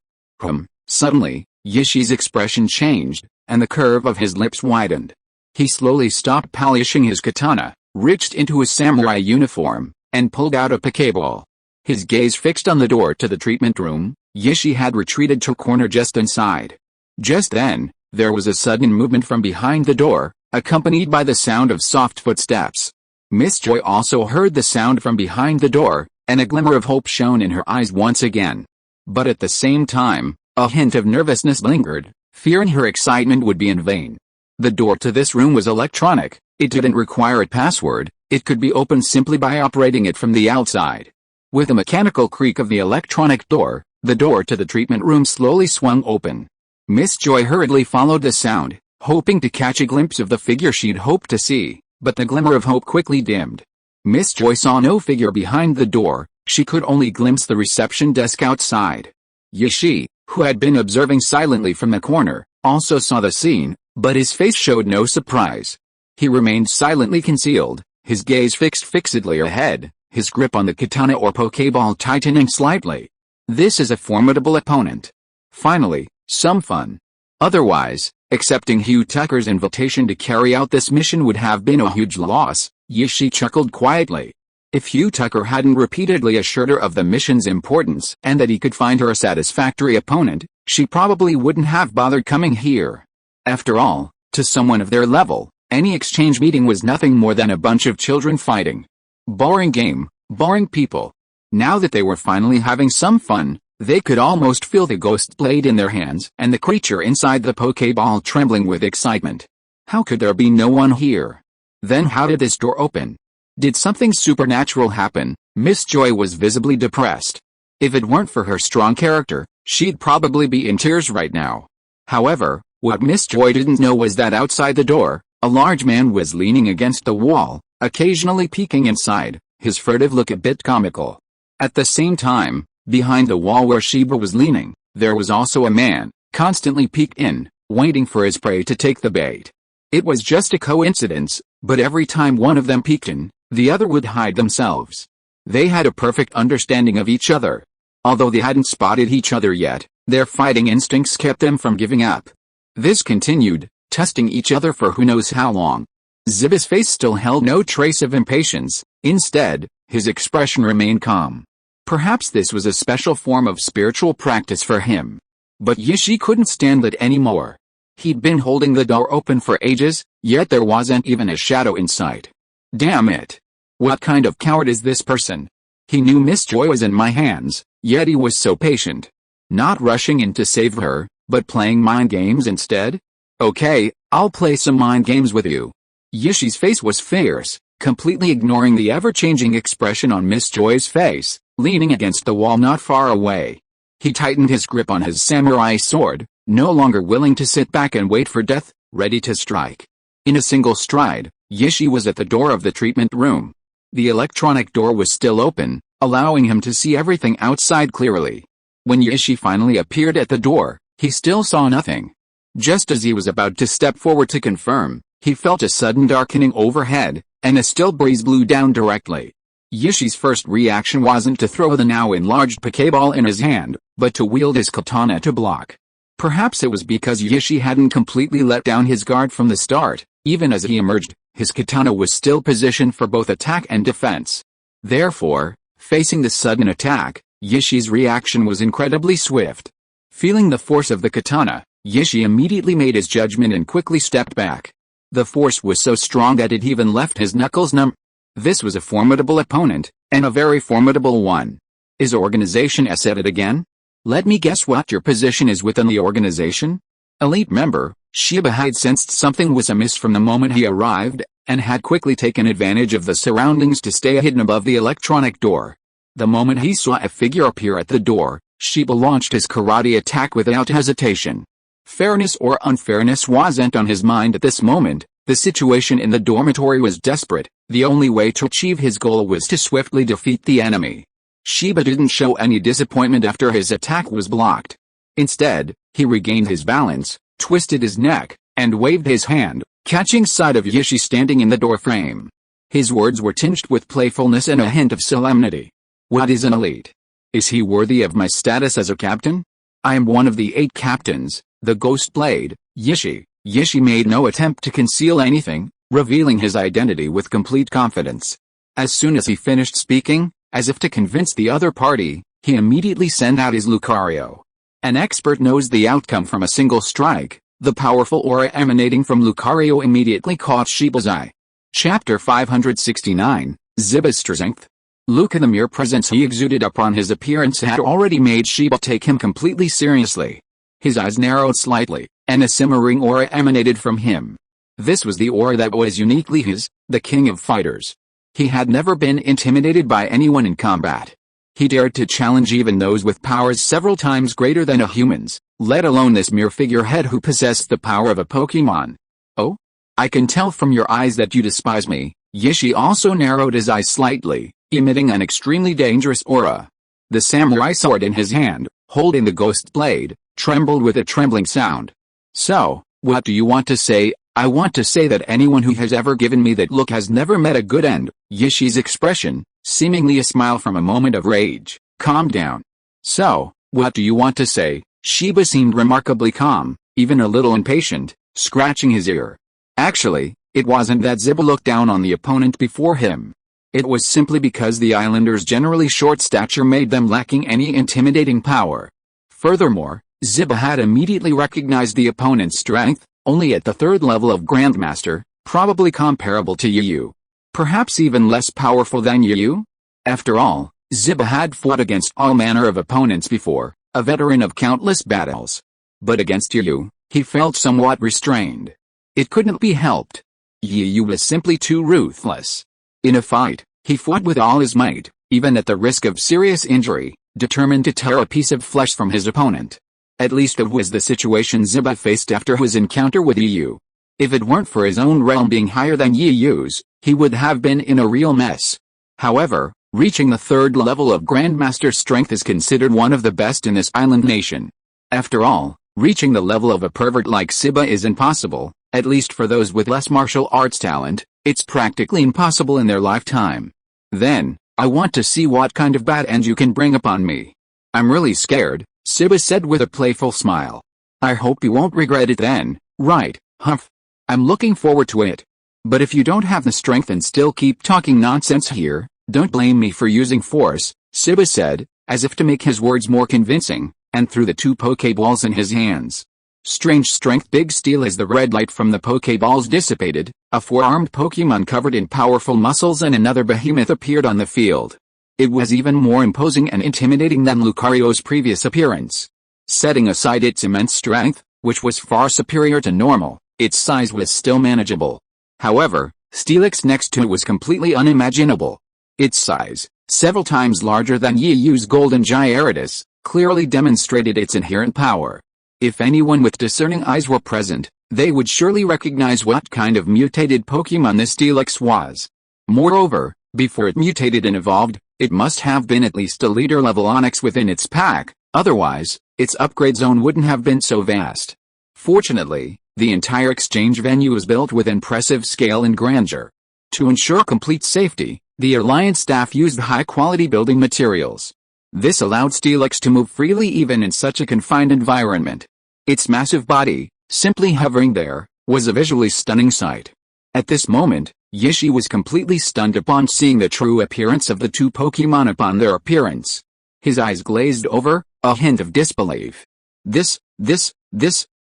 Suddenly, Yishi's expression changed, and the curve of his lips widened. He slowly stopped polishing his katana, reached into his samurai uniform, and pulled out a Pokeball. His gaze fixed on the door to the treatment room. Yishi had retreated to a corner just inside. Just then, there was a sudden movement from behind the door, accompanied by the sound of soft footsteps. Miss Joy also heard the sound from behind the door, and a glimmer of hope shone in her eyes once again. But at the same time, a hint of nervousness lingered, fearing her excitement would be in vain. The door to this room was electronic. It didn't require a password. It could be opened simply by operating it from the outside. With a mechanical creak of the electronic door, the door to the treatment room slowly swung open. Miss Joy hurriedly followed the sound, hoping to catch a glimpse of the figure she'd hoped to see, but the glimmer of hope quickly dimmed. Miss Joy saw no figure behind the door. She could only glimpse the reception desk outside. Yishi, who had been observing silently from the corner, also saw the scene, but his face showed no surprise. He remained silently concealed, his gaze fixed fixedly ahead, his grip on the katana or Pokeball tightening slightly. This is a formidable opponent. Finally, some fun. Otherwise, accepting Hugh Tucker's invitation to carry out this mission would have been a huge loss. Yishi chuckled quietly. If Hugh Tucker hadn't repeatedly assured her of the mission's importance and that he could find her a satisfactory opponent, she probably wouldn't have bothered coming here. After all, to someone of their level, any exchange meeting was nothing more than a bunch of children fighting. Boring game, boring people. Now that they were finally having some fun, they could almost feel the ghost blade in their hands and the creature inside the Pokeball trembling with excitement. How could there be no one here? Then how did this door open? Did something supernatural happen? Miss Joy was visibly depressed. If it weren't for her strong character, she'd probably be in tears right now. However, what Miss Joy didn't know was that outside the door, a large man was leaning against the wall, occasionally peeking inside, his furtive look a bit comical. At the same time, behind the wall where Shiba was leaning, there was also a man, constantly peeked in, waiting for his prey to take the bait. It was just a coincidence, but every time one of them peeked in, the other would hide themselves. They had a perfect understanding of each other. Although they hadn't spotted each other yet, their fighting instincts kept them from giving up. This continued, testing each other for who knows how long. Ziba's face still held no trace of impatience. Instead, his expression remained calm. Perhaps this was a special form of spiritual practice for him. But Yishi couldn't stand it anymore. He'd been holding the door open for ages, yet there wasn't even a shadow in sight. Damn it! What kind of coward is this person? He knew Miss Joy was in my hands, yet he was so patient. Not rushing in to save her, but playing mind games instead? Okay, I'll play some mind games with you. Yishi's face was fierce, completely ignoring the ever-changing expression on Miss Joy's face, leaning against the wall not far away. He tightened his grip on his samurai sword, no longer willing to sit back and wait for death, ready to strike. In a single stride, Yishi was at the door of the treatment room. The electronic door was still open, allowing him to see everything outside clearly. When Yishi finally appeared at the door, he still saw nothing. Just as he was about to step forward to confirm, he felt a sudden darkening overhead, and a still breeze blew down directly. Yishi's first reaction wasn't to throw the now enlarged Pokeball in his hand, but to wield his katana to block. Perhaps it was because Yishi hadn't completely let down his guard from the start. Even as he emerged, his katana was still positioned for both attack and defense. Therefore, facing the sudden attack, Yishi's reaction was incredibly swift. Feeling the force of the katana, Yishi immediately made his judgment and quickly stepped back. The force was so strong that it even left his knuckles numb. This was a formidable opponent, and a very formidable one. Is organization at it again? Let me guess what your position is within the organization? Elite member. Shiba had sensed something was amiss from the moment he arrived, and had quickly taken advantage of the surroundings to stay hidden above the electronic door. The moment he saw a figure appear at the door, Shiba launched his karate attack without hesitation. Fairness or unfairness wasn't on his mind at this moment. The situation in the dormitory was desperate. The only way to achieve his goal was to swiftly defeat the enemy. Shiba didn't show any disappointment after his attack was blocked. Instead, he regained his balance, twisted his neck, and waved his hand, catching sight of Yishi standing in the doorframe. His words were tinged with playfulness and a hint of solemnity. What is an elite? Is he worthy of my status as a captain? I am one of the 8 captains, the Ghost Blade, Yishi. Yishi made no attempt to conceal anything, revealing his identity with complete confidence. As soon as he finished speaking, as if to convince the other party, he immediately sent out his Lucario. An expert knows the outcome from a single strike. The powerful aura emanating from Lucario immediately caught Shiba's eye. Chapter 569, Ziba's Strength. Look at the mere presence he exuded upon his appearance had already made Shiba take him completely seriously. His eyes narrowed slightly, and a simmering aura emanated from him. This was the aura that was uniquely his, the king of fighters. He had never been intimidated by anyone in combat. He dared to challenge even those with powers several times greater than a human's, let alone this mere figurehead who possessed the power of a Pokémon. Oh? I can tell from your eyes that you despise me. Yishi also narrowed his eyes slightly, emitting an extremely dangerous aura. The samurai sword in his hand, holding the ghost blade, trembled with a trembling sound. So, what do you want to say? I want to say that anyone who has ever given me that look has never met a good end. Yishi's expression, seemingly a smile from a moment of rage, calmed down. So, what do you want to say? Shiba seemed remarkably calm, even a little impatient, scratching his ear. Actually, it wasn't that Ziba looked down on the opponent before him. It was simply because the islanders' generally short stature made them lacking any intimidating power. Furthermore, Ziba had immediately recognized the opponent's strength, only at the 3rd level of Grandmaster, probably comparable to Yu. Perhaps even less powerful than Yu? After all, Ziba had fought against all manner of opponents before, a veteran of countless battles. But against Yu, he felt somewhat restrained. It couldn't be helped. Yu was simply too ruthless. In a fight, he fought with all his might, even at the risk of serious injury, determined to tear a piece of flesh from his opponent. At least it was the situation Ziba faced after his encounter with Yu. If it weren't for his own realm being higher than Yu's, he would have been in a real mess. However, reaching the 3rd level of Grandmaster strength is considered one of the best in this island nation. After all, reaching the level of a pervert like Ziba is impossible, at least for those with less martial arts talent. It's practically impossible in their lifetime. Then, I want to see what kind of bad end you can bring upon me. I'm really scared, Ziba said with a playful smile. I hope you won't regret it then, right, Humph? I'm looking forward to it. But if you don't have the strength and still keep talking nonsense here, don't blame me for using force, Ziba said, as if to make his words more convincing, and threw the 2 Pokeballs in his hands. Strange strength big steel as the red light from the Pokeballs dissipated, a 4-armed Pokemon covered in powerful muscles and another behemoth appeared on the field. It was even more imposing and intimidating than Lucario's previous appearance. Setting aside its immense strength, which was far superior to normal, its size was still manageable. However, Steelix next to it was completely unimaginable. Its size, several times larger than Yu's Golden Gyarados, clearly demonstrated its inherent power. If anyone with discerning eyes were present, they would surely recognize what kind of mutated Pokemon this Steelix was. Moreover, before it mutated and evolved, it must have been at least a leader-level Onix within its pack, otherwise, its upgrade zone wouldn't have been so vast. Fortunately, the entire exchange venue was built with impressive scale and grandeur. To ensure complete safety, the Alliance staff used high-quality building materials. This allowed Steelix to move freely even in such a confined environment. Its massive body, simply hovering there, was a visually stunning sight. At this moment, Yishi was completely stunned upon seeing the true appearance of the 2 Pokemon upon their appearance. His eyes glazed over, a hint of disbelief. This,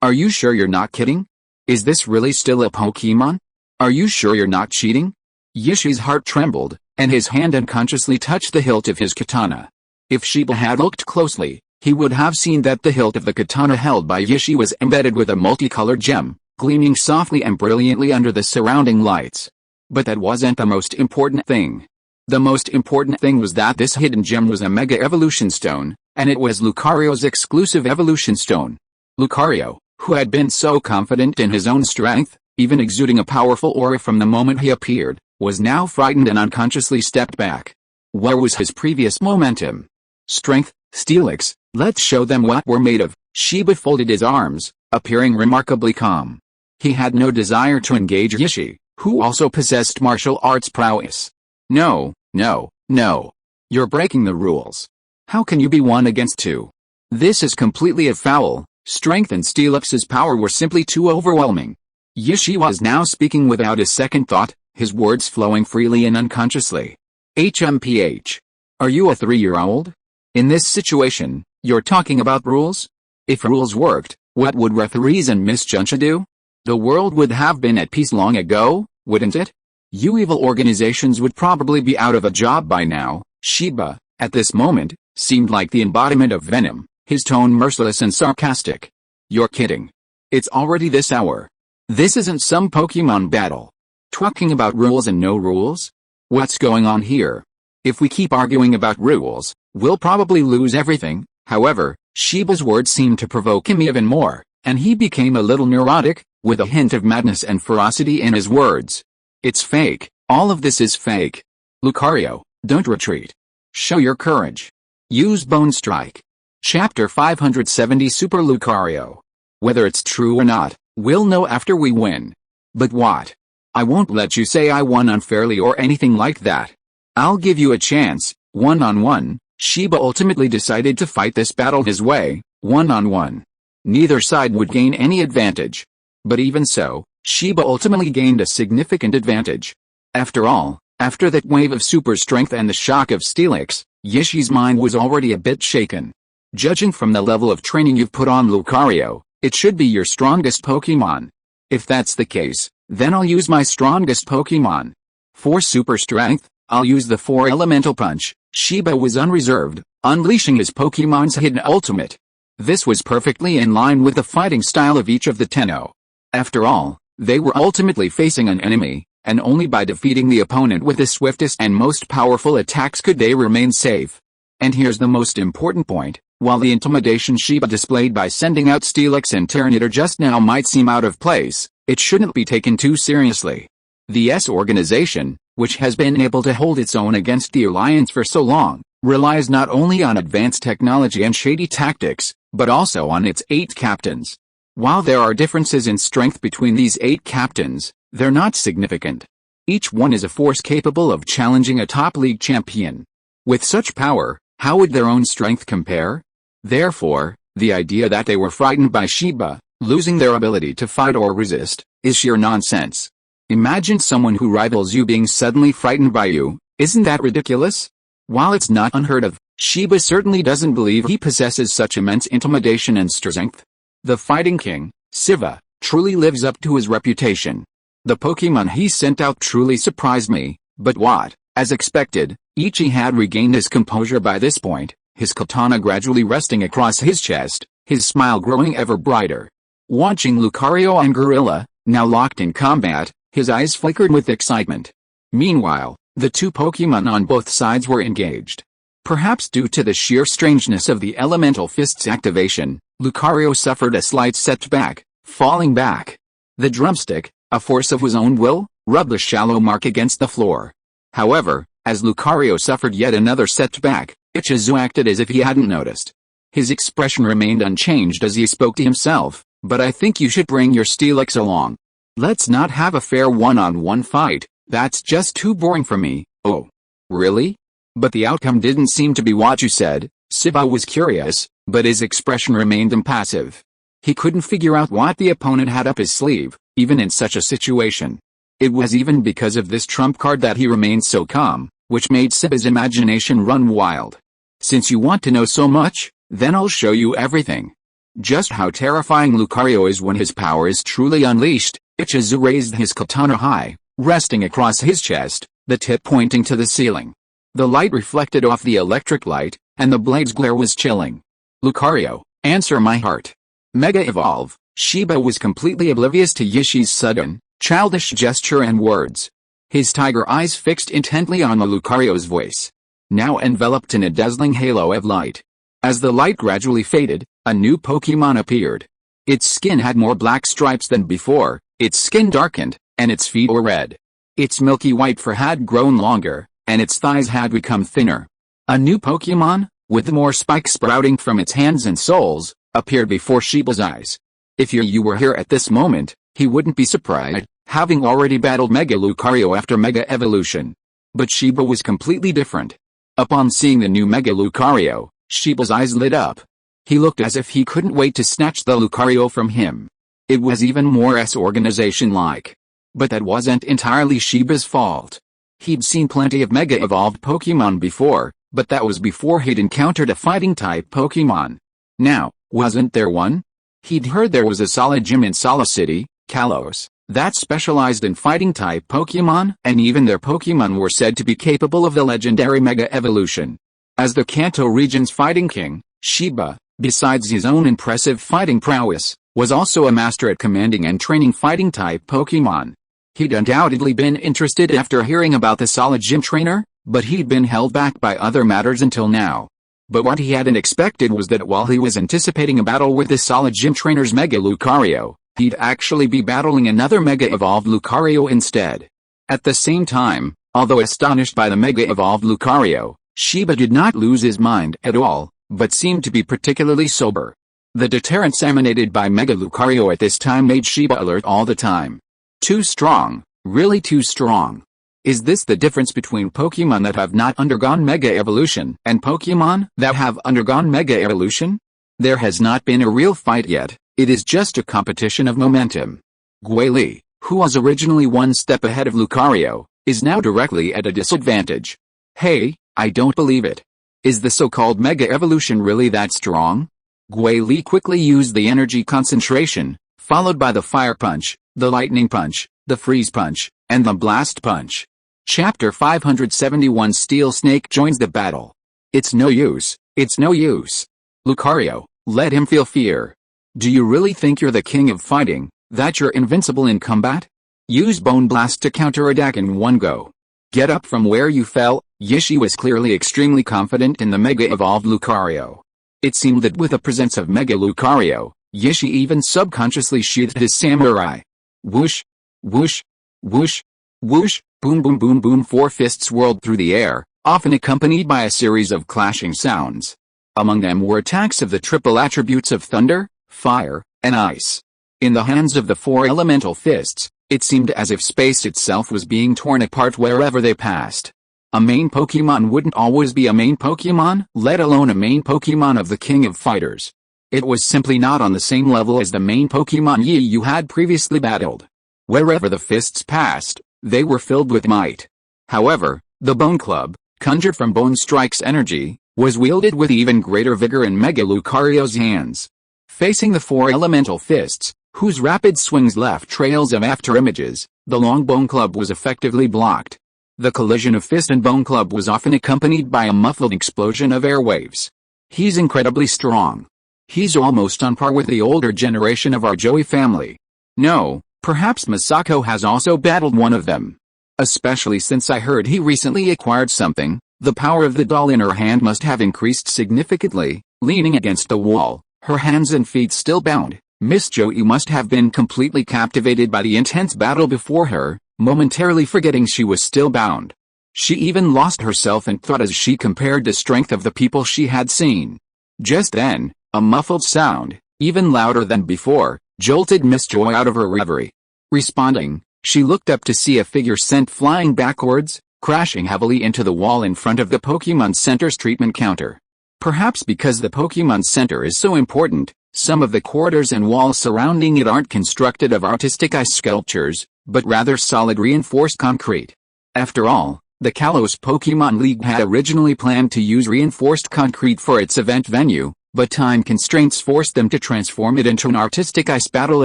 are you sure you're not kidding? Is this really still a Pokemon? Are you sure you're not cheating? Yishi's heart trembled, and his hand unconsciously touched the hilt of his katana. If Shiba had looked closely, he would have seen that the hilt of the katana held by Yishi was embedded with a multicolored gem, gleaming softly and brilliantly under the surrounding lights. But that wasn't the most important thing. The most important thing was that this hidden gem was a Mega Evolution Stone, and it was Lucario's exclusive Evolution Stone. Lucario, who had been so confident in his own strength, even exuding a powerful aura from the moment he appeared, was now frightened and unconsciously stepped back. Where was his previous momentum? Strength, Steelix, let's show them what we're made of. Shiba folded his arms, appearing remarkably calm. He had no desire to engage Yishi, who also possessed martial arts prowess. No, no, no. You're breaking the rules. How can you be 1 against 2? This is completely a foul. Strength and SYNOPSIS power were simply too overwhelming. Yishi was now speaking without a second thought, his words flowing freely and unconsciously. HMPH. Are you a 3-year-old? In this situation, you're talking about rules? If rules worked, what would referees and Miss Juncha do? The world would have been at peace long ago, wouldn't it? You evil organizations would probably be out of a job by now. Shiba, at this moment, seemed like the embodiment of venom, his tone merciless and sarcastic. You're kidding. It's already this hour. This isn't some Pokemon battle. Talking about rules and no rules? What's going on here? If we keep arguing about rules, we'll probably lose everything. However, Shiba's words seemed to provoke him even more, and he became a little neurotic, with a hint of madness and ferocity in his words. It's fake. All of this is fake. Lucario, don't retreat. Show your courage. Use Bone Strike. Chapter 570 Super Lucario. Whether it's true or not, we'll know after we win. But what? I won't let you say I won unfairly or anything like that. I'll give you a chance, 1-on-1. Shiba ultimately decided to fight this battle his way, 1-on-1. Neither side would gain any advantage. But even so, Shiba ultimately gained a significant advantage. After all, after that wave of super strength and the shock of Steelix, Yishi's mind was already a bit shaken. Judging from the level of training you've put on Lucario, it should be your strongest Pokemon. If that's the case, then I'll use my strongest Pokemon. For super strength, I'll use the 4 Elemental Punch. Shiba was unreserved, unleashing his Pokemon's hidden ultimate. This was perfectly in line with the fighting style of each of the Tenno. After all, they were ultimately facing an enemy, and only by defeating the opponent with the swiftest and most powerful attacks could they remain safe. And here's the most important point. While the intimidation Shiba displayed by sending out Steelix and Tyranitar just now might seem out of place, it shouldn't be taken too seriously. The S organization, which has been able to hold its own against the Alliance for so long, relies not only on advanced technology and shady tactics, but also on its 8 captains. While there are differences in strength between these 8 captains, they're not significant. Each one is a force capable of challenging a top league champion. With such power, how would their own strength compare? Therefore, the idea that they were frightened by Shiba, losing their ability to fight or resist, is sheer nonsense. Imagine someone who rivals you being suddenly frightened by you. Isn't that ridiculous? While it's not unheard of, Shiba certainly doesn't believe he possesses such immense intimidation and strength. The Fighting King, Siva, truly lives up to his reputation. The Pokemon he sent out truly surprised me, but what? As expected, Ichi had regained his composure by this point, his katana gradually resting across his chest, his smile growing ever brighter. Watching Lucario and Gorilla, now locked in combat, his eyes flickered with excitement. Meanwhile, the 2 Pokemon on both sides were engaged. Perhaps due to the sheer strangeness of the Elemental Fist's activation, Lucario suffered a slight setback, falling back. The drumstick, a force of his own will, rubbed a shallow mark against the floor. However, as Lucario suffered yet another setback, Ichizu acted as if he hadn't noticed. His expression remained unchanged as he spoke to himself, but I think you should bring your Steelix along. Let's not have a fair 1-on-1 fight, that's just too boring for me. Oh. Really? But the outcome didn't seem to be what you said. Siva was curious, but his expression remained impassive. He couldn't figure out what the opponent had up his sleeve, even in such a situation. It was even because of this trump card that he remained so calm, which made Siva's imagination run wild. Since you want to know so much, then I'll show you everything. Just how terrifying Lucario is when his power is truly unleashed. Ichizu raised his katana high, resting across his chest, the tip pointing to the ceiling. The light reflected off the electric light, and the blade's glare was chilling. Lucario, answer my heart. Mega Evolve. Shiba was completely oblivious to Yishi's sudden, childish gesture and words. His tiger eyes fixed intently on the Lucario's voice, now enveloped in a dazzling halo of light. As the light gradually faded, a new Pokemon appeared. Its skin had more black stripes than before, its skin darkened, and its feet were red. Its milky white fur had grown longer, and its thighs had become thinner. A new Pokemon, with more spikes sprouting from its hands and soles, appeared before Shiba's eyes. If you were here at this moment, he wouldn't be surprised, having already battled Mega Lucario after Mega Evolution. But Shiba was completely different. Upon seeing the new Mega Lucario, Shiba's eyes lit up. He looked as if he couldn't wait to snatch the Lucario from him. It was even more organization-like. But that wasn't entirely Shiba's fault. He'd seen plenty of Mega Evolved Pokémon before, but that was before he'd encountered a Fighting-type Pokémon. Now, wasn't there one? He'd heard there was a solid gym in Sala City, Kalos, that specialized in Fighting-type Pokémon, and even their Pokémon were said to be capable of the legendary Mega Evolution. As the Kanto region's fighting king, Shiba, besides his own impressive fighting prowess, was also a master at commanding and training Fighting-type Pokémon. He'd undoubtedly been interested after hearing about the solid gym trainer, but he'd been held back by other matters until now. But what he hadn't expected was that while he was anticipating a battle with the solid gym trainer's Mega Lucario, he'd actually be battling another Mega Evolved Lucario instead. At the same time, although astonished by the Mega Evolved Lucario, Shiba did not lose his mind at all, but seemed to be particularly sober. The deterrence emanated by Mega Lucario at this time made Shiba alert all the time. Too strong, really too strong. Is this the difference between Pokémon that have not undergone Mega Evolution and Pokémon that have undergone Mega Evolution? There has not been a real fight yet, it is just a competition of momentum. Guili, who was originally one step ahead of Lucario, is now directly at a disadvantage. Hey, I don't believe it. Is the so-called Mega Evolution really that strong? Guili quickly used the energy concentration, followed by the Fire Punch, the Lightning Punch, the Freeze Punch, and the Blast Punch. Chapter 571 Steel Snake joins the battle. It's no use, it's no use. Lucario, let him feel fear. Do you really think you're the king of fighting, that you're invincible in combat? Use Bone Blast to counterattack in one go. Get up from where you fell. Yishi was clearly extremely confident in the Mega Evolved Lucario. It seemed that with the presence of Mega Lucario, Yishi even subconsciously sheathed his samurai. Whoosh, whoosh, whoosh, whoosh, boom boom boom boom. Four fists whirled through the air, often accompanied by a series of clashing sounds. Among them were attacks of the triple attributes of thunder, fire, and ice. In the hands of the four elemental fists, it seemed as if space itself was being torn apart wherever they passed. A main Pokémon wouldn't always be a main Pokémon, let alone a main Pokémon of the King of Fighters. It was simply not on the same level as the main Pokémon you had previously battled. Wherever the fists passed, they were filled with might. However, the Bone Club, conjured from Bone Strike's energy, was wielded with even greater vigor in Mega Lucario's hands. Facing the four elemental fists, whose rapid swings left trails of afterimages, the long Bone Club was effectively blocked. The collision of fist and Bone Club was often accompanied by a muffled explosion of airwaves. He's incredibly strong. He's almost on par with the older generation of our Joey family. No, perhaps Masako has also battled one of them. Especially since I heard he recently acquired something, the power of the doll in her hand must have increased significantly. Leaning against the wall, her hands and feet still bound, Miss Joey must have been completely captivated by the intense battle before her, momentarily forgetting she was still bound. She even lost herself in thought as she compared the strength of the people she had seen. Just then, a muffled sound, even louder than before, jolted Miss Joy out of her reverie. Responding, she looked up to see a figure sent flying backwards, crashing heavily into the wall in front of the Pokémon Center's treatment counter. Perhaps because the Pokémon Center is so important, some of the corridors and walls surrounding it aren't constructed of artistic ice sculptures, but rather solid reinforced concrete. After all, the Kalos Pokémon League had originally planned to use reinforced concrete for its event venue, but time constraints forced them to transform it into an artistic ice battle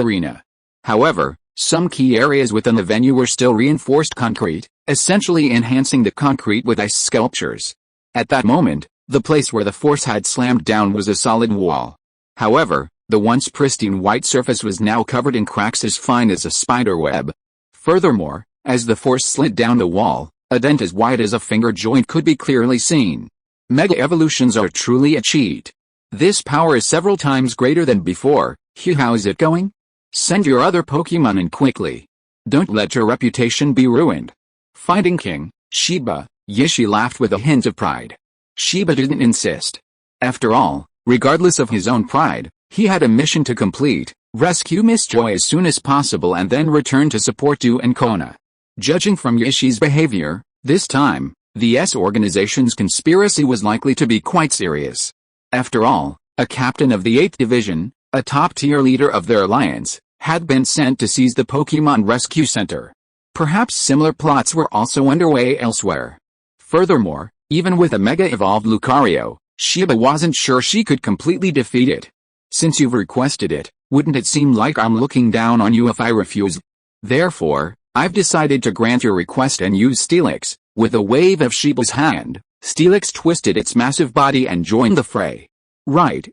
arena. However, some key areas within the venue were still reinforced concrete, essentially enhancing the concrete with ice sculptures. At that moment, the place where the force had slammed down was a solid wall. However, the once pristine white surface was now covered in cracks as fine as a spider web. Furthermore, as the force slid down the wall, a dent as wide as a finger joint could be clearly seen. Mega evolutions are truly a cheat. This power is several times greater than before. How's it going? Send your other Pokémon in quickly. Don't let your reputation be ruined. Fighting King, Shiba, Yishi laughed with a hint of pride. Shiba didn't insist. After all, regardless of his own pride, he had a mission to complete, Rescue Miss Joy as soon as possible and then return to support Du and Kona. Judging from Yishi's behavior, this time, the S organization's conspiracy was likely to be quite serious. After all, a captain of the 8th Division, a top-tier leader of their alliance, had been sent to seize the Pokemon Rescue Center. Perhaps similar plots were also underway elsewhere. Furthermore, even with a mega-evolved Lucario, Shiba wasn't sure she could completely defeat it. Since you've requested it, wouldn't it seem like I'm looking down on you if I refuse? Therefore, I've decided to grant your request and use Steelix. With a wave of Shiba's hand, Steelix twisted its massive body and joined the fray. Right.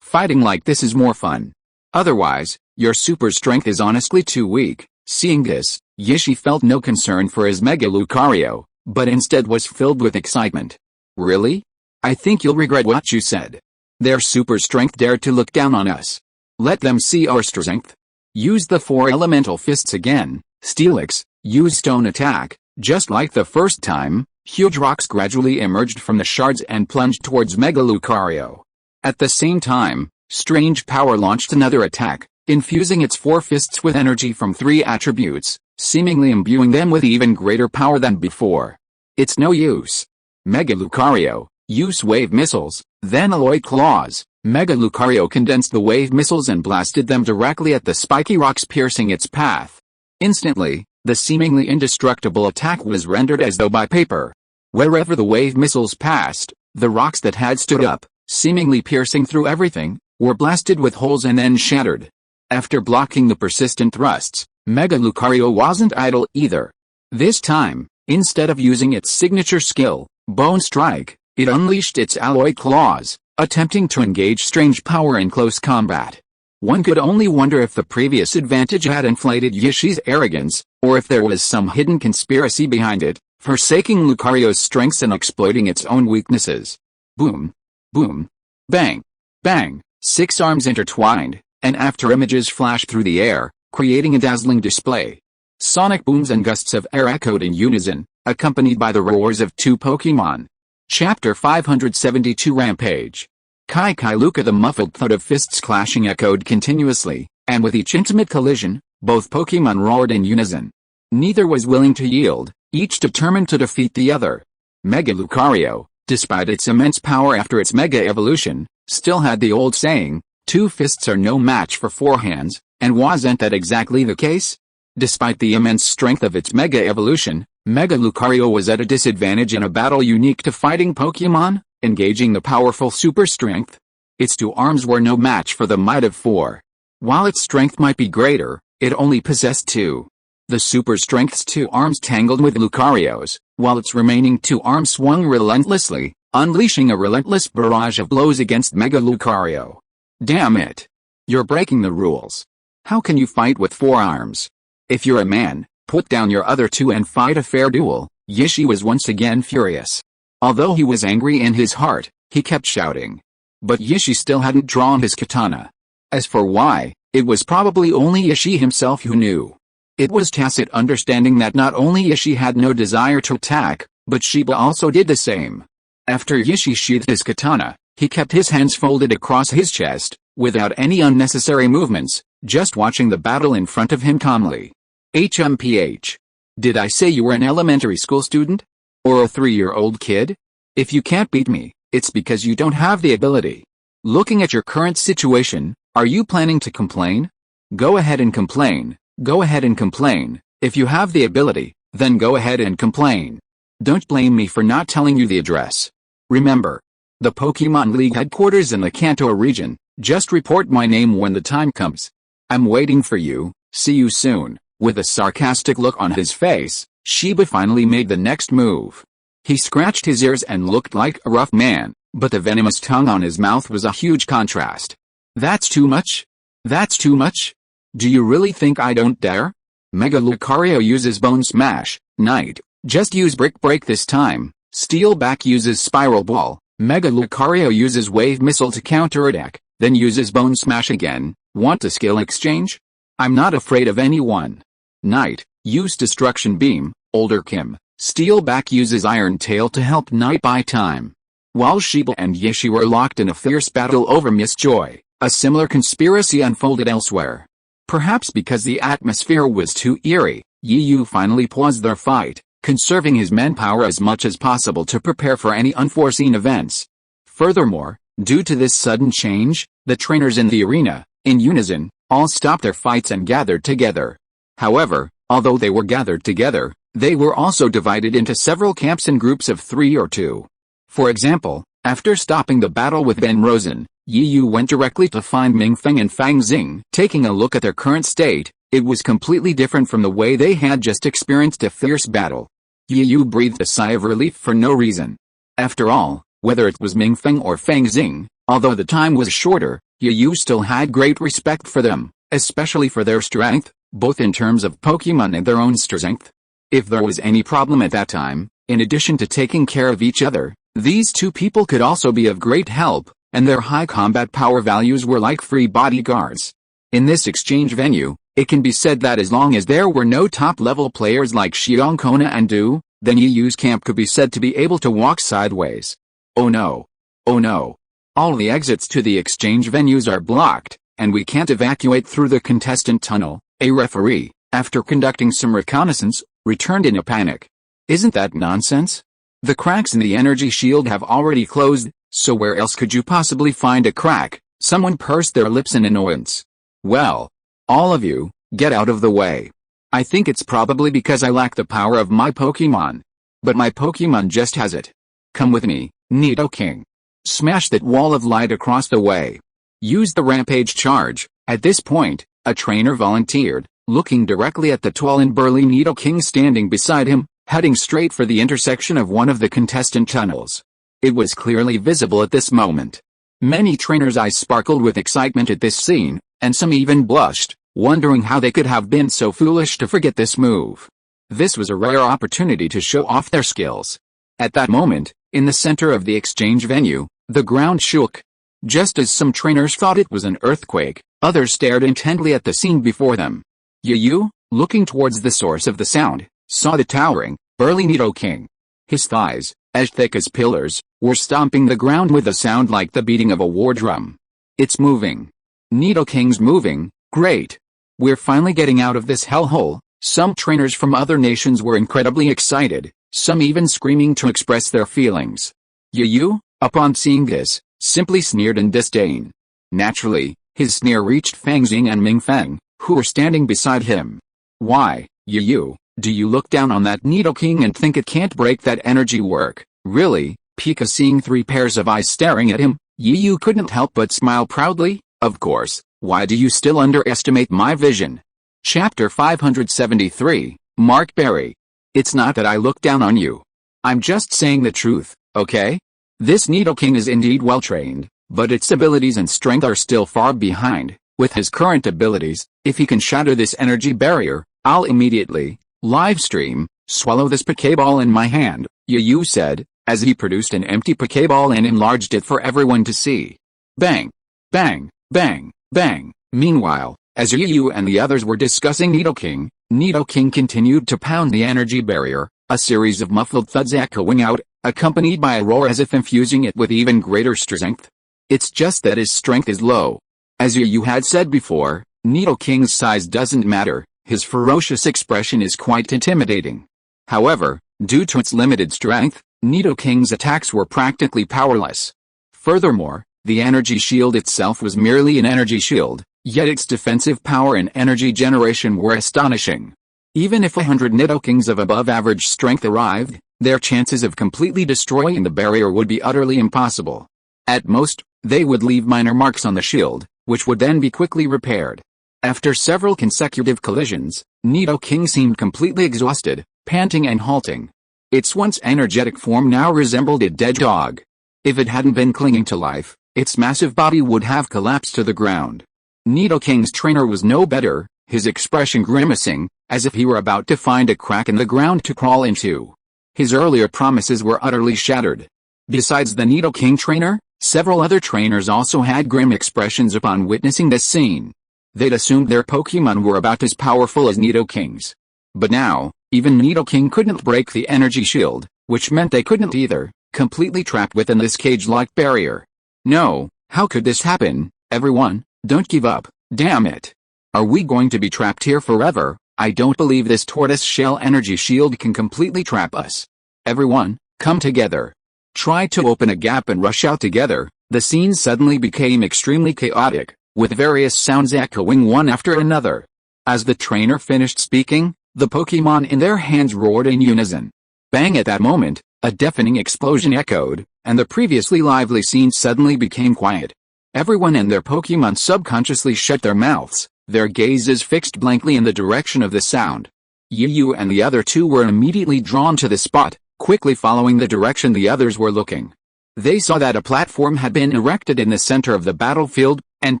Fighting like this is more fun. Otherwise, your super strength is honestly too weak. Seeing this, Yishi felt no concern for his Mega Lucario, but instead was filled with excitement. Really? I think you'll regret what you said. Their super strength dared to look down on us. Let them see our strength. Use the 4 elemental fists again, Steelix, use stone attack. Just like the first time, huge rocks gradually emerged from the shards and plunged towards Mega Lucario. At the same time, Strange Power launched another attack, infusing its 4 fists with energy from 3 attributes, seemingly imbuing them with even greater power than before. It's no use. Mega Lucario, use wave missiles, then Alloy Claws. Mega Lucario condensed the wave missiles and blasted them directly at the spiky rocks, piercing its path. Instantly, the seemingly indestructible attack was rendered as though by paper. Wherever the wave missiles passed, the rocks that had stood up, seemingly piercing through everything, were blasted with holes and then shattered. After blocking the persistent thrusts, Mega Lucario wasn't idle either. This time, instead of using its signature skill, Bone Strike, it unleashed its Alloy Claws, attempting to engage Strange Power in close combat. One could only wonder if the previous advantage had inflated Yishi's arrogance, or if there was some hidden conspiracy behind it, forsaking Lucario's strengths and exploiting its own weaknesses. Boom. Boom. Bang. Bang. 6 arms intertwined, and after images flashed through the air, creating a dazzling display. Sonic booms and gusts of air echoed in unison, accompanied by the roars of 2 Pokemon. Chapter 572 Rampage. Kai Luca. The muffled thud of fists clashing echoed continuously, and with each intimate collision, both Pokemon roared in unison. Neither was willing to yield, each determined to defeat the other. Mega Lucario, despite its immense power after its Mega Evolution, still had the old saying, 2 fists are no match for 4 hands, and wasn't that exactly the case? Despite the immense strength of its Mega Evolution, Mega Lucario was at a disadvantage in a battle unique to fighting Pokemon, engaging the powerful super strength. Its 2 arms were no match for the might of 4. While its strength might be greater, it only possessed 2. The super strength's 2 arms tangled with Lucario's, while its remaining 2 arms swung relentlessly, unleashing a relentless barrage of blows against Mega Lucario. Damn it! You're breaking the rules. How can you fight with 4 arms? If you're a man, put down your other 2 and fight a fair duel. Yishi was once again furious. Although he was angry in his heart, he kept shouting. But Yishi still hadn't drawn his katana. As for why, it was probably only Yishi himself who knew. It was tacit understanding that not only Yishi had no desire to attack, but Shiba also did the same. After Yishi sheathed his katana, he kept his hands folded across his chest, without any unnecessary movements, just watching the battle in front of him calmly. HMPH. Did I say you were an elementary school student? Or a 3-year-old kid? If you can't beat me, it's because you don't have the ability. Looking at your current situation, are you planning to complain? Go ahead and complain. Go ahead and complain. If you have the ability, then go ahead and complain. Don't blame me for not telling you the address. Remember, the Pokemon League headquarters in the Kanto region. Just report my name when the time comes. I'm waiting for you. See you soon. With a sarcastic look on his face, Shiba finally made the next move. He scratched his ears and looked like a rough man, but the venomous tongue on his mouth was a huge contrast. That's too much? That's too much? Do you really think I don't dare? Mega Lucario uses Bone Smash. Knight, just use Brick Break this time. Steel Back uses Spiral Ball. Mega Lucario uses Wave Missile to counterattack, then uses Bone Smash again. Want a skill exchange? I'm not afraid of anyone. Knight, use Destruction Beam. Older Kim, Steel Back uses Iron Tail to help Knight buy time. While Shiba and Yishi were locked in a fierce battle over Miss Joy, A similar conspiracy unfolded elsewhere. Perhaps because the atmosphere was too eerie, Yu finally paused their fight, conserving his manpower as much as possible to prepare for any unforeseen events. Furthermore, due to this sudden change, the trainers in the arena, in unison, all stopped their fights and gathered together. However, although they were gathered together, they were also divided into several camps in groups of 3 or 2. For example, after stopping the battle with Ben Rosen, Yu went directly to find Mingfeng and Fang Xing. Taking a look at their current state, it was completely different from the way they had just experienced a fierce battle. Yu breathed a sigh of relief for no reason. After all, whether it was Mingfeng or Fang Xing, although the time was shorter, Yu still had great respect for them, especially for their strength, both in terms of Pokémon and their own strength. If there was any problem at that time, in addition to taking care of each other, these two people could also be of great help, and their high combat power values were like free bodyguards. In this exchange venue, it can be said that as long as there were no top-level players like Xiongkona and Du, then Yu's camp could be said to be able to walk sideways. Oh no. Oh no. All the exits to the exchange venues are blocked, and we can't evacuate through the contestant tunnel, a referee, after conducting some reconnaissance, returned in a panic. Isn't that nonsense? The cracks in the energy shield have already closed, so where else could you possibly find a crack? Someone pursed their lips in annoyance. Well, all of you, get out of the way. I think it's probably because I lack the power of my Pokémon. But my Pokémon just has it. Come with me, Nidoking. Smash that wall of light across the way. Use the rampage charge. At this point, a trainer volunteered, looking directly at the tall and burly Nidoking standing beside him, heading straight for the intersection of one of the contestant tunnels. It was clearly visible at this moment. Many trainers' eyes sparkled with excitement at this scene, and some even blushed, wondering how they could have been so foolish to forget this move. This was a rare opportunity to show off their skills. At that moment, in the center of the exchange venue, the ground shook. Just as some trainers thought it was an earthquake, others stared intently at the scene before them. Yu, looking towards the source of the sound, saw the towering, burly Nidoking. His thighs, as thick as pillars, were stomping the ground with a sound like the beating of a war drum. It's moving. Nidoking's moving, great. We're finally getting out of this hellhole. Some trainers from other nations were incredibly excited, some even screaming to express their feelings. Yu, upon seeing this, simply sneered in disdain. Naturally, his sneer reached Fang Xing and Mingfeng, who were standing beside him. Why, Yu, do you look down on that Nidoking and think it can't break that energy work? Really? Pika, seeing 3 pairs of eyes staring at him, Yu couldn't help but smile proudly. Of course, why do you still underestimate my vision? Chapter 573, Mark Berry. It's not that I look down on you. I'm just saying the truth, okay? This Nidoking is indeed well trained, but its abilities and strength are still far behind. With his current abilities, if he can shatter this energy barrier, I'll immediately livestream, swallow this Pokeball in my hand, Yu said, as he produced an empty Pokeball and enlarged it for everyone to see. Bang! Bang! Bang! Bang! Meanwhile, as Yu and the others were discussing Nidoking continued to pound the energy barrier, a series of muffled thuds echoing out, accompanied by a roar as if infusing it with even greater strength. It's just that his strength is low. As Yu had said before, Nidoking's size doesn't matter. His ferocious expression is quite intimidating. However, due to its limited strength, Nidoking's attacks were practically powerless. Furthermore, the energy shield itself was merely an energy shield, yet its defensive power and energy generation were astonishing. Even if 100 Nidokings of above-average strength arrived, their chances of completely destroying the barrier would be utterly impossible. At most, they would leave minor marks on the shield, which would then be quickly repaired. After several consecutive collisions, Nidoking seemed completely exhausted, panting and halting. Its once energetic form now resembled a dead dog. If it hadn't been clinging to life, its massive body would have collapsed to the ground. Nidoking's trainer was no better, his expression grimacing, as if he were about to find a crack in the ground to crawl into. His earlier promises were utterly shattered. Besides the Nidoking trainer, several other trainers also had grim expressions upon witnessing this scene. They'd assumed their Pokémon were about as powerful as Nidoking's. But now, even Nidoking couldn't break the energy shield, which meant they couldn't either, completely trapped within this cage-like barrier. No, how could this happen? Everyone, don't give up, damn it. Are we going to be trapped here forever? I don't believe this tortoise shell energy shield can completely trap us. Everyone, come together. Try to open a gap and rush out together. The scene suddenly became extremely chaotic, with various sounds echoing one after another. As the trainer finished speaking, the Pokémon in their hands roared in unison. Bang! At that moment, a deafening explosion echoed, and the previously lively scene suddenly became quiet. Everyone and their Pokémon subconsciously shut their mouths, their gazes fixed blankly in the direction of the sound. Yu and the other two were immediately drawn to the spot, quickly following the direction the others were looking. They saw that a platform had been erected in the center of the battlefield, and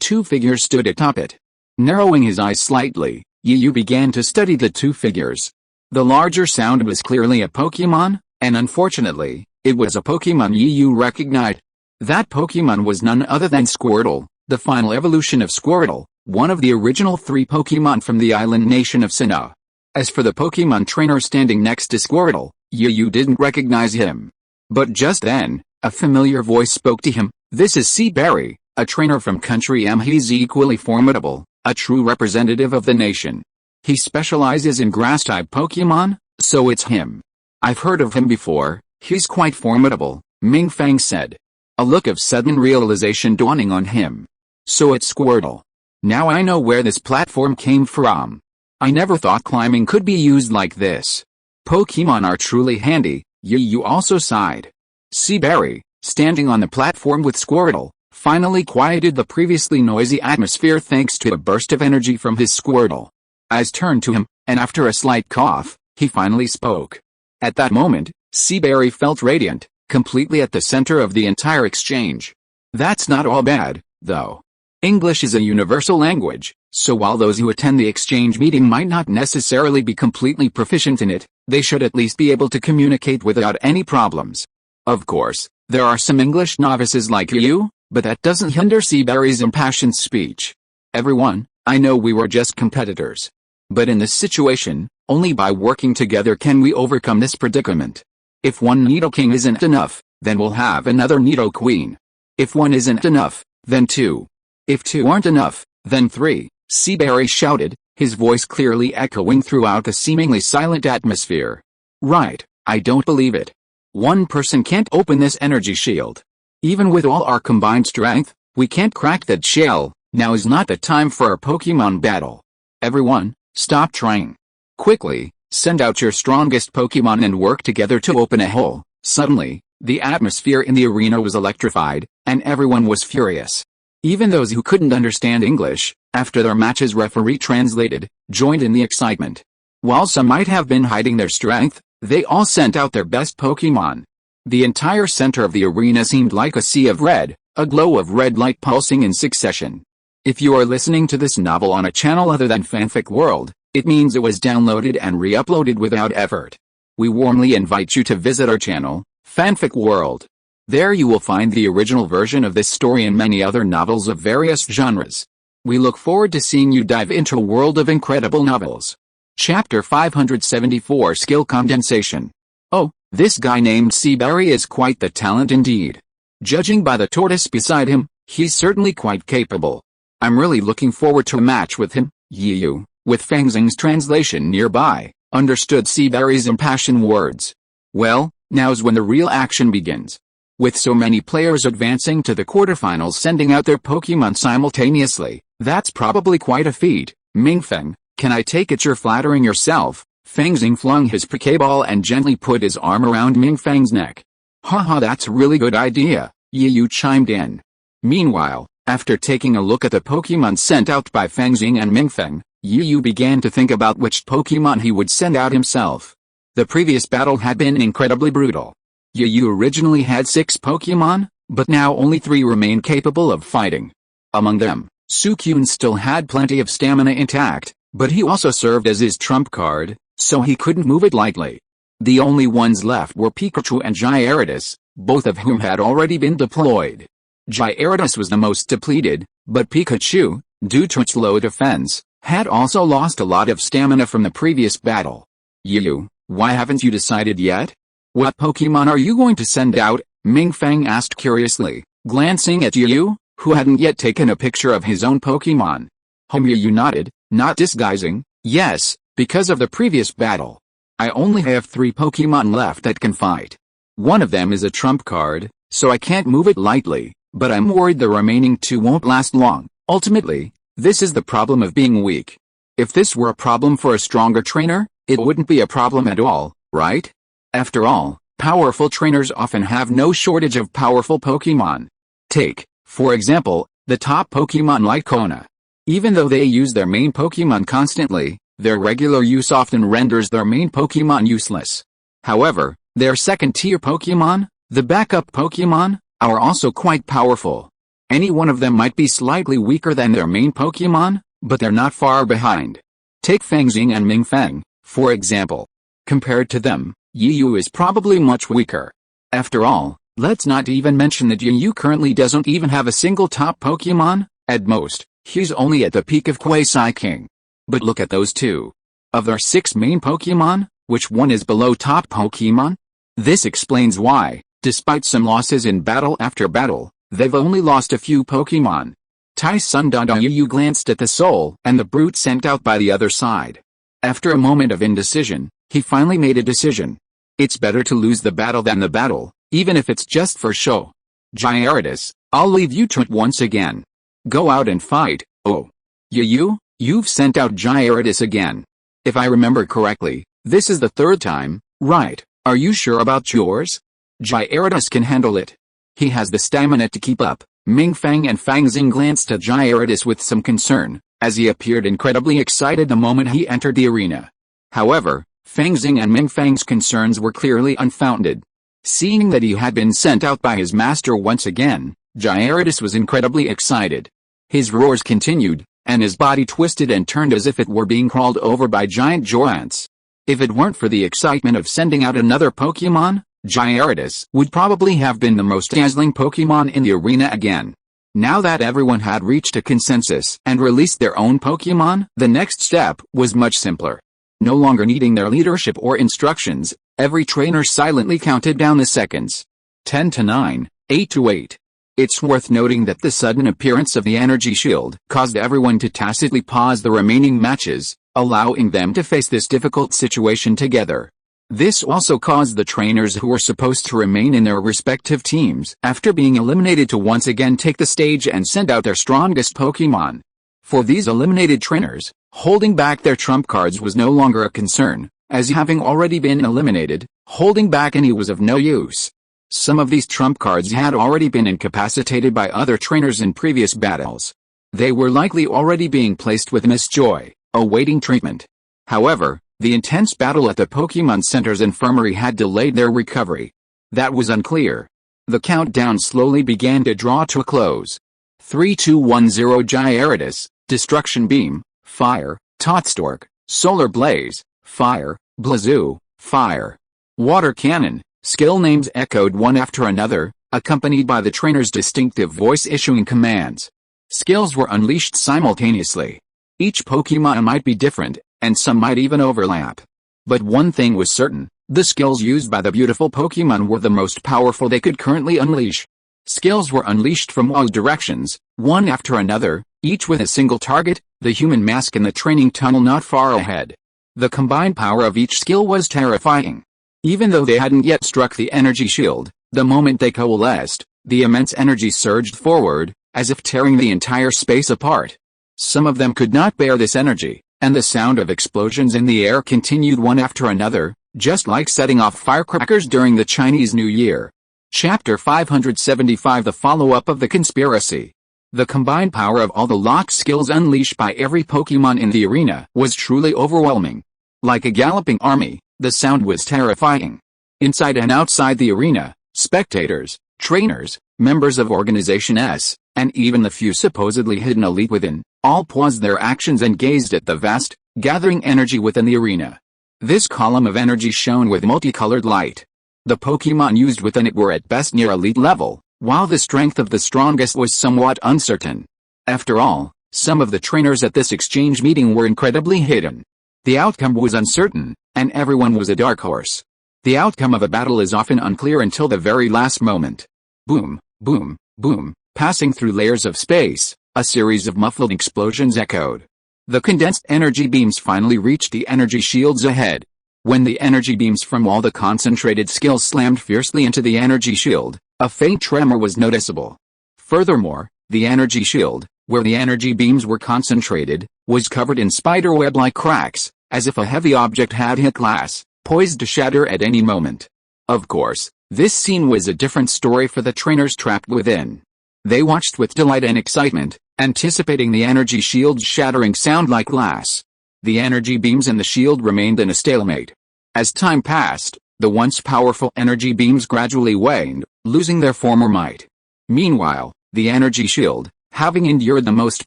two figures stood atop it. Narrowing his eyes slightly, Yu began to study the two figures. The larger sound was clearly a Pokémon, and unfortunately, it was a Pokémon Yu recognized. That Pokémon was none other than Squirtle, the final evolution of Squirtle, one of the original 3 Pokémon from the island nation of Sinnoh. As for the Pokémon trainer standing next to Squirtle, Yu didn't recognize him. But just then, a familiar voice spoke to him. This is Seaberry, a trainer from country M. He's equally formidable, a true representative of the nation. He specializes in grass-type Pokémon, so it's him. I've heard of him before, he's quite formidable, Mingfang said. A look of sudden realization dawning on him. So it's Squirtle. Now I know where this platform came from. I never thought climbing could be used like this. Pokémon are truly handy, Yu also sighed. Seaberry, standing on the platform with Squirtle, finally quieted the previously noisy atmosphere thanks to a burst of energy from his Squirtle. Eyes turned to him, and after a slight cough, he finally spoke. At that moment, Seaberry felt radiant, completely at the center of the entire exchange. That's not all bad, though. English is a universal language, so while those who attend the exchange meeting might not necessarily be completely proficient in it, they should at least be able to communicate without any problems. Of course, there are some English novices like you, but that doesn't hinder Seaberry's impassioned speech. Everyone, I know we were just competitors. But in this situation, only by working together can we overcome this predicament. If one Nidoking isn't enough, then we'll have another Nidoqueen. If one isn't enough, then 2. If 2 aren't enough, then 3, Seaberry shouted, his voice clearly echoing throughout the seemingly silent atmosphere. Right, I don't believe it. One person can't open this energy shield. Even with all our combined strength, we can't crack that shell. Now is not the time for a Pokémon battle. Everyone, stop trying. Quickly, send out your strongest Pokémon and work together to open a hole. Suddenly, the atmosphere in the arena was electrified, and everyone was furious. Even those who couldn't understand English, after their matches referee translated, joined in the excitement. While some might have been hiding their strength, they all sent out their best Pokémon. The entire center of the arena seemed like a sea of red, a glow of red light pulsing in succession. If you are listening to this novel on a channel other than Fanfic World, it means it was downloaded and re-uploaded without effort. We warmly invite you to visit our channel, Fanfic World. There you will find the original version of this story and many other novels of various genres. We look forward to seeing you dive into a world of incredible novels. Chapter 574 Skill Condensation. Oh, this guy named Seaberry is quite the talent indeed. Judging by the tortoise beside him, he's certainly quite capable. I'm really looking forward to a match with him. Yu, with Fangzing's translation nearby, understood Seaberry's impassioned words. Well, now's when the real action begins. With so many players advancing to the quarterfinals sending out their Pokémon simultaneously, that's probably quite a feat. Mingfeng, can I take it you're flattering yourself? Fangzing flung his Pokéball and gently put his arm around Mingfeng's neck. Haha, that's a really good idea, Yu chimed in. Meanwhile, after taking a look at the Pokémon sent out by Fangzing and Mingfeng, Yu began to think about which Pokémon he would send out himself. The previous battle had been incredibly brutal. Yu originally had 6 Pokémon, but now only 3 remain capable of fighting. Among them, Suicune still had plenty of stamina intact, but he also served as his trump card, so he couldn't move it lightly. The only ones left were Pikachu and Gyarados, both of whom had already been deployed. Gyarados was the most depleted, but Pikachu, due to its low defense, had also lost a lot of stamina from the previous battle. Yu, why haven't you decided yet? What Pokémon are you going to send out? Mingfeng asked curiously, glancing at Yu, who hadn't yet taken a picture of his own Pokémon. You nodded, not disguising. Yes, because of the previous battle. I only have 3 Pokémon left that can fight. One of them is a trump card, so I can't move it lightly, but I'm worried the remaining 2 won't last long. Ultimately, this is the problem of being weak. If this were a problem for a stronger trainer, it wouldn't be a problem at all, right? After all, powerful trainers often have no shortage of powerful Pokémon. Take, for example, the top Pokémon like Kona. Even though they use their main Pokémon constantly, their regular use often renders their main Pokémon useless. However, their second-tier Pokémon, the backup Pokémon, are also quite powerful. Any one of them might be slightly weaker than their main Pokémon, but they're not far behind. Take Fangxing and Mingfeng, for example. Compared to them, Yiyu is probably much weaker. After all, let's not even mention that Yiyu currently doesn't even have a single top Pokémon. At most, he's only at the peak of Quasi King. But look at those 2. Of their 6 main Pokémon, which one is below top Pokémon? This explains why, despite some losses in battle after battle, they've only lost a few Pokémon. Tai Sun Yiyu glanced at the soul and the brute sent out by the other side. After a moment of indecision, he finally made a decision. It's better to lose the battle than the battle, even if it's just for show. Gyarados, I'll leave you to it once again. Go out and fight. Oh. Yiyu, you've sent out Gyarados again. If I remember correctly, this is the 3rd time, right? Are you sure about yours? Gyarados can handle it. He has the stamina to keep up. Mingfeng and Fangxing glanced at Gyarados with some concern, as he appeared incredibly excited the moment he entered the arena. However, Fangxing and Mingfeng's concerns were clearly unfounded. Seeing that he had been sent out by his master once again, Gyarados was incredibly excited. His roars continued, and his body twisted and turned as if it were being crawled over by giant giants. If it weren't for the excitement of sending out another Pokémon, Gyarados would probably have been the most dazzling Pokémon in the arena again. Now that everyone had reached a consensus and released their own Pokémon, the next step was much simpler. No longer needing their leadership or instructions, every trainer silently counted down the seconds. 10 to 9, 8 to 8. It's worth noting that the sudden appearance of the energy shield caused everyone to tacitly pause the remaining matches, allowing them to face this difficult situation together. This also caused the trainers who were supposed to remain in their respective teams after being eliminated to once again take the stage and send out their strongest Pokémon. For these eliminated trainers, holding back their trump cards was no longer a concern, as having already been eliminated, holding back any was of no use. Some of these trump cards had already been incapacitated by other trainers in previous battles. They were likely already being placed with Miss Joy, awaiting treatment. However, the intense battle at the Pokémon Center's infirmary had delayed their recovery. That was unclear. The countdown slowly began to draw to a close. 3, 2, 1, 0. Gyarados, Destruction Beam, Fire, Totstork, Solar Blaze, Fire, Blazoo, Fire. Water Cannon, skill names echoed one after another, accompanied by the trainer's distinctive voice issuing commands. Skills were unleashed simultaneously. Each Pokémon might be different, and some might even overlap. But one thing was certain, the skills used by the beautiful Pokémon were the most powerful they could currently unleash. Skills were unleashed from all directions, one after another, each with a single target, the human mask in the training tunnel not far ahead. The combined power of each skill was terrifying. Even though they hadn't yet struck the energy shield, the moment they coalesced, the immense energy surged forward, as if tearing the entire space apart. Some of them could not bear this energy, and the sound of explosions in the air continued one after another, just like setting off firecrackers during the Chinese New Year. Chapter 575 The follow-up of the conspiracy. The combined power of all the locked skills unleashed by every Pokémon in the arena was truly overwhelming. Like a galloping army, the sound was terrifying. Inside and outside the arena, spectators, trainers, members of Organization S, and even the few supposedly hidden elite within, all paused their actions and gazed at the vast, gathering energy within the arena. This column of energy shone with multicolored light. The Pokémon used within it were at best near elite level, while the strength of the strongest was somewhat uncertain. After all, some of the trainers at this exchange meeting were incredibly hidden. The outcome was uncertain, and everyone was a dark horse. The outcome of a battle is often unclear until the very last moment. Boom, boom, boom. Passing through layers of space, a series of muffled explosions echoed. The condensed energy beams finally reached the energy shields ahead. When the energy beams from all the concentrated skills slammed fiercely into the energy shield, a faint tremor was noticeable. Furthermore, the energy shield, where the energy beams were concentrated, was covered in spiderweb-like cracks, as if a heavy object had hit glass, poised to shatter at any moment. Of course, this scene was a different story for the trainers trapped within. They watched with delight and excitement, anticipating the energy shield's shattering sound like glass. The energy beams in the shield remained in a stalemate. As time passed, the once powerful energy beams gradually waned, losing their former might. Meanwhile, the energy shield, having endured the most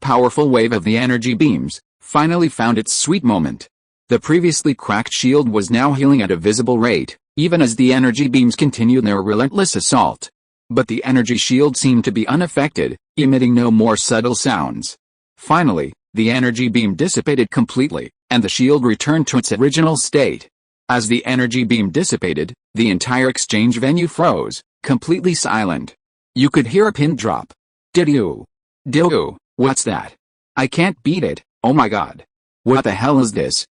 powerful wave of the energy beams, finally found its sweet moment. The previously cracked shield was now healing at a visible rate, even as the energy beams continued their relentless assault. But the energy shield seemed to be unaffected, emitting no more subtle sounds. Finally, the energy beam dissipated completely, and the shield returned to its original state. As the energy beam dissipated, the entire exchange venue froze, completely silent. You could hear a pin drop. Did what's that? I can't beat it, oh my god. What the hell is this?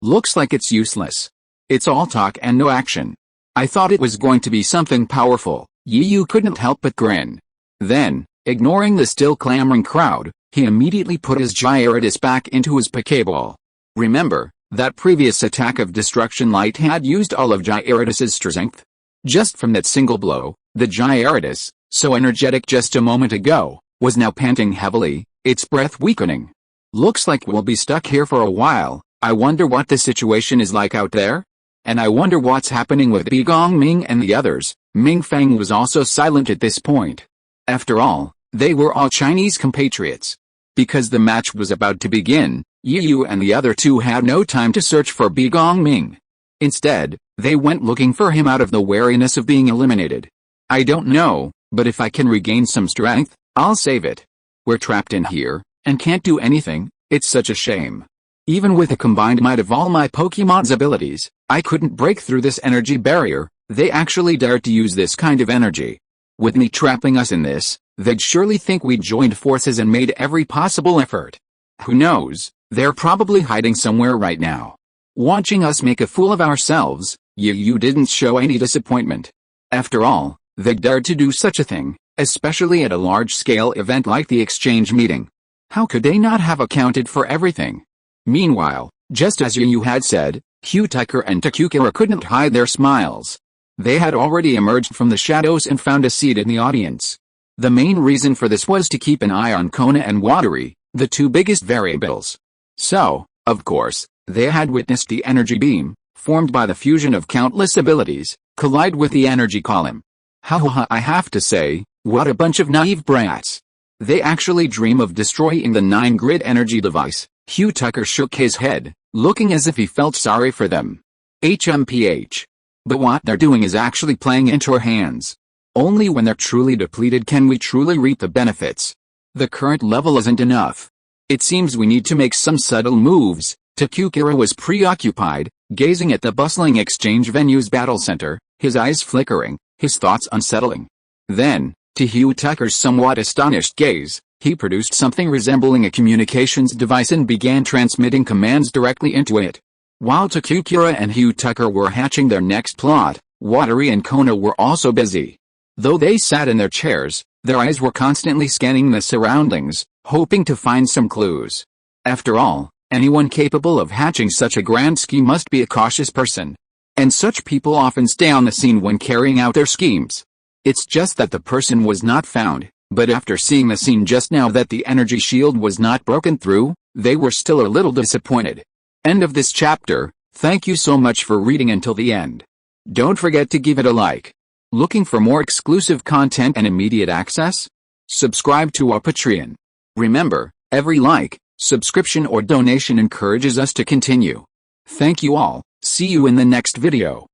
Looks like it's useless. It's all talk and no action. I thought it was going to be something powerful. Yu couldn't help but grin. Then, ignoring the still clamoring crowd, he immediately put his Gyarados back into his Pokeball. Remember, that previous attack of Destruction Light had used all of Gyarados' strength? Just from that single blow, the Gyarados, so energetic just a moment ago, was now panting heavily, its breath weakening. Looks like we'll be stuck here for a while. I wonder what the situation is like out there? And I wonder what's happening with Bigong Ming and the others. Ming Fang was also silent at this point. After all, they were all Chinese compatriots. Because the match was about to begin, Yu and the other two had no time to search for Bigong Ming. Instead, they went looking for him out of the wariness of being eliminated. I don't know, but if I can regain some strength, I'll save it. We're trapped in here, and can't do anything. It's such a shame. Even with the combined might of all my Pokemon's abilities, I couldn't break through this energy barrier. They actually dared to use this kind of energy. With me trapping us in this, they'd surely think we'd joined forces and made every possible effort. Who knows, they're probably hiding somewhere right now. Watching us make a fool of ourselves, Yu didn't show any disappointment. After all, they dared to do such a thing, especially at a large-scale event like the exchange meeting. How could they not have accounted for everything? Meanwhile, just as Yu had said, Q-Tiker and Takukura couldn't hide their smiles. They had already emerged from the shadows and found a seat in the audience. The main reason for this was to keep an eye on Kona and Watery, the two biggest variables. So, of course, they had witnessed the energy beam, formed by the fusion of countless abilities, collide with the energy column. I have to say, what a bunch of naive brats. They actually dream of destroying the 9-grid energy device. Hugh Tucker shook his head, looking as if he felt sorry for them. HMPH. But what they're doing is actually playing into our hands. Only when they're truly depleted can we truly reap the benefits. The current level isn't enough. It seems we need to make some subtle moves. Takukura was preoccupied, gazing at the bustling exchange venue's battle center, his eyes flickering, his thoughts unsettling. Then, to Hugh Tucker's somewhat astonished gaze, he produced something resembling a communications device and began transmitting commands directly into it. While Takukura and Hugh Tucker were hatching their next plot, Watery and Kona were also busy. Though they sat in their chairs, their eyes were constantly scanning the surroundings, hoping to find some clues. After all, anyone capable of hatching such a grand scheme must be a cautious person. And such people often stay on the scene when carrying out their schemes. It's just that the person was not found, but after seeing the scene just now that the energy shield was not broken through, they were still a little disappointed. End of this chapter. Thank you so much for reading until the end. Don't forget to give it a like. Looking for more exclusive content and immediate access? Subscribe to our Patreon. Remember, every like, subscription or donation encourages us to continue. Thank you all. See you in the next video.